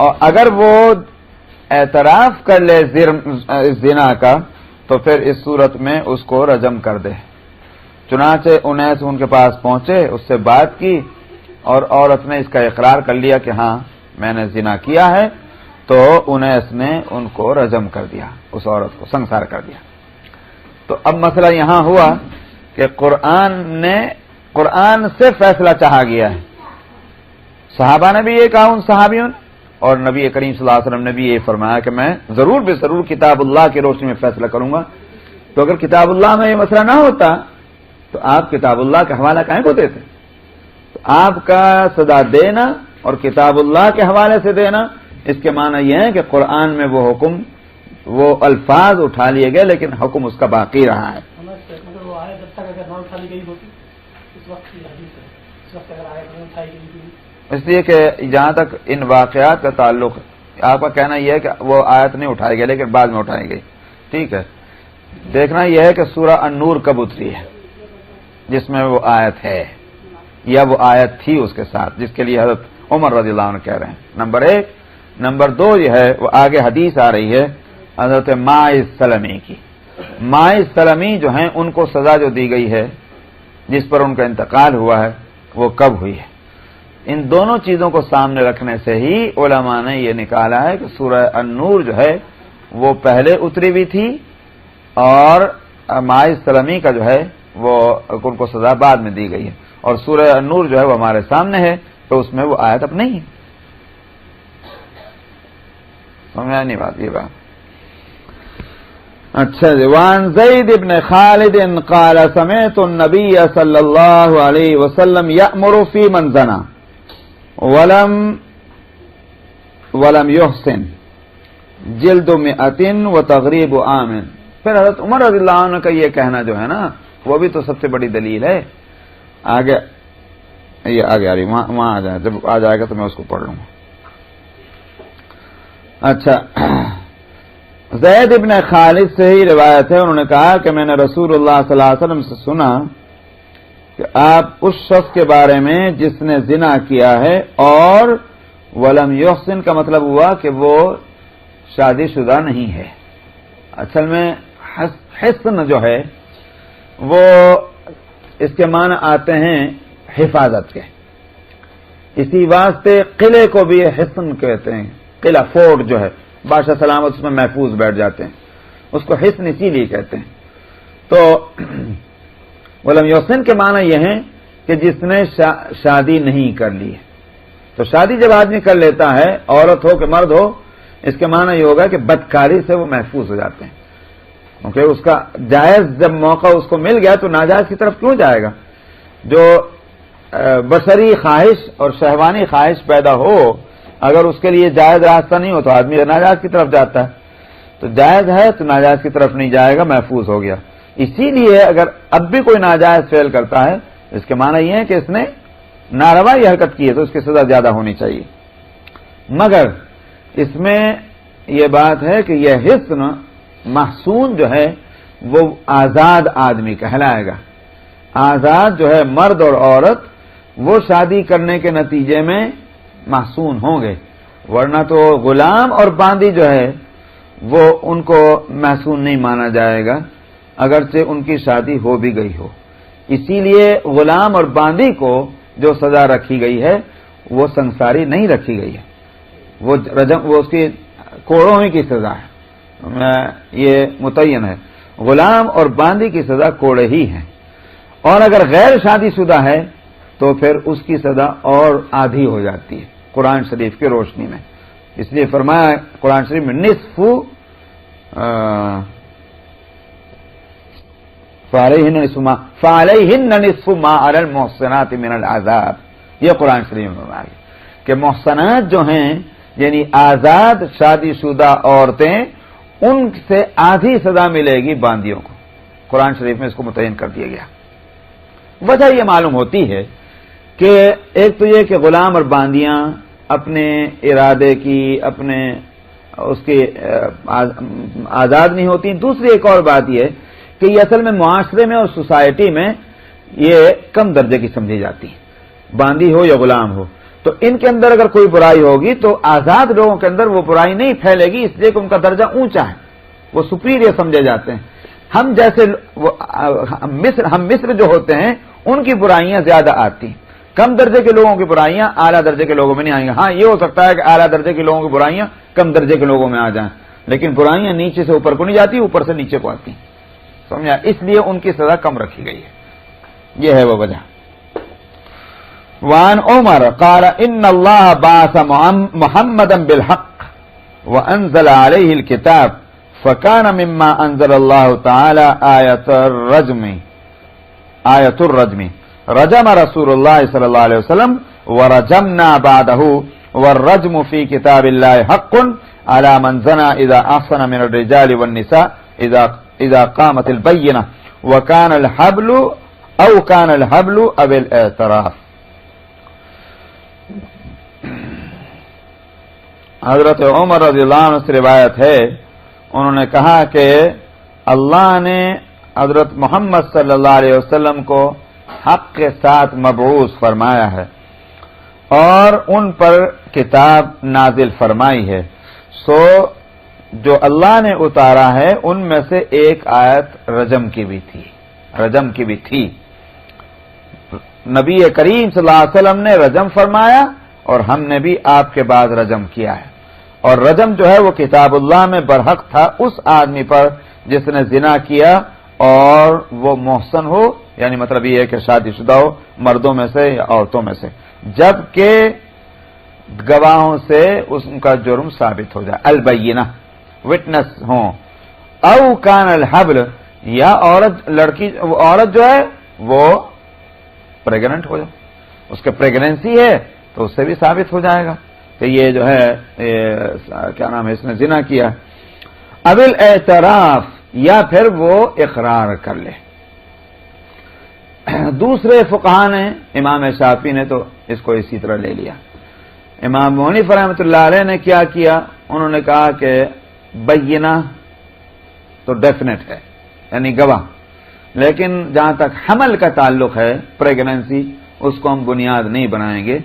اور اگر وہ اعتراف کر لے زنا کا تو پھر اس صورت میں اس کو رجم کر دے. چنانچہ انیس ان کے پاس پہنچے، اس سے بات کی اور عورت نے اس کا اقرار کر لیا کہ ہاں میں نے زنا کیا ہے. تو انیس نے ان کو رجم کر دیا، اس عورت کو سنسار کر دیا. تو اب مسئلہ یہاں ہوا کہ قرآن سے فیصلہ چاہا گیا ہے. صحابہ نے بھی یہ کہا ان صحابیوں نے اور نبی کریم صلی اللہ علیہ وسلم نے بھی یہ فرمایا کہ میں ضرور کتاب اللہ کی روشنی میں فیصلہ کروں گا. تو اگر کتاب اللہ میں یہ مسئلہ نہ ہوتا تو آپ کتاب اللہ کا حوالہ کہیں کو دیتے؟ تو آپ کا سزا دینا اور کتاب اللہ کے حوالے سے دینا، اس کے معنی یہ ہے کہ قرآن میں وہ حکم، وہ الفاظ اٹھا لیے گئے لیکن حکم اس کا باقی رہا ہے۔ وہ آیت جب تک اگر نہ اٹھا لی گئی ہوتی اس وقت کی حدیث ہے، اس وقت اگر آیت نہیں اٹھائی گئی تھی، اس لیے کہ جہاں تک ان واقعات کا تعلق، آپ کا کہنا یہ ہے کہ وہ آیت نہیں اٹھائی گئی لیکن بعد میں اٹھائی گئی، ٹھیک ہے، دیکھنا یہ ہے کہ سورہ النور کب اتری ہے جس میں وہ آیت ہے، یا وہ آیت تھی اس کے ساتھ جس کے لیے حضرت عمر رضی اللہ عنہ کہہ رہے ہیں، نمبر 1۔ نمبر 2 یہ ہے، وہ آگے حدیث آ رہی ہے حضرت ماعز سلمی کی۔ ماعز سلمی جو ہیں ان کو سزا جو دی گئی ہے، جس پر ان کا انتقال ہوا ہے، وہ کب ہوئی ہے؟ ان دونوں چیزوں کو سامنے رکھنے سے ہی علماء نے یہ نکالا ہے کہ سورہ النور جو ہے وہ پہلے اتری ہوئی تھی اور ماعز سلمی کا جو ہے وہ ان کو سزا بعد میں دی گئی ہے، اور سورہ النور جو ہے وہ ہمارے سامنے ہے تو اس میں وہ آیت اب نہیں ہے۔ سمجھا نہیں بات یہ بات؟ اچھا جی، وعن زید بن خالد قال سمعت النبي صلی اللہ علیہ وسلم یأمر فی من زنا ولم يحسن جلد 100 وتغریب عام۔ پھر حضرت عمر رضی اللہ عنہ کا یہ کہنا جو ہے نا وہ بھی تو سب سے بڑی دلیل ہے۔ آگے یہ آگے آ رہی، وہاں آ جائے، جب آ جائے گا تو میں اس کو پڑھ لوں گا۔ اچھا، زید ابن خالد سے ہی روایت ہے، انہوں نے کہا کہ میں نے رسول اللہ صلی اللہ علیہ وسلم سے سنا کہ آپ اس شخص کے بارے میں جس نے زنا کیا ہے اور ولم یحسن کا مطلب ہوا کہ وہ شادی شدہ نہیں ہے۔ اصل میں حسن جو ہے وہ اس کے معنی آتے ہیں حفاظت کے، اسی واسطے قلعے کو بھی حسن کہتے ہیں، قلعہ فورٹ جو ہے بادشاہ سلامت اس میں محفوظ بیٹھ جاتے ہیں، اس کو حسن اسی لیے کہتے ہیں۔ تو ولم یحسن کے معنی یہ ہیں کہ جس نے شادی نہیں کر لی ہے۔ تو شادی جب آدمی کر لیتا ہے، عورت ہو کہ مرد ہو، اس کے معنی یہ ہوگا کہ بدکاری سے وہ محفوظ ہو جاتے ہیں، کیونکہ اس کا جائز جب موقع اس کو مل گیا تو ناجائز کی طرف کیوں جائے گا؟ جو بشری خواہش اور شہوانی خواہش پیدا ہو، اگر اس کے لیے جائز راستہ نہیں ہو تو آدمی ناجائز کی طرف جاتا ہے، تو جائز ہے تو ناجائز کی طرف نہیں جائے گا، محفوظ ہو گیا۔ اسی لیے اگر اب بھی کوئی ناجائز فعل کرتا ہے، اس کے معنی یہ ہے کہ اس نے ناروا یہ حرکت کی ہے تو اس کی سزا زیادہ ہونی چاہیے۔ مگر اس میں یہ بات ہے کہ یہ حسن محسون جو ہے وہ آزاد آدمی کہلائے گا۔ آزاد جو ہے مرد اور عورت وہ شادی کرنے کے نتیجے میں محسون ہوں گے، ورنہ تو غلام اور باندی جو ہے وہ ان کو محسون نہیں مانا جائے گا اگرچہ ان کی شادی ہو بھی گئی ہو۔ اسی لیے غلام اور باندی کو جو سزا رکھی گئی ہے وہ سنساری نہیں رکھی گئی ہے، وہ اس کی کوڑوں ہی کی سزا ہے، یہ متعین ہے۔ غلام اور باندی کی سزا کوڑے ہی ہیں، اور اگر غیر شادی شدہ ہے تو پھر اس کی سزا اور آدھی ہو جاتی ہے قرآن شریف کی روشنی میں۔ اس لیے فرمایا قرآن شریف میں فَعَلَيْهِنَّ نِصْفُ مَا عَلَى الْمُحْصَنَاتِ مِنَ الْعَذَابِ، یہ قرآن شریف میں فرمایا کہ محصنات جو ہیں یعنی آزاد شادی شدہ عورتیں، ان سے آدھی سزا ملے گی باندیوں کو۔ قرآن شریف میں اس کو متعین کر دیا گیا۔ وجہ یہ معلوم ہوتی ہے کہ ایک تو یہ کہ غلام اور باندیاں اپنے ارادے کی اپنے اس کی آزاد نہیں ہوتی۔ دوسری ایک اور بات یہ کہ یہ اصل میں معاشرے میں اور سوسائٹی میں یہ کم درجے کی سمجھی جاتی ہے، باندی ہو یا غلام ہو۔ تو ان کے اندر اگر کوئی برائی ہوگی تو آزاد لوگوں کے اندر وہ برائی نہیں پھیلے گی، اس لیے کہ ان کا درجہ اونچا ہے، وہ سپیریئر سمجھے جاتے ہیں۔ ہم جیسے ہم مصر جو ہوتے ہیں ان کی برائیاں زیادہ آتی ہیں، کم درجے کے لوگوں کی برائیاں اعلیٰ درجے کے لوگوں میں نہیں آئیں گی۔ ہاں یہ ہو سکتا ہے کہ اعلیٰ درجے کے لوگوں کی برائیاں کم درجے کے لوگوں میں آ جائیں، لیکن برائیاں نیچے سے اوپر کو نہیں جاتی، اوپر سے نیچے کو آتی ہیں، سمجھا؟ اس لیے ان کی سزا کم رکھی گئی ہے، یہ ہے وہ وجہ۔ وعن عمر قال ان اللہ بعث محمدا بالحق وانزل علیہ الكتاب فكان مما انزل الله تعالى آية الرجم رجم رسول الله صلى الله عليه وسلم ورجمنا بعده والرجم في كتاب الله حق على من زنى اذا احسن من الرجال والنساء اذا قامت البينة وكان الحبل او كان الحبل او الاعتراف. حضرت عمر رضی اللہ عنہ سے روایت ہے، انہوں نے کہا کہ اللہ نے حضرت محمد صلی اللہ علیہ وسلم کو حق کے ساتھ مبعوث فرمایا ہے اور ان پر کتاب نازل فرمائی ہے، سو جو اللہ نے اتارا ہے ان میں سے ایک آیت رجم کی بھی تھی. نبی کریم صلی اللہ علیہ وسلم نے رجم فرمایا اور ہم نے بھی آپ کے بعد رجم کیا ہے. اور رجم جو ہے وہ کتاب اللہ میں برحق تھا اس آدمی پر جس نے زنا کیا اور وہ محسن ہو، یعنی مطلب یہ ہے کہ شادی شدہ ہو، مردوں میں سے یا عورتوں میں سے، جبکہ گواہوں سے اس کا جرم ثابت ہو جائے، البینہ، وٹنس ہوں. او کان الحبل، یا عورت جو ہے وہ پریگننٹ ہو جائے، اس کے پریگننسی ہے تو اس سے بھی ثابت ہو جائے گا کہ یہ جو ہے کیا نام ہے، اس نے زنا کیا. ابل اعتراف، یا پھر وہ اقرار کر لے. دوسرے فقہا نے، امام شافعی نے تو اس کو اسی طرح لے لیا. امام حنیفہ رحمۃ اللہ علیہ نے کیا کیا، انہوں نے کہا کہ بینہ تو ڈیفینیٹ ہے، یعنی گواہ، لیکن جہاں تک حمل کا تعلق ہے، پریگننسی، اس کو ہم بنیاد نہیں بنائیں گے،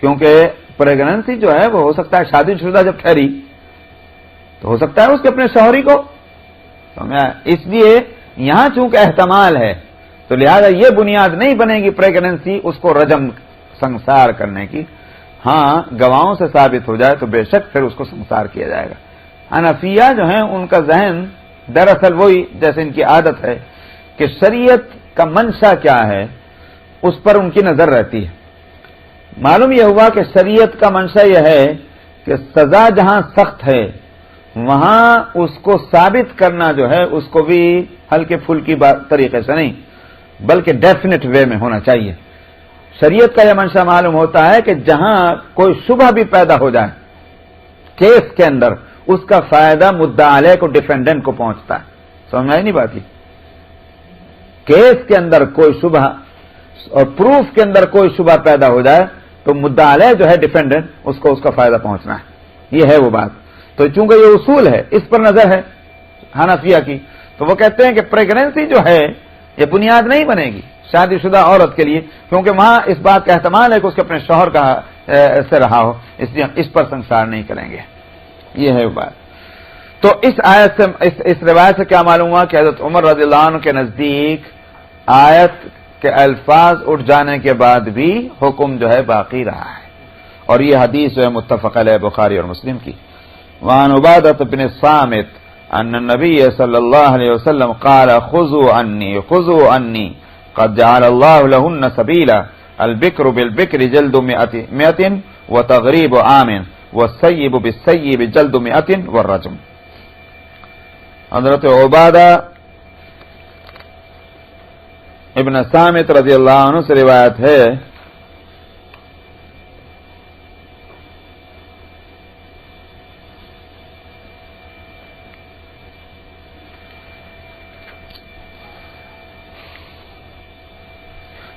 کیونکہ پریگننسی جو ہے وہ ہو سکتا ہے شادی شدہ جب ٹھہری تو ہو سکتا ہے اس کے اپنے شوہری کو، اس لیے یہاں چونکہ احتمال ہے تو لہذا یہ بنیاد نہیں بنے گی پریگننسی اس کو رجم سنسار کرنے کی. ہاں گواہوں سے ثابت ہو جائے تو بے شک پھر اس کو سنسار کیا جائے گا. حنفیہ جو ہیں ان کا ذہن دراصل وہی جیسے ان کی عادت ہے کہ شریعت کا منشا کیا ہے اس پر ان کی نظر رہتی ہے. معلوم یہ ہوا کہ شریعت کا منشا یہ ہے کہ سزا جہاں سخت ہے وہاں اس کو ثابت کرنا جو ہے اس کو بھی ہلکے پھلکی طریقے سے نہیں بلکہ ڈیفینیٹ وے میں ہونا چاہیے. شریعت کا یہ منشا معلوم ہوتا ہے کہ جہاں کوئی شبہ بھی پیدا ہو جائے کیس کے اندر اس کا فائدہ مدعا علیہ کو ڈیفینڈنٹ کو پہنچتا ہے. سمجھ آئی نہیں بات؟ کیس کے اندر کوئی شبہ اور پروف کے اندر کوئی شبہ پیدا ہو جائے تو مدعا علیہ جو ہے ڈیفینڈنٹ اس کو اس کا فائدہ پہنچنا ہے. یہ ہے وہ بات. تو چونکہ یہ اصول ہے اس پر نظر ہے حنفیہ کی، تو وہ کہتے ہیں کہ پریگننسی جو ہے یہ بنیاد نہیں بنے گی شادی شدہ عورت کے لیے، کیونکہ وہاں اس بات کا احتمال ہے کہ اس کے اپنے شوہر کا سے رہا ہو، اس لیے ہم اس پر سنسار نہیں کریں گے. یہ ہے وہ بات. تو اس آیت سے اس روایت سے کیا معلوم ہوا کہ حضرت عمر رضی اللہ عنہ کے نزدیک آیت کے الفاظ اٹھ جانے کے بعد بھی حکم جو ہے باقی رہا ہے، اور یہ حدیث جو ہے متفق علیہ بخاری اور مسلم کی. وعن عبادة بن الصامت ان النبي صلى الله عليه وسلم قال خذوا عني قد جعل الله لهن سبيلا البكر بالبكر جلد 100 وتغريب عام والسيب بالسيب جلد 100 والرجم. حضرت عبادہ ابن صامت رضی اللہ عنہ سے روایت ہے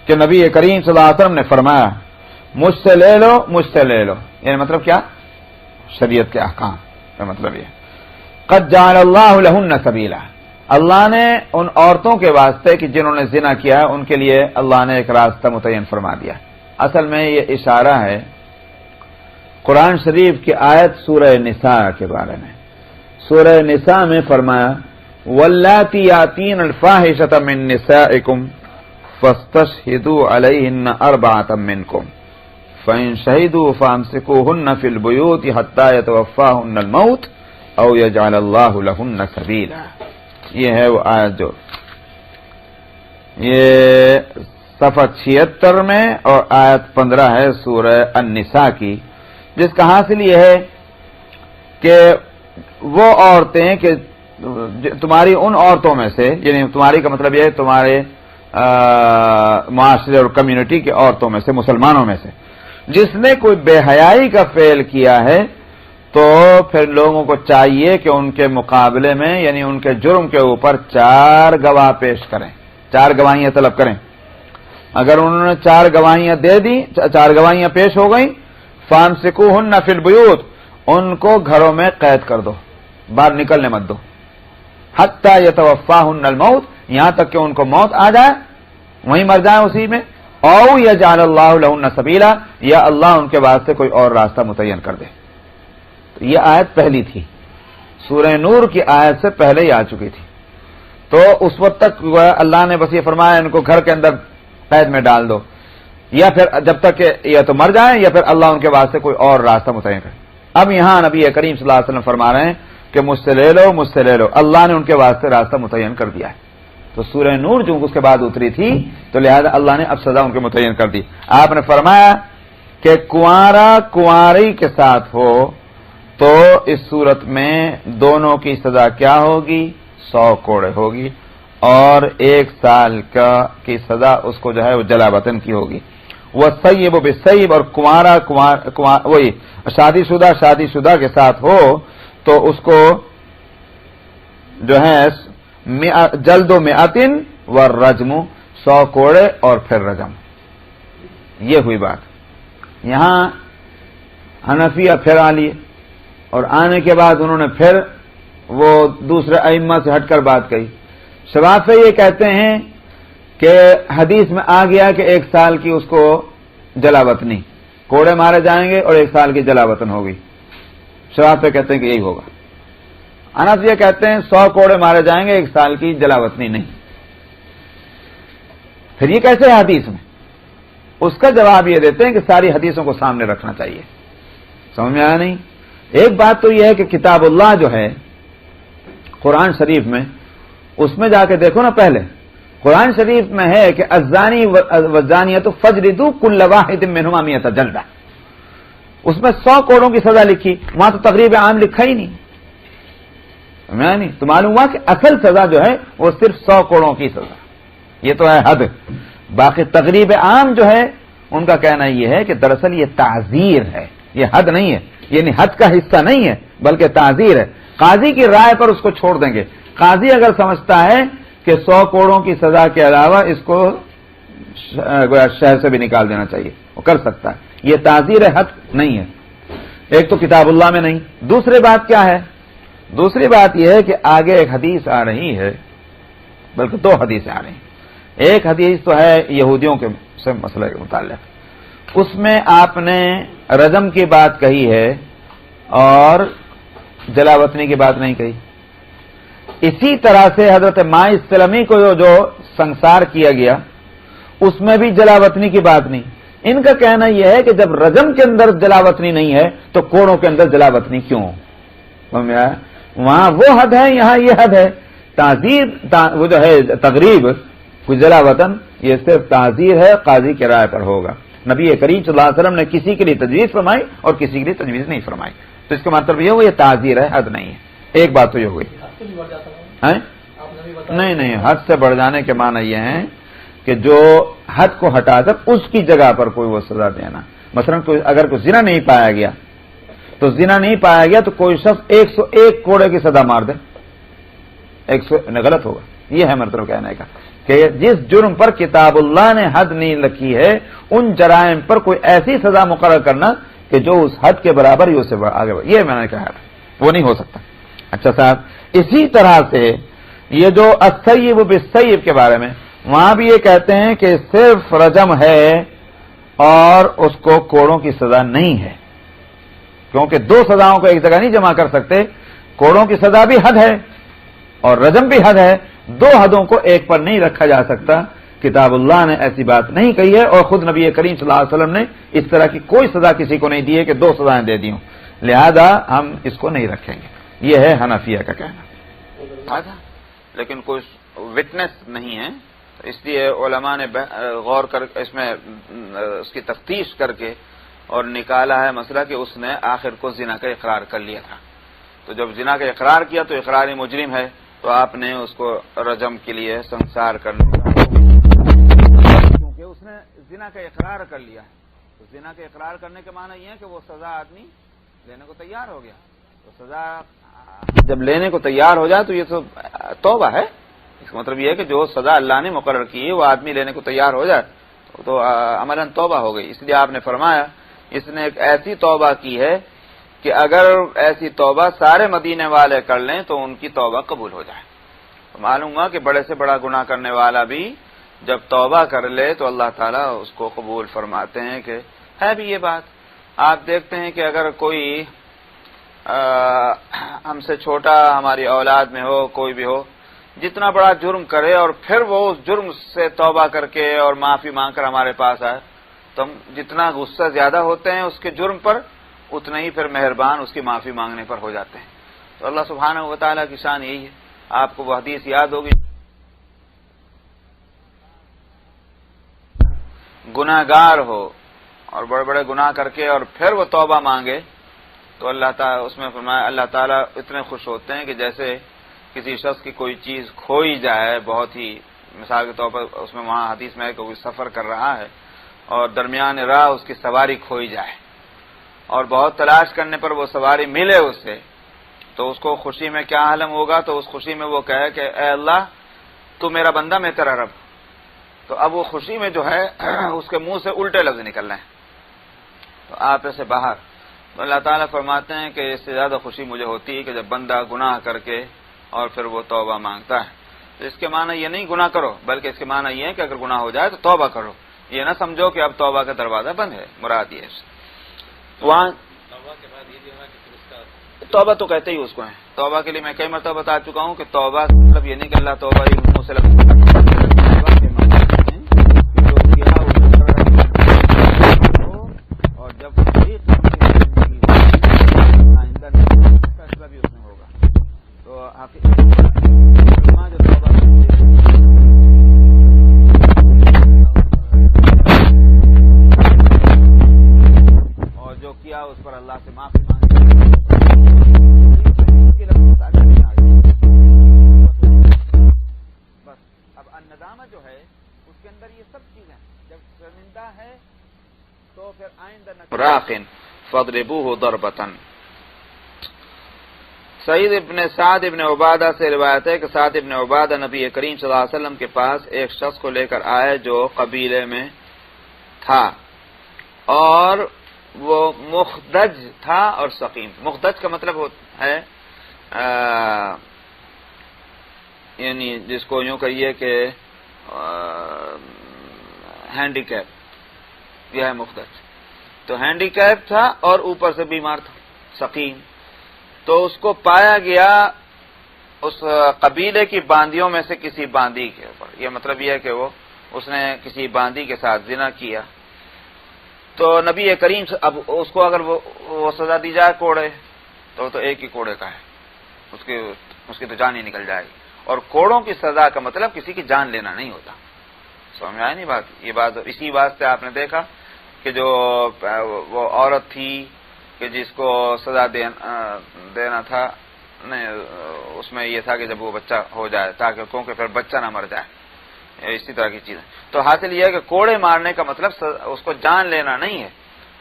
کہ نبی کریم صلی اللہ علیہ وسلم نے فرمایا مجھ سے لے لو، یعنی مطلب کیا؟ شریعت کے احکام کا مطلب یہ قد جعل اللہ لہن سبیلا، اللہ نے ان عورتوں کے واسطے کہ جنہوں نے زنا کیا ہے ان کے لیے اللہ نے ایک راستہ متعین فرما دیا. اصل میں یہ اشارہ ہے قرآن شریف کی آیت سورہ نساء کے بارے میں. سورہ نساء میں فرمایا واللاتی یاتین الفاحشۃ من نسائکم فاستشهدوا عليهن 4 منكم فإن شهدوا فامسكوهن في البيوت حتى يتوفاهن الموت أو يجعل الله لهن سبيلا. یہ ہے وہ آیت جو یہ صفحہ 76 میں اور آیت 15 ہے سورہ النساء کی، جس کا حاصل یہ ہے کہ وہ عورتیں کہ تمہاری ان عورتوں میں سے، یعنی تمہاری کا مطلب یہ ہے تمہارے معاشرے اور کمیونٹی کے عورتوں میں سے، مسلمانوں میں سے، جس نے کوئی بے حیائی کا فعل کیا ہے تو پھر لوگوں کو چاہیے کہ ان کے مقابلے میں یعنی ان کے جرم کے اوپر 4 گواہ پیش کریں، 4 گواہیاں طلب کریں۔ اگر انہوں نے 4 گواہیاں دے دی، 4 گواہیاں پیش ہو گئیں، فامسکوہن فی البیوت، ان کو گھروں میں قید کر دو، باہر نکلنے مت دو، حتی یتوفاہن الموت، یہاں تک کہ ان کو موت آ جائے، وہیں مر جائیں اسی میں، او یجعل اللہ لہن سبیلا، یا اللہ ان کے واسطے کوئی اور راستہ متعین کر دے۔ تو یہ آیت پہلی تھی، سورہ نور کی آیت سے پہلے ہی آ چکی تھی۔ تو اس وقت تک اللہ نے بس یہ فرمایا ان کو گھر کے اندر قید میں ڈال دو، یا پھر جب تک کہ یا تو مر جائیں یا پھر اللہ ان کے واسطے کوئی اور راستہ متعین کرے۔ اب یہاں نبی کریم صلی اللہ علیہ وسلم فرما رہے ہیں کہ مجھ سے لے لو، مجھ سے لے لو، اللہ نے ان کے واسطے راستہ متعین کر دیا ہے۔ تو سورہ نور جو اس کے بعد اتری تھی تو لہذا اللہ نے اب سزا ان کے متعین کر دی۔ آپ نے فرمایا کہ کنوارا کنواری کے ساتھ ہو تو اس صورت میں دونوں کی سزا کیا ہوگی؟ 100 کوڑے ہوگی، اور 1 سال کی سزا اس کو جو ہے وہ جلا وطن کی ہوگی۔ وہ سیب و بسیب، اور کنوارا وہی شادی شدہ کے ساتھ ہو تو اس کو جو ہے جلد و مئتن و رجم، 100 کوڑے اور پھر رجم۔ یہ ہوئی بات۔ یہاں حنفیہ پھر آ لیے، اور آنے کے بعد انہوں نے پھر وہ دوسرے ائمہ سے ہٹ کر بات کہی۔ شوافی یہ کہتے ہیں کہ حدیث میں آ گیا کہ 1 سال کی اس کو جلا وطنی، کوڑے مارے جائیں گے اور 1 سال کی جلا وطن ہوگی۔ شوافی کہتے ہیں کہ یہی ہوگا۔ حنفیہ کہتے ہیں 100 کوڑے مارے جائیں گے، 1 سال کی جلا وطنی نہیں۔ پھر یہ کیسے ہے حدیث میں؟ اس کا جواب یہ دیتے ہیں کہ ساری حدیثوں کو سامنے رکھنا چاہیے۔ سمجھ میں آیا نہیں؟ ایک بات تو یہ ہے کہ کتاب اللہ جو ہے قرآن شریف میں، اس میں جا کے دیکھو نا، پہلے قرآن شریف میں ہے کہ الزانی والزانیۃ فجلدوا کل واحد منہما 100 جلدہ، اس میں 100 کوڑوں کی سزا لکھی، وہاں تو تقریب عام لکھا ہی نہیں۔ نہیں تو معلوم ہوا کہ اصل سزا جو ہے وہ صرف 100 کوڑوں کی سزا، یہ تو ہے حد۔ باقی تقریب عام جو ہے ان کا کہنا یہ ہے کہ دراصل یہ تعزیر ہے، یہ حد نہیں ہے، یعنی حد کا حصہ نہیں ہے بلکہ تعزیر ہے۔ قاضی کی رائے پر اس کو چھوڑ دیں گے۔ قاضی اگر سمجھتا ہے کہ 100 کوڑوں کی سزا کے علاوہ اس کو شہر سے بھی نکال دینا چاہیے، وہ کر سکتا ہے، یہ تعزیر حد نہیں ہے۔ ایک تو کتاب اللہ میں نہیں۔ دوسری بات کیا ہے؟ دوسری بات یہ ہے کہ آگے ایک حدیث آ رہی ہے، بلکہ 2 حدیثیں آ رہی ہیں۔ ایک حدیث تو ہے یہودیوں کے سے مسئلے کے متعلق، اس میں آپ نے رجم کی بات کہی ہے اور جلا وطنی کی بات نہیں کہی۔ اسی طرح سے حضرت ماعز سلمی کو جو سنسار کیا گیا اس میں بھی جلا وطنی کی بات نہیں۔ ان کا کہنا یہ ہے کہ جب رجم کے اندر جلا وطنی نہیں ہے تو کوڑوں کے اندر جلا وطنی کیوں؟ وہاں وہ حد ہے، یہاں یہ حد ہے۔ تعزیر وہ جو ہے تقریب کوئی جلا وطن، یہ صرف تعزیر ہے، قاضی کی رائے پر ہوگا۔ نبی کریم صلی اللہ علیہ وسلم نے کسی کے لیے تجویز فرمائی اور کسی کے لیے تجویز نہیں فرمائی، تو اس کا مطلب یہ ہوا یہ تعزیر ہے، حد نہیں ہے۔ ایک بات تو یہ ہوئی نہیں، حد سے بڑھ جانے کے معنی یہ ہیں کہ جو حد کو ہٹا کر اس کی جگہ پر کوئی وہ سزا دینا۔ مثلا اگر کوئی زنا نہیں پایا گیا تو زنا نہیں پایا گیا تو کوئی شخص 101 کوڑے کی سزا مار دے، 100 غلط ہوگا۔ یہ ہے مطلب کہنے کا کہ جس جرم پر کتاب اللہ نے حد نہیں رکھی ہے ان جرائم پر کوئی ایسی سزا مقرر کرنا کہ جو اس حد کے برابر ہی اسے آگے بڑھ، یہ میں نے کہا تھا، وہ نہیں ہو سکتا۔ اچھا صاحب، اسی طرح سے یہ جو السیب بالسیب کے بارے میں وہاں بھی یہ کہتے ہیں کہ صرف رجم ہے اور اس کو کوڑوں کی سزا نہیں ہے، کیونکہ 2 سزاؤں کو ایک جگہ نہیں جمع کر سکتے۔ کوڑوں کی سزا بھی حد ہے اور رجم بھی حد ہے، 2 حدوں کو ایک پر نہیں رکھا جا سکتا۔ کتاب اللہ نے ایسی بات نہیں کہی ہے، اور خود نبی کریم صلی اللہ علیہ وسلم نے اس طرح کی کوئی سزا کسی کو نہیں دی ہے کہ 2 سزائیں دے دی ہوں، لہذا ہم اس کو نہیں رکھیں گے۔ یہ ہے حنفیہ کا کہنا، لیکن کوئی وٹنس نہیں ہے، اس لیے علماء نے غور کر اس میں اس کی تفتیش کر کے اور نکالا ہے مسئلہ کہ اس نے آخر کو زنا کا اقرار کر لیا تھا، تو جب زنا کا اقرار کیا تو اقراری مجرم ہے، تو آپ نے اس کو رجم کے لیے سنسار کرنے کا، کیونکہ اس نے زنا کا اقرار کر لیا، تو زنا کے اقرار کرنے کے معنی یہ ہے کہ وہ سزا آدمی لینے کو تیار ہو گیا. تو سزا جب لینے کو تیار ہو جائے تو یہ تو توبہ ہے. اس کا مطلب یہ ہے کہ جو سزا اللہ نے مقرر کی ہے وہ آدمی لینے کو تیار ہو جائے تو عملاً توبہ ہو گئی. اس لیے آپ نے فرمایا اس نے ایک ایسی توبہ کی ہے کہ اگر ایسی توبہ سارے مدینے والے کر لیں تو ان کی توبہ قبول ہو جائے. تو معلوم ہوا کہ بڑے سے بڑا گناہ کرنے والا بھی جب توبہ کر لے تو اللہ تعالیٰ اس کو قبول فرماتے ہیں. کہ ہے بھی یہ بات آپ دیکھتے ہیں کہ اگر کوئی ہم سے چھوٹا ہماری اولاد میں ہو کوئی بھی ہو جتنا بڑا جرم کرے اور پھر وہ اس جرم سے توبہ کر کے اور معافی مانگ کر ہمارے پاس آئے تو ہم جتنا غصہ زیادہ ہوتے ہیں اس کے جرم پر اتنا ہی پھر مہربان اس کی معافی مانگنے پر ہو جاتے ہیں. تو اللہ سبحانہ و تعالیٰ کی شان یہی ہے. آپ کو وہ حدیث یاد ہوگی گناہ گار ہو اور بڑے بڑے گناہ کر کے اور پھر وہ توبہ مانگے تو اللہ تعالیٰ اس میں فرمایا اللہ تعالیٰ اتنے خوش ہوتے ہیں کہ جیسے کسی شخص کی کوئی چیز کھوئی جائے. بہت ہی مثال کے طور پر اس میں وہاں حدیث میں ہے کہ کوئی سفر کر رہا ہے اور درمیان راہ اس کی سواری کھوئی جائے اور بہت تلاش کرنے پر وہ سواری ملے اسے تو اس کو خوشی میں کیا عالم ہوگا. تو اس خوشی میں وہ کہے کہ اے اللہ تو میرا بندہ میں تیرا رب. تو اب وہ خوشی میں جو ہے اس کے منہ سے الٹے لفظ نکل رہے ہیں تو آپ سے باہر. تو اللہ تعالیٰ فرماتے ہیں کہ اس سے زیادہ خوشی مجھے ہوتی ہے کہ جب بندہ گناہ کر کے اور پھر وہ توبہ مانگتا ہے. تو اس کے معنی یہ نہیں گناہ کرو بلکہ اس کے معنی یہ ہے کہ اگر گناہ ہو جائے تو توبہ کرو. یہ نہ سمجھو کہ اب توبہ کا دروازہ بند ہے. مراد یہ وہاں توبہ تو کہتے ہی اس کو ہیں. توبہ کے لیے میں کئی مرتبہ بتا چکا ہوں کہ توبہ کا مطلب یہ نہیں کہ اللہ توبہ یہ منہ سے لفظ اور جب آئندہ فیصلہ بھی اس میں ہوگا تو اور جو کیا اس پر اللہ سے معافی مانگی. بس اب الندامہ جو ہے اس کے اندر یہ سب چیزیں جب شرمندہ ہے تو پھر آئندہ راقن فضربوہ ضربۃ. سعید ابن سعد ابن عبادہ سے روایت ہے کہ سعد ابن عبادہ نبی کریم صلی اللہ علیہ وسلم کے پاس ایک شخص کو لے کر آئے جو قبیلے میں تھا اور وہ مخدج تھا اور سقیم. مخدج کا مطلب ہے یعنی جس کو یوں کہیے کہ ہینڈی کیپ یہ ہے مخدج. تو ہینڈی کیپ تھا اور اوپر سے بیمار تھا سقیم. تو اس کو پایا گیا اس قبیلے کی باندیوں میں سے کسی باندی کے اوپر. یہ مطلب یہ ہے کہ اس نے کسی باندی کے ساتھ زنا کیا. تو نبی کریم اب اس کو اگر وہ سزا دی جائے کوڑے تو ایک ہی کوڑے کا ہے اس کی تو جان ہی نکل جائے گی. اور کوڑوں کی سزا کا مطلب کسی کی جان لینا نہیں ہوتا. سمجھ میں آئی نہیں بات. یہ بات اسی بات سے آپ نے دیکھا کہ جو وہ عورت تھی کہ جس کو سزا دینا تھا نہیں اس میں یہ تھا کہ جب وہ بچہ ہو جائے تاکہ کیونکہ پھر بچہ نہ مر جائے اسی طرح کی چیزیں. تو حاصل یہ ہے کہ کوڑے مارنے کا مطلب اس کو جان لینا نہیں ہے.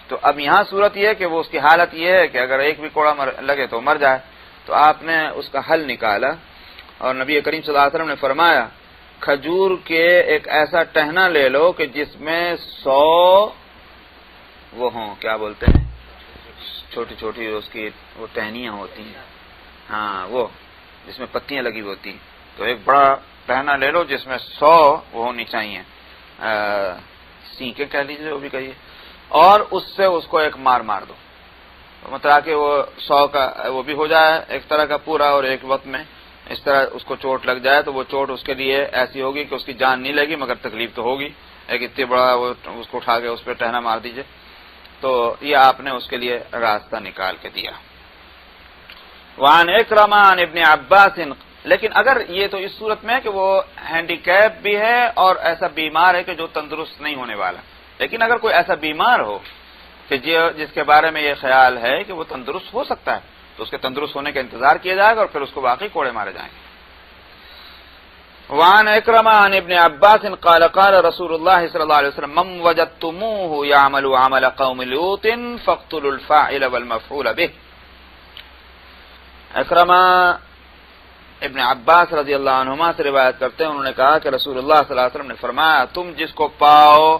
تو اب یہاں صورت یہ ہے کہ وہ اس کی حالت یہ ہے کہ اگر ایک بھی کوڑا لگے تو مر جائے. تو آپ نے اس کا حل نکالا اور نبی کریم صلی اللہ علیہ وسلم نے فرمایا کھجور کے ایک ایسا ٹہنا لے لو کہ جس میں 100 وہ ہوں کیا بولتے ہیں چھوٹی چھوٹی اس کی وہ ٹہنیاں ہوتی ہیں ہاں وہ جس میں پتیاں لگی ہوتی ہیں. تو ایک بڑا ٹہنا لے لو جس میں 100 وہ ہونی چاہیے سینکیں کہہ لیجیے وہ بھی کہیے اور اس سے اس کو ایک مار دو. مطلب کہ وہ 100 کا وہ بھی ہو جائے ایک طرح کا پورا اور ایک وقت میں اس طرح اس کو چوٹ لگ جائے تو وہ چوٹ اس کے لیے ایسی ہوگی کہ اس کی جان نہیں لگی مگر تکلیف تو ہوگی. ایک اتنی بڑا وہ اس کو اٹھا کے اس پہ ٹہنا مار دیجئے. تو یہ آپ نے اس کے لیے راستہ نکال کے دیا. وعن اکرمہ عن ابن عباس. لیکن اگر یہ تو اس صورت میں کہ وہ ہینڈی کیپ بھی ہے اور ایسا بیمار ہے کہ جو تندرست نہیں ہونے والا. لیکن اگر کوئی ایسا بیمار ہو کہ جس کے بارے میں یہ خیال ہے کہ وہ تندرست ہو سکتا ہے تو اس کے تندرست ہونے کا انتظار کیا جائے گا اور پھر اس کو واقعی کوڑے مارے جائیں گے. وعن اکرمہ عن ابن عباس قال قال رسول اللہ صلی اللہ علیہ وسلم من وجدتموه يعمل عمل قوم لوط فاقتلوا الفاعل والمفعول به. اکرمہ ابن عباس رضی اللہ عنہما سے روایت کرتے ہیں، انہوں نے کہا کہ رسول اللہ صلی اللہ علیہ وسلم نے فرمایا تم جس کو پاؤ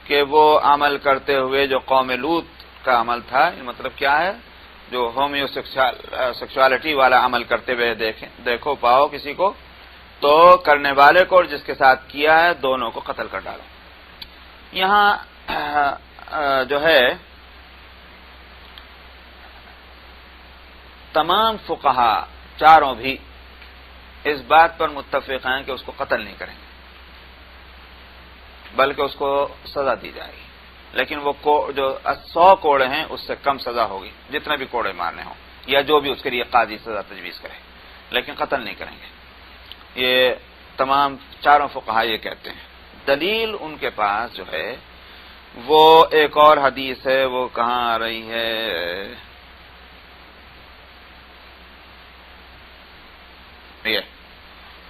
کہ وہ عمل کرتے ہوئے جو قوم لوط کا عمل تھا، مطلب کیا ہے، جو ہومیو سیکسوالٹی والا عمل کرتے ہوئے دیکھو پاؤ کسی کو، تو کرنے والے کو اور جس کے ساتھ کیا ہے دونوں کو قتل کر ڈالو. یہاں جو ہے تمام فقہا چاروں بھی اس بات پر متفق ہیں کہ اس کو قتل نہیں کریں گے بلکہ اس کو سزا دی جائے گی، لیکن وہ جو 100 کوڑے ہیں اس سے کم سزا ہوگی، جتنے بھی کوڑے مارنے ہوں یا جو بھی اس کے لیے قاضی سزا تجویز کرے، لیکن قتل نہیں کریں گے. یہ تمام چاروں فقہا یہ کہتے ہیں. دلیل ان کے پاس جو ہے وہ ایک اور حدیث ہے، وہ کہاں آ رہی ہے، یہ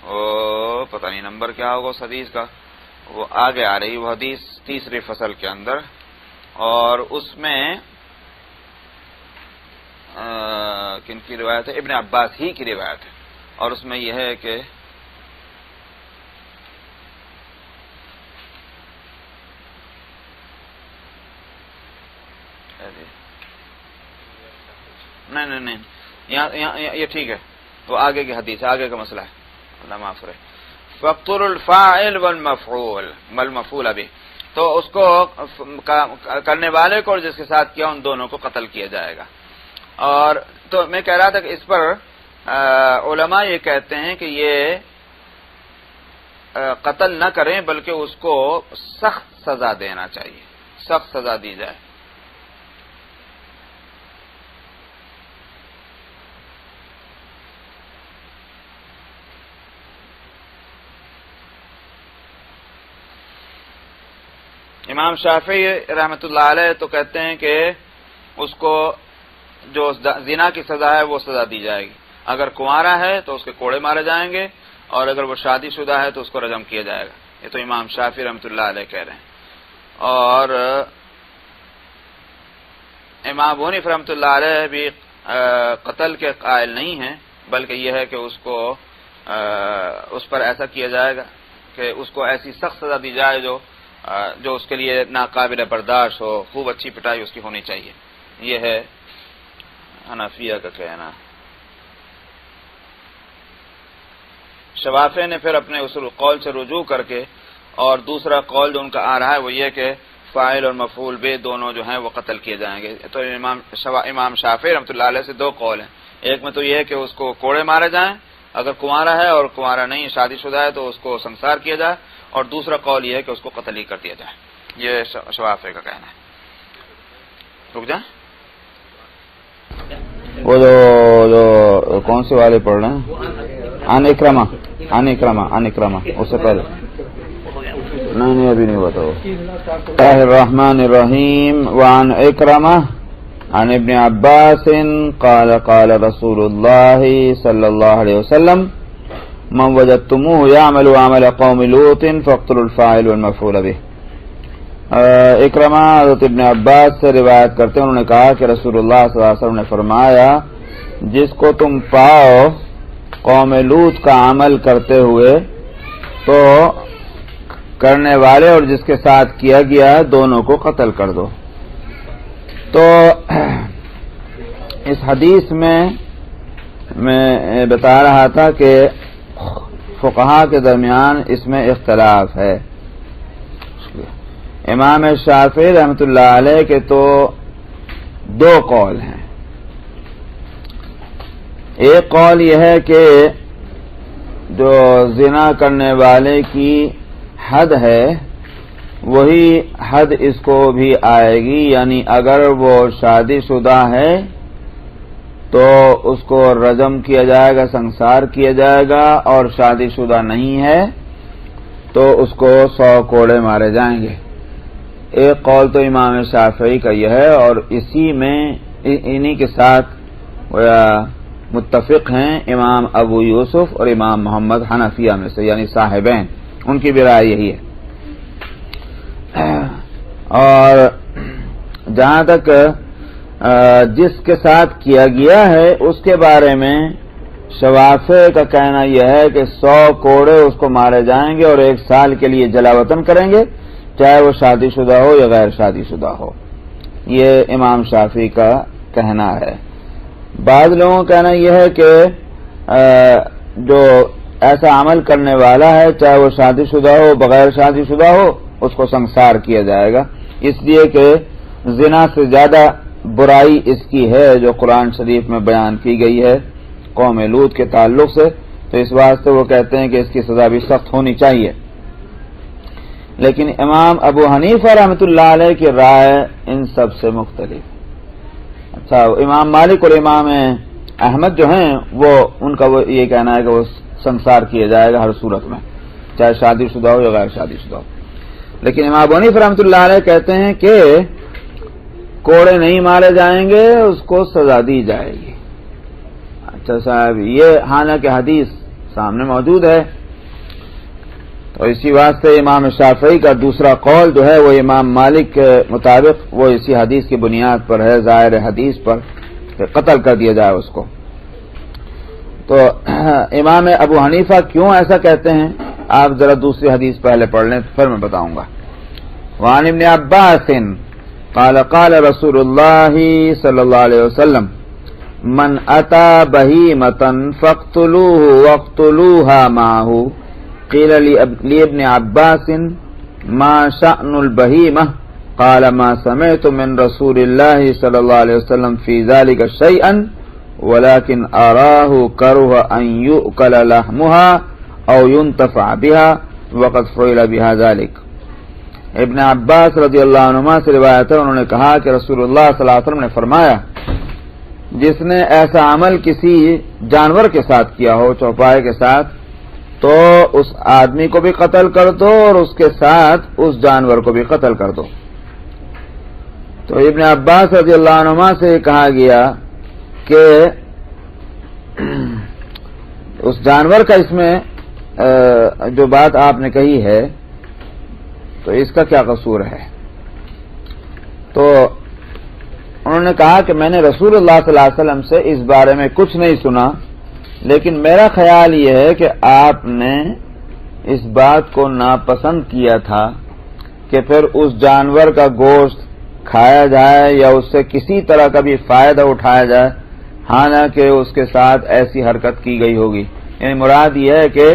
وہ پتہ نہیں نمبر کیا ہوگا اس حدیث کا، وہ آگے آ رہی وہ حدیث تیسری فصل کے اندر، اور اس میں کن کی روایت ہے، ابن عباس ہی کی روایت ہے، اور اس میں یہ ہے کہ نہیں یہاں یہ ٹھیک ہے، وہ آگے کی حدیث ہے، آگے کا مسئلہ ہے، اللہ معاف کرے. فَاقْتُلُوا الْفَاعِلَ وَالْمَفْعُولَ بِهِ، تو اس کو کرنے والے کو اور جس کے ساتھ کیا ان دونوں کو قتل کیا جائے گا. اور تو میں کہہ رہا تھا کہ اس پر علماء یہ کہتے ہیں کہ یہ قتل نہ کریں بلکہ اس کو سخت سزا دینا چاہیے، سخت سزا دی جائے. امام شافعی رحمۃ اللہ علیہ تو کہتے ہیں کہ اس کو جو زنا کی سزا ہے وہ سزا دی جائے گی. اگر کنوارا ہے تو اس کے کوڑے مارے جائیں گے، اور اگر وہ شادی شدہ ہے تو اس کو رجم کیا جائے گا. یہ تو امام شافعی رحمۃ اللہ علیہ کہہ رہے ہیں. اور امام ابو حنیفہ رحمۃ اللہ علیہ بھی قتل کے قائل نہیں ہیں، بلکہ یہ ہے کہ اس پر ایسا کیا جائے گا کہ اس کو ایسی سخت سزا دی جائے جو اس کے لیے ناقابل برداشت ہو، خوب اچھی پٹائی اس کی ہونی چاہیے. یہ ہے حنفیہ کا کہنا. شوافع نے پھر اپنے اصول قول سے رجوع کر کے، اور دوسرا قول جو ان کا آ رہا ہے وہ یہ کہ فاعل اور مفعول بہ دونوں جو ہیں وہ قتل کیے جائیں گے. تو امام شافعی رحمۃ اللہ علیہ سے دو قول ہیں. ایک میں تو یہ ہے کہ اس کو کوڑے مارے جائیں اگر کنوارا ہے، اور کنوارا نہیں شادی شدہ ہے تو اس کو سنسار کیا جائے، اور دوسرا قول یہ ہے کہ اس کو قتل ہی کر دیا جائے. یہ شوافع کا کہنا ہے. رک جائیں، وہ جو کون سے والے پڑھ رہے ہیں، عن اکرمہ اس سے پہلے نہیں ابھی نہیں بتاؤ. اللہ الرحمن الرحیم. وعن اکرمہ عن ابن عباس قال قال رسول اللہ صلی اللہ علیہ وسلم من وجدتموه يعمل عمل قوم لوط فاقتلوا الفاعل والمفعول به. اکرمہ حضرت ابن عباس سے روایت کرتے ہیں، انہوں نے کہا کہ رسول اللہ صلی اللہ علیہ وسلم نے فرمایا جس کو تم پاؤ قوم لوط کا عمل کرتے ہوئے تو کرنے والے اور جس کے ساتھ کیا گیا دونوں کو قتل کر دو. تو اس حدیث میں بتا رہا تھا کہ فقہا کے درمیان اس میں اختلاف ہے. امام شافعی رحمۃ اللہ علیہ کے تو دو قول ہیں. ایک قول یہ ہے کہ جو زنا کرنے والے کی حد ہے وہی حد اس کو بھی آئے گی، یعنی اگر وہ شادی شدہ ہے تو اس کو رجم کیا جائے گا، سنسار کیا جائے گا، اور شادی شدہ نہیں ہے تو اس کو 100 کوڑے مارے جائیں گے. ایک قول تو امام شافعی کا یہ ہے، اور اسی میں انہی کے ساتھ متفق ہیں امام ابو یوسف اور امام محمد حنفیہ میں سے، یعنی صاحبین، ان کی بھی رائے یہی ہے۔ اور جہاں تک جس کے ساتھ کیا گیا ہے اس کے بارے میں شوافع کا کہنا یہ ہے کہ 100 کوڑے اس کو مارے جائیں گے اور 1 سال کے لیے جلا وطن کریں گے، چاہے وہ شادی شدہ ہو یا غیر شادی شدہ ہو۔ یہ امام شافعی کا کہنا ہے۔ بعض لوگوں کا کہنا یہ ہے کہ جو ایسا عمل کرنے والا ہے، چاہے وہ شادی شدہ ہو بغیر شادی شدہ ہو، اس کو سنسار کیا جائے گا، اس لیے کہ زنا سے زیادہ برائی اس کی ہے جو قرآن شریف میں بیان کی گئی ہے قوم لوط کے تعلق سے، تو اس واسطے وہ کہتے ہیں کہ اس کی سزا بھی سخت ہونی چاہیے۔ لیکن امام ابو حنیفہ رحمۃ اللہ علیہ کی رائے ان سب سے مختلف۔ اچھا، امام مالک اور امام احمد جو ہیں وہ ان کا وہ یہ کہنا ہے کہ وہ سنسار کیا جائے گا ہر صورت میں، چاہے شادی شدہ ہو یا غیر شادی شدہ ہو۔ لیکن امام ابو حنیفہ رحمۃ اللہ علیہ کہتے ہیں کہ کوڑے نہیں مارے جائیں گے، اس کو سزا دی جائے گی۔ اچھا صاحب، یہ حالانکہ حدیث سامنے موجود ہے، تو اسی واسطے امام شافعی کا دوسرا قول جو ہے وہ امام مالک کے مطابق وہ اسی حدیث کی بنیاد پر ہے، ظاہر حدیث پر، کہ قتل کر دیا جائے اس کو۔ تو امام ابو حنیفہ کیوں ایسا کہتے ہیں، آپ ذرا دوسری حدیث پہلے پڑھ لیں پھر میں بتاؤں گا۔ وعن ابن عباس قال قال رسول اللہ صلی اللہ علیہ وسلم من اتا بہیمۃ فاقتلوه واقتلوها معه قیل لابن عباس ما شأن البہیمہ قال ما سمعت من رسول اللہ صلی اللہ علیہ وسلم فی ذلك شیئا ولكن اراه کرہ ان یؤکل لحمها او ينتفع بها وقد فعل بها ذلك۔ ابن عباس رضی اللہ عنہما سے روایت ہے، انہوں نے کہا کہ رسول اللہ صلی اللہ علیہ وسلم نے فرمایا جس نے ایسا عمل کسی جانور کے ساتھ کیا ہو، چوپائے کے ساتھ، تو اس آدمی کو بھی قتل کر دو اور اس کے ساتھ اس جانور کو بھی قتل کر دو۔ تو ابن عباس رضی اللہ عنہما سے کہا گیا کہ اس جانور کا اس میں جو بات آپ نے کہی ہے تو اس کا کیا قصور ہے؟ تو انہوں نے کہا کہ میں نے رسول اللہ صلی اللہ علیہ وسلم سے اس بارے میں کچھ نہیں سنا، لیکن میرا خیال یہ ہے کہ آپ نے اس بات کو ناپسند کیا تھا کہ پھر اس جانور کا گوشت کھایا جائے یا اس سے کسی طرح کا بھی فائدہ اٹھایا جائے، حالانکہ اس کے ساتھ ایسی حرکت کی گئی ہوگی۔ یعنی مراد یہ ہے کہ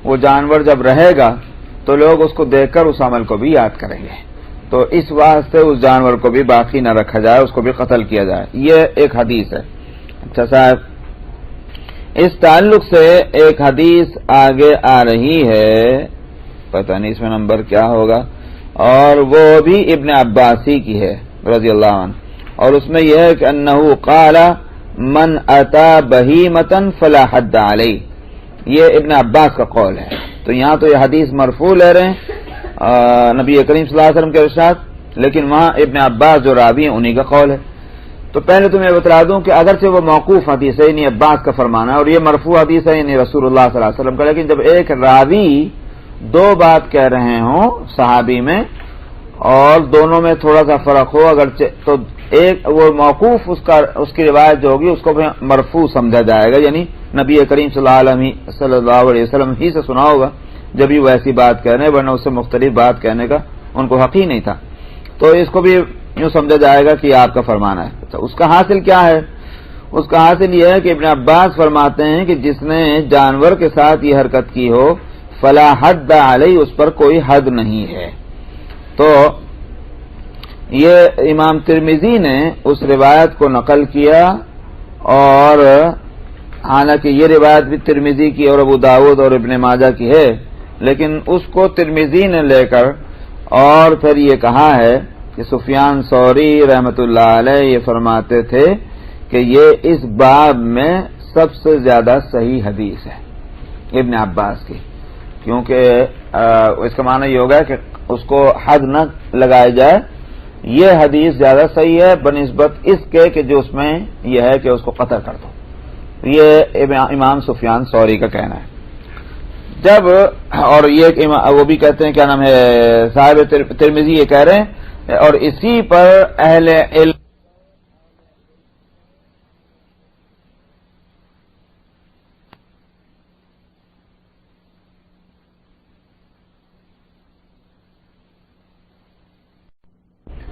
وہ جانور جب رہے گا تو لوگ اس کو دیکھ کر اس عمل کو بھی یاد کریں گے، تو اس واسطے اس جانور کو بھی باقی نہ رکھا جائے، اس کو بھی قتل کیا جائے۔ یہ ایک حدیث ہے۔ اچھا صاحب، اس تعلق سے ایک حدیث آگے آ رہی ہے، پتہ نہیں اس میں نمبر کیا ہوگا، اور وہ بھی ابن عباسی کی ہے رضی اللہ عنہ، اور اس میں یہ ہے کہ انہو قال من اتا بہیمۃ فلا حد علیہ، یہ ابن عباس کا قول ہے۔ تو یہاں تو یہ حدیث مرفوع لے رہے ہیں نبی کریم صلی اللہ علیہ وسلم کے ارشاد، لیکن وہاں ابن عباس جو راوی ہیں انہی کا قول ہے۔ تو پہلے تو میں بتلا دوں کہ اگرچہ وہ موقوف حدیث ہے، یعنی عباس کا فرمانا ہے، اور یہ مرفوع حدیث ہے یعنی رسول اللہ صلی اللہ علیہ وسلم کا، لیکن جب ایک راوی دو بات کہہ رہے ہوں صحابی میں اور دونوں میں تھوڑا سا فرق ہو اگرچہ، تو ایک وہ موقوف اس کی روایت جو ہوگی اس کو بھی مرفوع سمجھا جائے گا، یعنی نبی کریم صلی اللہ علیہ وسلم ہی سے سنا ہوگا جب ہی وہ ایسی بات کہہ رہے ہیں، ورنہ اس سے مختلف بات کہنے کا ان کو حق ہی نہیں تھا، تو اس کو بھی یوں سمجھا جائے گا کہ آپ کا فرمانا ہے۔ تو اس کا حاصل کیا ہے؟ اس کا حاصل یہ ہے کہ ابن عباس فرماتے ہیں کہ جس نے جانور کے ساتھ یہ حرکت کی ہو فلا حد علیہ، اس پر کوئی حد نہیں ہے۔ تو یہ امام ترمذی نے اس روایت کو نقل کیا، اور حالانکہ یہ روایت بھی ترمذی کی اور ابو داؤد اور ابن ماجہ کی ہے، لیکن اس کو ترمذی نے لے کر اور پھر یہ کہا ہے کہ سفیان ثوری رحمۃ اللہ علیہ یہ فرماتے تھے کہ یہ اس باب میں سب سے زیادہ صحیح حدیث ہے ابن عباس کی، کیونکہ اس کا معنی یہ ہوگا کہ اس کو حد نہ لگایا جائے، یہ حدیث زیادہ صحیح ہے بنسبت اس کے کہ جو اس میں یہ ہے کہ اس کو قتل کر دو۔ یہ امام سفیان ثوری کا کہنا ہے. جب اور یہ وہ بھی کہتے ہیں، کیا نام ہے، صاحب ترمذی یہ کہہ رہے ہیں، اور اسی پر اہل علم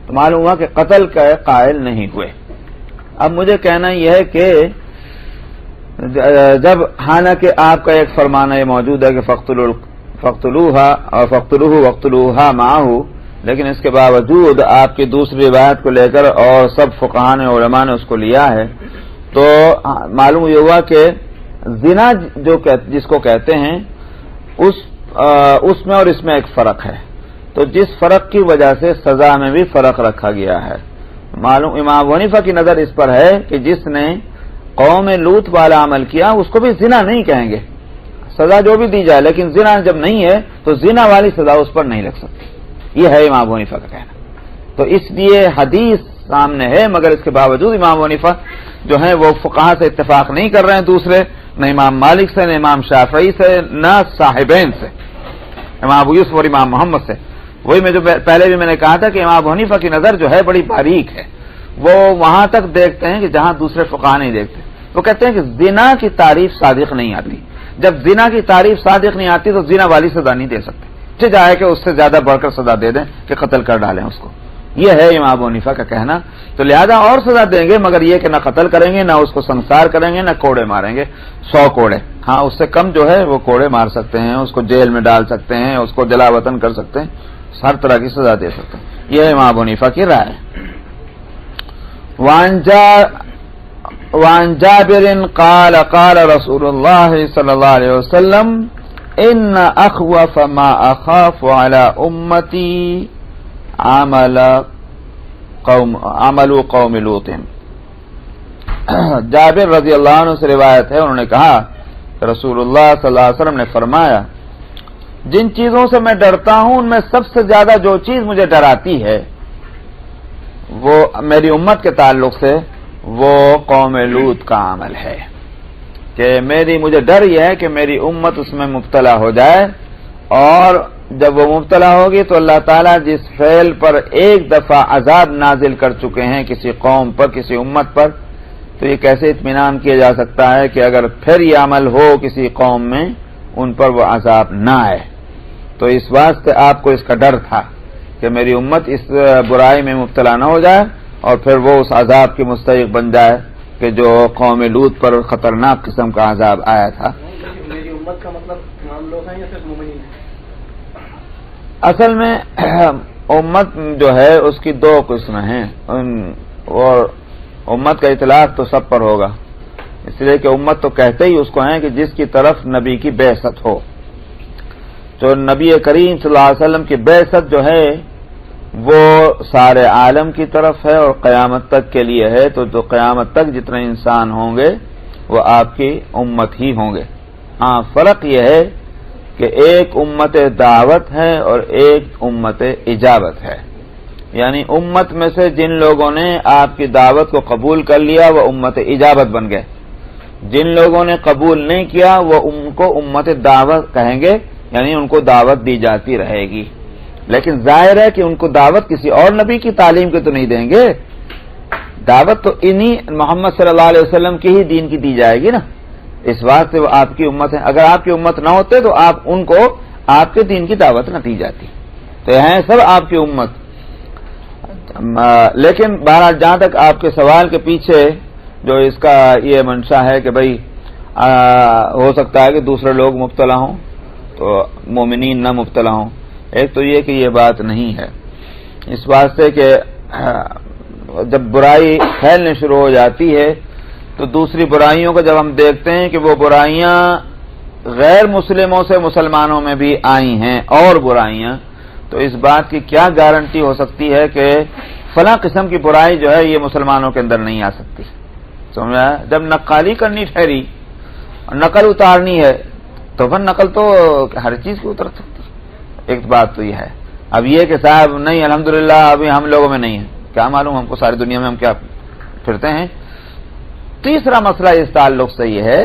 تو معلوم ہوا کہ قتل کا قائل نہیں ہوئے. اب مجھے کہنا یہ ہے کہ جب حالانکہ آپ کا ایک فرمانا یہ موجود ہے کہ فقتلوها اور فقتلوه وقتلوها معه، لیکن اس کے باوجود آپ کی دوسری روایت کو لے کر اور سب فقہاء نے علماء نے اس کو لیا ہے، تو معلوم یہ ہوا کہ زنا جس کو کہتے ہیں اس میں اور اس میں ایک فرق ہے. تو جس فرق کی وجہ سے سزا میں بھی فرق رکھا گیا ہے. معلوم امام ابو حنیفہ کی نظر اس پر ہے کہ جس نے قوم لوط والا عمل کیا اس کو بھی زنا نہیں کہیں گے، سزا جو بھی دی جائے، لیکن زنا جب نہیں ہے تو زنا والی سزا اس پر نہیں لگ سکتی. یہ ہے امام ابو حنیفہ کا کہنا. تو اس لیے حدیث سامنے ہے، مگر اس کے باوجود امام ابو حنیفہ جو ہیں وہ فقہاء سے اتفاق نہیں کر رہے ہیں، دوسرے نہ امام مالک سے، نہ امام شافعی سے، نہ صاحبین سے، امام ابو یوسف اور امام محمد سے. وہی میں جو پہلے بھی میں نے کہا تھا کہ امام ابو حنیفہ کی نظر جو ہے بڑی باریک ہے، وہ وہاں تک دیکھتے ہیں کہ جہاں دوسرے فقہاء نہیں دیکھتے. وہ کہتے ہیں کہ زنا کی تعریف صادق نہیں آتی. جب زنا کی تعریف صادق نہیں آتی تو زنا والی سزا نہیں دے سکتے، چاہے کہ اس سے زیادہ بڑھ کر سزا دے دیں کہ قتل کر ڈالیں اس کو. یہ ہے امام ابو حنیفہ کا کہنا. تو لہذا اور سزا دیں گے، مگر یہ کہ نہ قتل کریں گے، نہ اس کو سنسار کریں گے، نہ کوڑے ماریں گے 100 کوڑے. ہاں اس سے کم جو ہے وہ کوڑے مار سکتے ہیں، اس کو جیل میں ڈال سکتے ہیں، اس کو جلا وطن کر سکتے ہیں، ہر طرح کی سزا دے سکتے ہیں. یہ امام ابو حنیفہ کی رائے. وعن جابر قال قال رسول الله صلى الله عليه وسلم ان اخوف ما اخاف على امتي عمل قوم لوط. جابر رضی اللہ عنہ سے روایت ہے، انہوں نے کہا کہ رسول اللہ صلی اللہ علیہ وسلم نے فرمایا جن چیزوں سے میں ڈرتا ہوں ان میں سب سے زیادہ جو چیز مجھے ڈراتی ہے وہ میری امت کے تعلق سے وہ قوم لوط کا عمل ہے. کہ مجھے ڈر یہ ہے کہ میری امت اس میں مبتلا ہو جائے، اور جب وہ مبتلا ہوگی تو اللہ تعالیٰ جس فعل پر ایک دفعہ عذاب نازل کر چکے ہیں کسی قوم پر، کسی امت پر، تو یہ کیسے اطمینان کیا جا سکتا ہے کہ اگر پھر یہ عمل ہو کسی قوم میں ان پر وہ عذاب نہ آئے. تو اس واسطے آپ کو اس کا ڈر تھا کہ میری امت اس برائی میں مبتلا نہ ہو جائے اور پھر وہ اس عذاب کی مستحق بن جائے کہ جو قوم لوط پر خطرناک قسم کا عذاب آیا تھا. میری امت کا مطلب تمام لوگ ہیں یا صرف مومنین ہیں؟ اصل میں امت جو ہے اس کی 2 قسمیں ہیں، اور امت کا اطلاق تو سب پر ہوگا، اس لیے کہ امت تو کہتے ہی اس کو ہیں کہ جس کی طرف نبی کی بعثت ہو. جو نبی کریم صلی اللہ علیہ وسلم کی بعثت جو ہے وہ سارے عالم کی طرف ہے اور قیامت تک کے لیے ہے. تو جو قیامت تک جتنے انسان ہوں گے وہ آپ کی امت ہی ہوں گے. ہاں فرق یہ ہے کہ ایک امت دعوت ہے اور ایک امت اجابت ہے. یعنی امت میں سے جن لوگوں نے آپ کی دعوت کو قبول کر لیا وہ امت اجابت بن گئے، جن لوگوں نے قبول نہیں کیا وہ ان کو امت دعوت کہیں گے، یعنی ان کو دعوت دی جاتی رہے گی. لیکن ظاہر ہے کہ ان کو دعوت کسی اور نبی کی تعلیم کے تو نہیں دیں گے، دعوت تو انہی محمد صلی اللہ علیہ وسلم کے ہی دین کی دی جائے گی نا. اس واسطے وہ آپ کی امت ہے. اگر آپ کی امت نہ ہوتے تو آپ ان کو آپ کے دین کی دعوت نہ دی جاتی. تو یہ ہیں سب آپ کی امت. لیکن بہرحال جہاں تک آپ کے سوال کے پیچھے جو اس کا یہ منشا ہے کہ بھئی ہو سکتا ہے کہ دوسرے لوگ مبتلا ہوں تو مومنین نہ مبتلا ہوں، ایک تو یہ کہ یہ بات نہیں ہے. اس واسطے کہ جب برائی پھیلنے شروع ہو جاتی ہے تو دوسری برائیوں کو جب ہم دیکھتے ہیں کہ وہ برائیاں غیر مسلموں سے مسلمانوں میں بھی آئی ہیں اور برائیاں، تو اس بات کی کیا گارنٹی ہو سکتی ہے کہ فلاں قسم کی برائی جو ہے یہ مسلمانوں کے اندر نہیں آ سکتی. سمجھا؟ جب نقالی کرنی ٹھہری، نقل اتارنی ہے تو پھر نقل تو ہر چیز کی اتر سکتی. ایک بات تو یہ ہے. اب یہ کہ صاحب نہیں الحمدللہ ابھی ہم لوگوں میں نہیں ہے، کیا معلوم ہم کو ساری دنیا میں ہم کیا پھرتے ہیں. تیسرا مسئلہ اس تعلق سے یہ ہے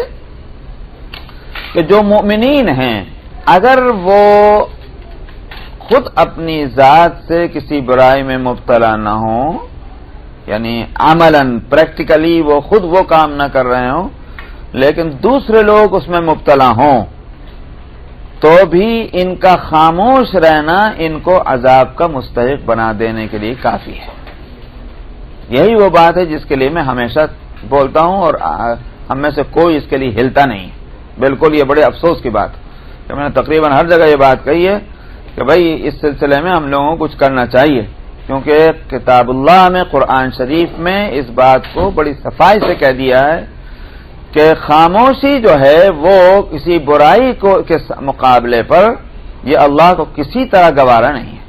کہ جو مومنین ہیں اگر وہ خود اپنی ذات سے کسی برائی میں مبتلا نہ ہوں، یعنی عملاً پریکٹیکلی وہ خود وہ کام نہ کر رہے ہوں، لیکن دوسرے لوگ اس میں مبتلا ہوں، تو بھی ان کا خاموش رہنا ان کو عذاب کا مستحق بنا دینے کے لیے کافی ہے۔ یہی وہ بات ہے جس کے لیے میں ہمیشہ بولتا ہوں، اور ہم میں سے کوئی اس کے لیے ہلتا نہیں۔ بالکل یہ بڑے افسوس کی بات کہ میں نے تقریباً ہر جگہ یہ بات کہی ہے کہ بھائی اس سلسلے میں ہم لوگوں کو کچھ کرنا چاہیے، کیونکہ کتاب اللہ میں، قرآن شریف میں اس بات کو بڑی صفائی سے کہہ دیا ہے کہ خاموشی جو ہے وہ کسی برائی کے مقابلے پر یہ اللہ کو کسی طرح گوارا نہیں ہے،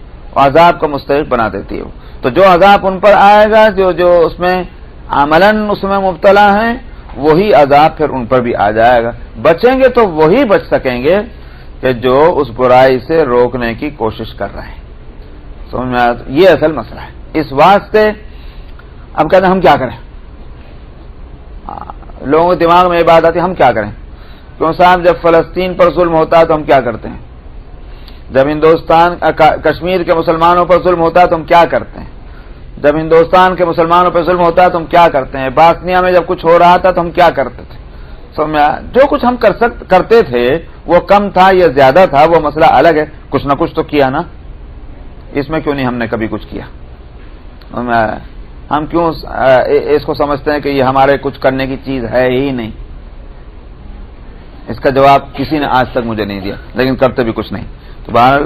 عذاب کا مستحق بنا دیتی ہے۔ تو جو عذاب ان پر آئے گا، جو اس میں عملاً اس میں مبتلا ہیں، وہی عذاب پھر ان پر بھی آ جائے گا۔ بچیں گے تو وہی بچ سکیں گے کہ جو اس برائی سے روکنے کی کوشش کر رہے ہیں۔ سمجھ میں آیا؟ یہ اصل مسئلہ ہے۔ اس واسطے اب کہتے ہیں ہم کیا کریں؟ لوگوں کے دماغ میں یہ بات آتی ہے ہم کیا کریں؟ کیوں صاحب جب فلسطین پر ظلم ہوتا ہے تو ہم کیا کرتے ہیں؟ جب کشمیر کے مسلمانوں پر ظلم ہوتا ہے تو ہم کیا کرتے ہیں؟ جب ہندوستان کے مسلمانوں پر ظلم ہوتا ہے تو ہم کیا کرتے ہیں؟ باسنیا میں جب کچھ ہو رہا تھا تو ہم کیا کرتے تھے؟ جو کچھ ہم کرتے تھے وہ کم تھا یا زیادہ تھا وہ مسئلہ الگ ہے، کچھ نہ کچھ تو کیا نا۔ اس میں کیوں نہیں ہم نے کبھی کچھ کیا؟ ہم کیوں اس کو سمجھتے ہیں کہ یہ ہمارے کچھ کرنے کی چیز ہے ہی نہیں؟ اس کا جواب کسی نے آج تک مجھے نہیں دیا، لیکن کرتے بھی کچھ نہیں۔ تو بہرحال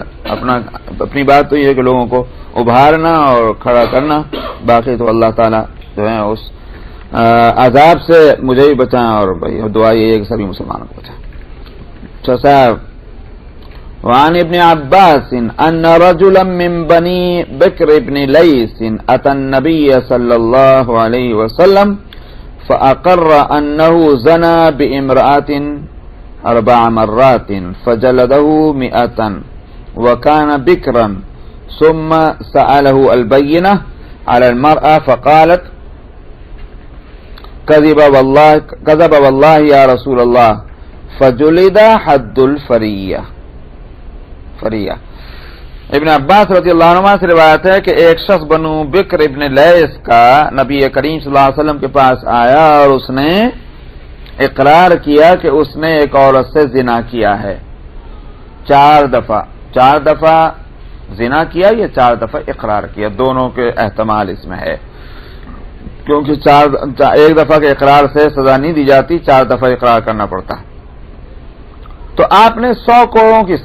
اپنی بات تو یہ ہے کہ لوگوں کو ابھارنا اور کھڑا کرنا، باقی تو اللہ تعالیٰ جو ہے اس عذاب سے مجھے بھی بچائیں، اور دعا یہ ہے کہ سبھی مسلمانوں کو بچائیں۔ اچھا صاحب، وعن ابن عباس ان رجلا من بني بكر بن ليث اتى النبي صلى الله عليه وسلم فاقر انه زنى بامرأة 4 مرات فجلده 100 وكان بكرا، ثم سأله البينة على المرأة فقالت كذب والله يا رسول الله فجلد حد الفریہ۔ ابن عباس رضی اللہ عنہ سے روایت ہے کہ ایک شخص بنو بکر ابن لیث کا نبی کریم صلی اللہ علیہ وسلم کے پاس آیا اور اس نے اقرار کیا کہ اس نے ایک عورت سے زنا کیا ہے 4 دفعہ۔ 4 دفعہ زنا کیا یا 4 دفعہ اقرار کیا، دونوں کے احتمال اس میں ہے، کیونکہ 1 دفعہ کے اقرار سے سزا نہیں دی جاتی، 4 دفعہ اقرار کرنا پڑتا۔ تو آپ نے 100 کوڑوں کی